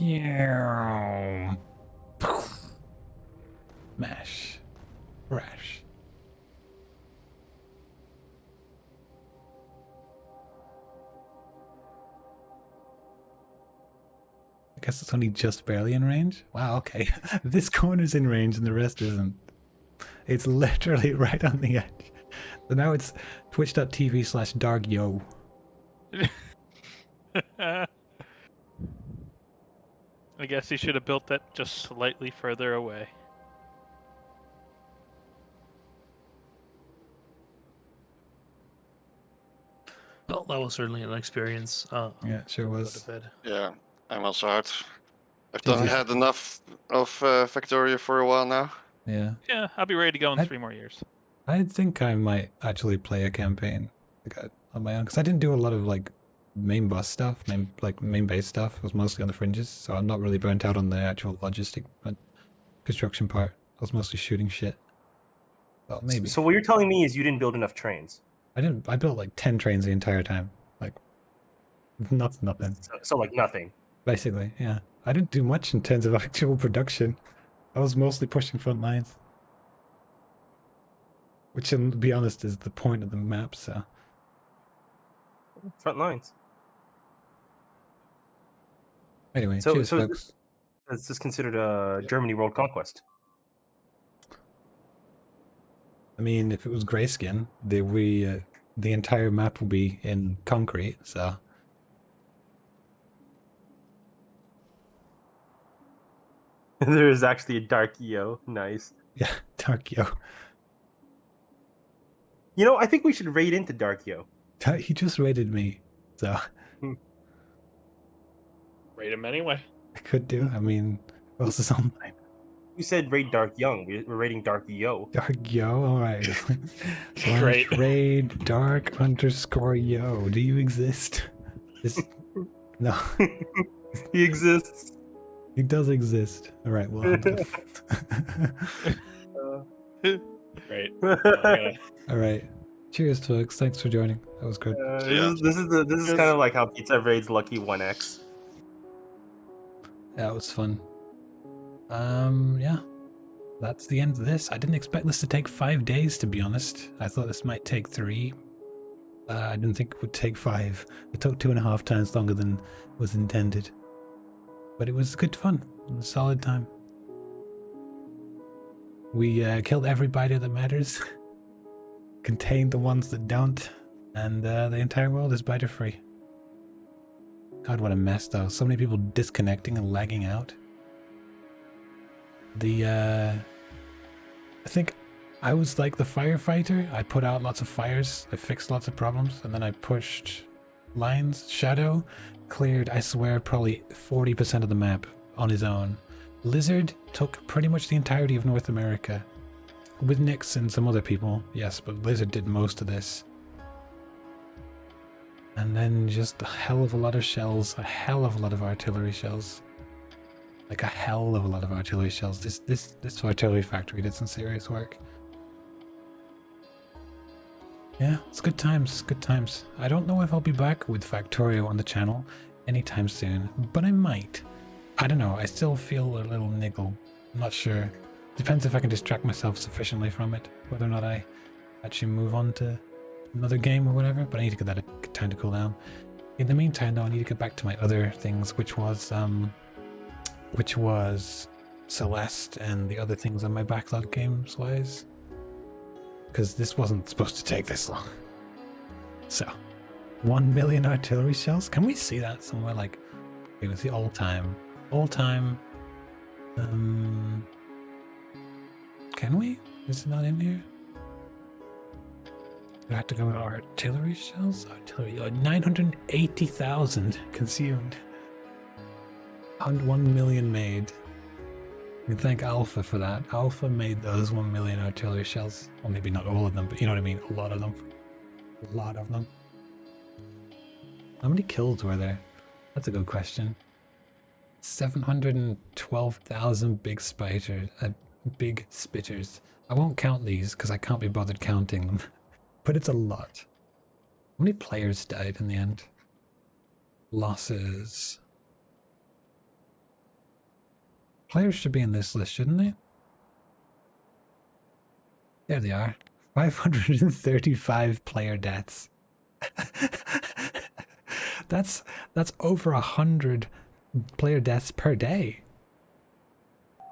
Yeah. Mash. Crash. I guess it's only just barely in range. Wow, okay. This corner's in range and the rest isn't. It's literally right on the edge. So now it's twitch.tv/darkyo. I guess he should have built that just slightly further away. Well, that was certainly an experience. Yeah, it sure was. Yeah, I'm also out. I've had enough of Factorio for a while now. Yeah. Yeah, I'll be ready to go in 3 more years. I think I might actually play a campaign on my own, because I didn't do a lot of like main boss stuff, main base stuff. I was mostly on the fringes, so I'm not really burnt out on the actual logistic construction part. I was mostly shooting shit. Well, maybe. So what you're telling me is you didn't build enough trains. I built like 10 trains the entire time. Like nothing. So like nothing. Basically, yeah. I didn't do much in terms of actual production. I was mostly pushing front lines. Which, to be honest, is the point of the map, so. Front lines. Anyway, so cheers, folks. Is this considered a Germany world conquest? I mean, if it was grayskin, the entire map will be in concrete, so. There is actually a Dark Yo. Nice. Yeah, Dark Yo. You know, I think we should raid into Dark Yo. He just raided me, so. Raid him anyway. I could do. I mean, what else is online? You said raid Dark Young. We're raiding Dark Yo. Dark Yo, alright. Great. Raid dark_yo. Do you exist? No. He exists. He does exist. Alright, well. Great. Alright. Cheers, folks. Thanks for joining. That was good. This is kind of like how Pizza raids Lucky 1x. That was fun. Yeah. That's the end of this. I didn't expect this to take 5 days, to be honest. I thought this might take 3. I didn't think it would take 5. It took 2.5 times longer than was intended. But it was good fun. It was a solid time. We killed every biter that matters. Contained the ones that don't. And the entire world is biter free. God, what a mess though. So many people disconnecting and lagging out. I think I was like the firefighter. I put out lots of fires. I fixed lots of problems. And then I pushed lines. Shadow cleared, I swear, probably 40% of the map on his own. Lizard took pretty much the entirety of North America. With Nyx and some other people, yes, but Lizard did most of this. And then just a hell of a lot of shells, a hell of a lot of artillery shells. Like a hell of a lot of artillery shells. This artillery factory did some serious work. Yeah, it's good times, good times. I don't know if I'll be back with Factorio on the channel anytime soon, but I might. I don't know, I still feel a little niggle. I'm not sure. Depends if I can distract myself sufficiently from it, whether or not I actually move on to another game or whatever, but I need to get that time to cool down. In the meantime though, I need to get back to my other things, which was Celeste and the other things on my backlog games wise. Because this wasn't supposed to take this long. So, 1 million artillery shells? Can we see that somewhere? Like, okay, let's see all time. Can we? Is it not in here? Do I have to go to artillery shells? Artillery, 980,000 consumed. 1 million made. We can thank Alpha for that. Alpha made those 1 million artillery shells. Well, maybe not all of them, but you know what I mean? A lot of them. A lot of them. How many kills were there? That's a good question. 712,000 big spiders. Big spitters. I won't count these because I can't be bothered counting them. But it's a lot. How many players died in the end? Losses. Players should be in this list, shouldn't they? There they are. 535 player deaths. That's over 100 player deaths per day.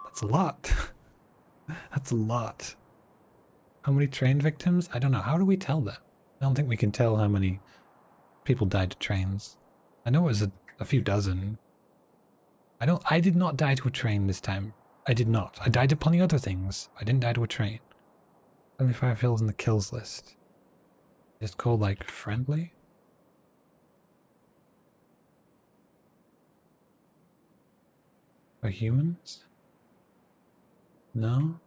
That's a lot. That's a lot. How many train victims? I don't know. How do we tell that? I don't think we can tell how many people died to trains. I know it was a few dozen. I did not die to a train this time. I did not. I died to plenty other things. I didn't die to a train. 75 kills in the kills list. It's called like friendly? Are humans? No?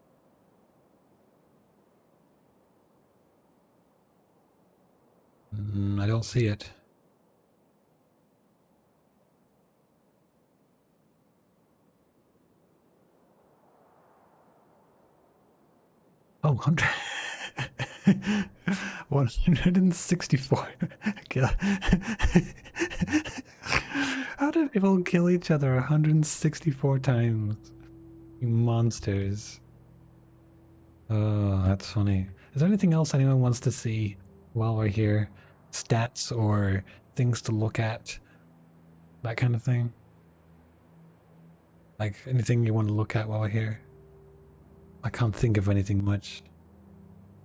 I don't see it. Oh, 164 kill. How did people kill each other 164 times? You monsters. Oh, that's funny. Is there anything else anyone wants to see while we're here? Stats or things to look at? That kind of thing? Like anything you want to look at while we're here? I can't think of anything much.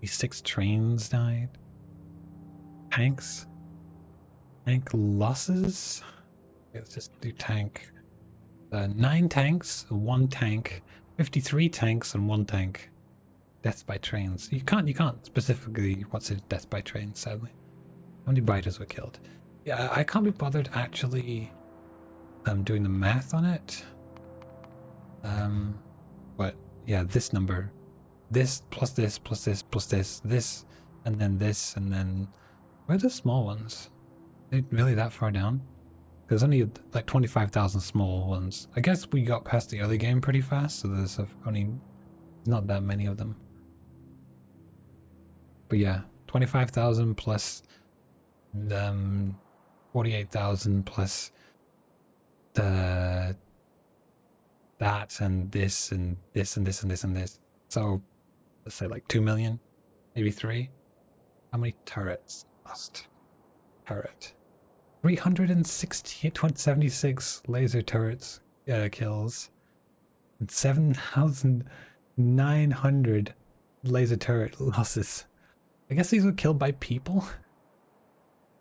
6 trains died. Tanks? Tank losses? Let's just do tank. 9 tanks, 1 tank, 53 tanks and 1 tank. Deaths by trains. You can't specifically what's it deaths by trains, sadly. How many biters were killed? Yeah, I can't be bothered actually doing the math on it. But yeah, this number. This plus this plus this plus this, and then this, and then where are the small ones? Are they really that far down? There's only like 25,000 small ones. I guess we got past the early game pretty fast, so there's only not that many of them. But yeah, 25,000 plus 48,000 plus that and this and this and this and this and this. So let's say like 2 million, maybe 3. How many turrets lost? Turret. 376 laser turrets kills. And 7,900 laser turret losses. I guess these were killed by people.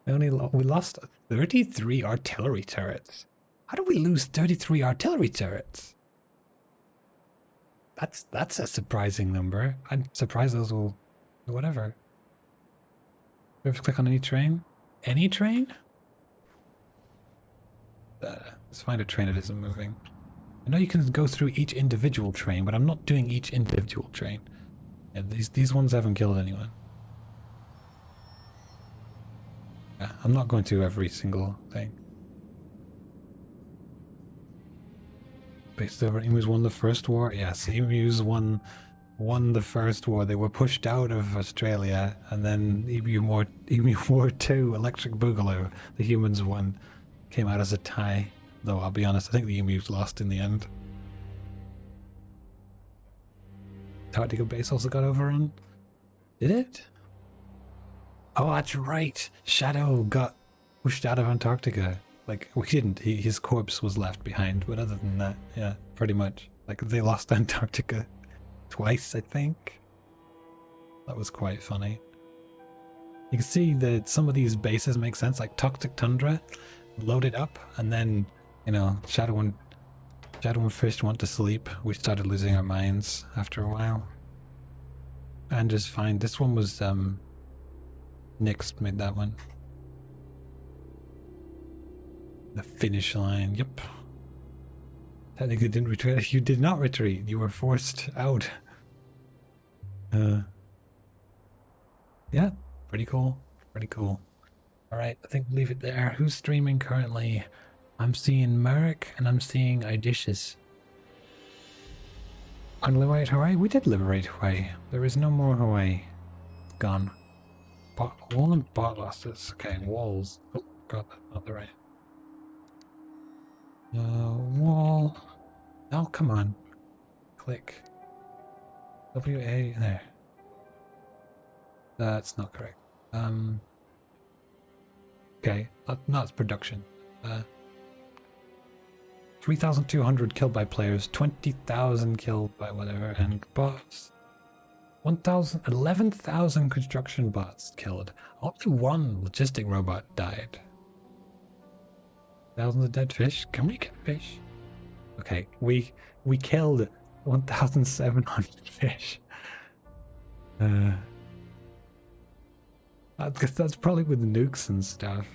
We lost 33 artillery turrets. How did we lose 33 artillery turrets? That's a surprising number. I'm surprised those will... whatever. Do we have to click on any train? Any train? Let's find a train that isn't moving. I know you can go through each individual train, but I'm not doing each individual train. Yeah, these ones haven't killed anyone. Yeah, I'm not going to every single thing. Based over emus won the first war. Yes, emus won the first war. They were pushed out of Australia, and then Emu War 2, Electric Boogaloo, the humans won. Came out as a tie. Though I'll be honest, I think the emus lost in the end. Tactical base also got overrun. Did it? Oh, that's right. Shadow got pushed out of Antarctica. Like, we didn't. His corpse was left behind. But other than that, yeah, pretty much. Like, they lost Antarctica twice, I think. That was quite funny. You can see that some of these bases make sense. Like, Toxic Tundra, load it up, and then, you know, Shadow and Fish went to sleep. We started losing our minds after a while. And just fine. This one was, Nyx made that one. The finish line, yep. Technically didn't retreat. You did not retreat. You were forced out. Yeah, pretty cool. Pretty cool. Alright, I think we'll leave it there. Who's streaming currently? I'm seeing Merrick and I'm seeing Idicious. Unliberate Hawaii? We did liberate Hawaii. There is no more Hawaii. It's gone. Wall and bot losses. Okay, walls. Oh god, that's not the right. Wall. Oh, come on. Click. WA there. That's not correct. Okay, that's production. 3,200 killed by players, 20,000 killed by whatever, and bots. 11,000 construction bots killed. Only one logistic robot died. Thousands of dead fish. Can we get fish? Okay, we killed 1,700 fish. That's probably with nukes and stuff.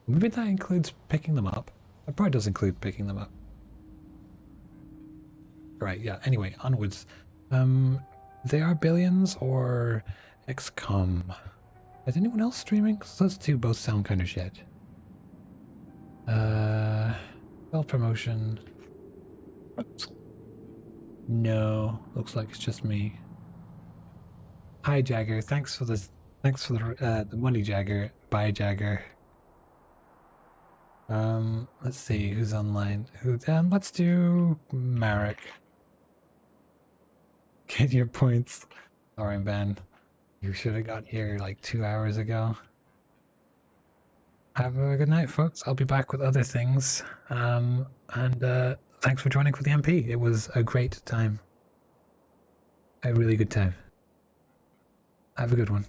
Maybe that includes picking them up. It probably does include picking them up. Right, yeah, anyway, onwards. They are Billions or XCOM? Is anyone else streaming? 'Cause those two both sound kind of shit. Self-promotion. No, looks like it's just me. Hi Jagger, thanks for the money, Jagger. Bye Jagger. Let's see who's online. Let's do Marek. Get your points. Sorry, Ben. You should have got here like 2 hours ago. Have a good night, folks. I'll be back with other things. And thanks for joining for the MP. It was a great time. A really good time. Have a good one.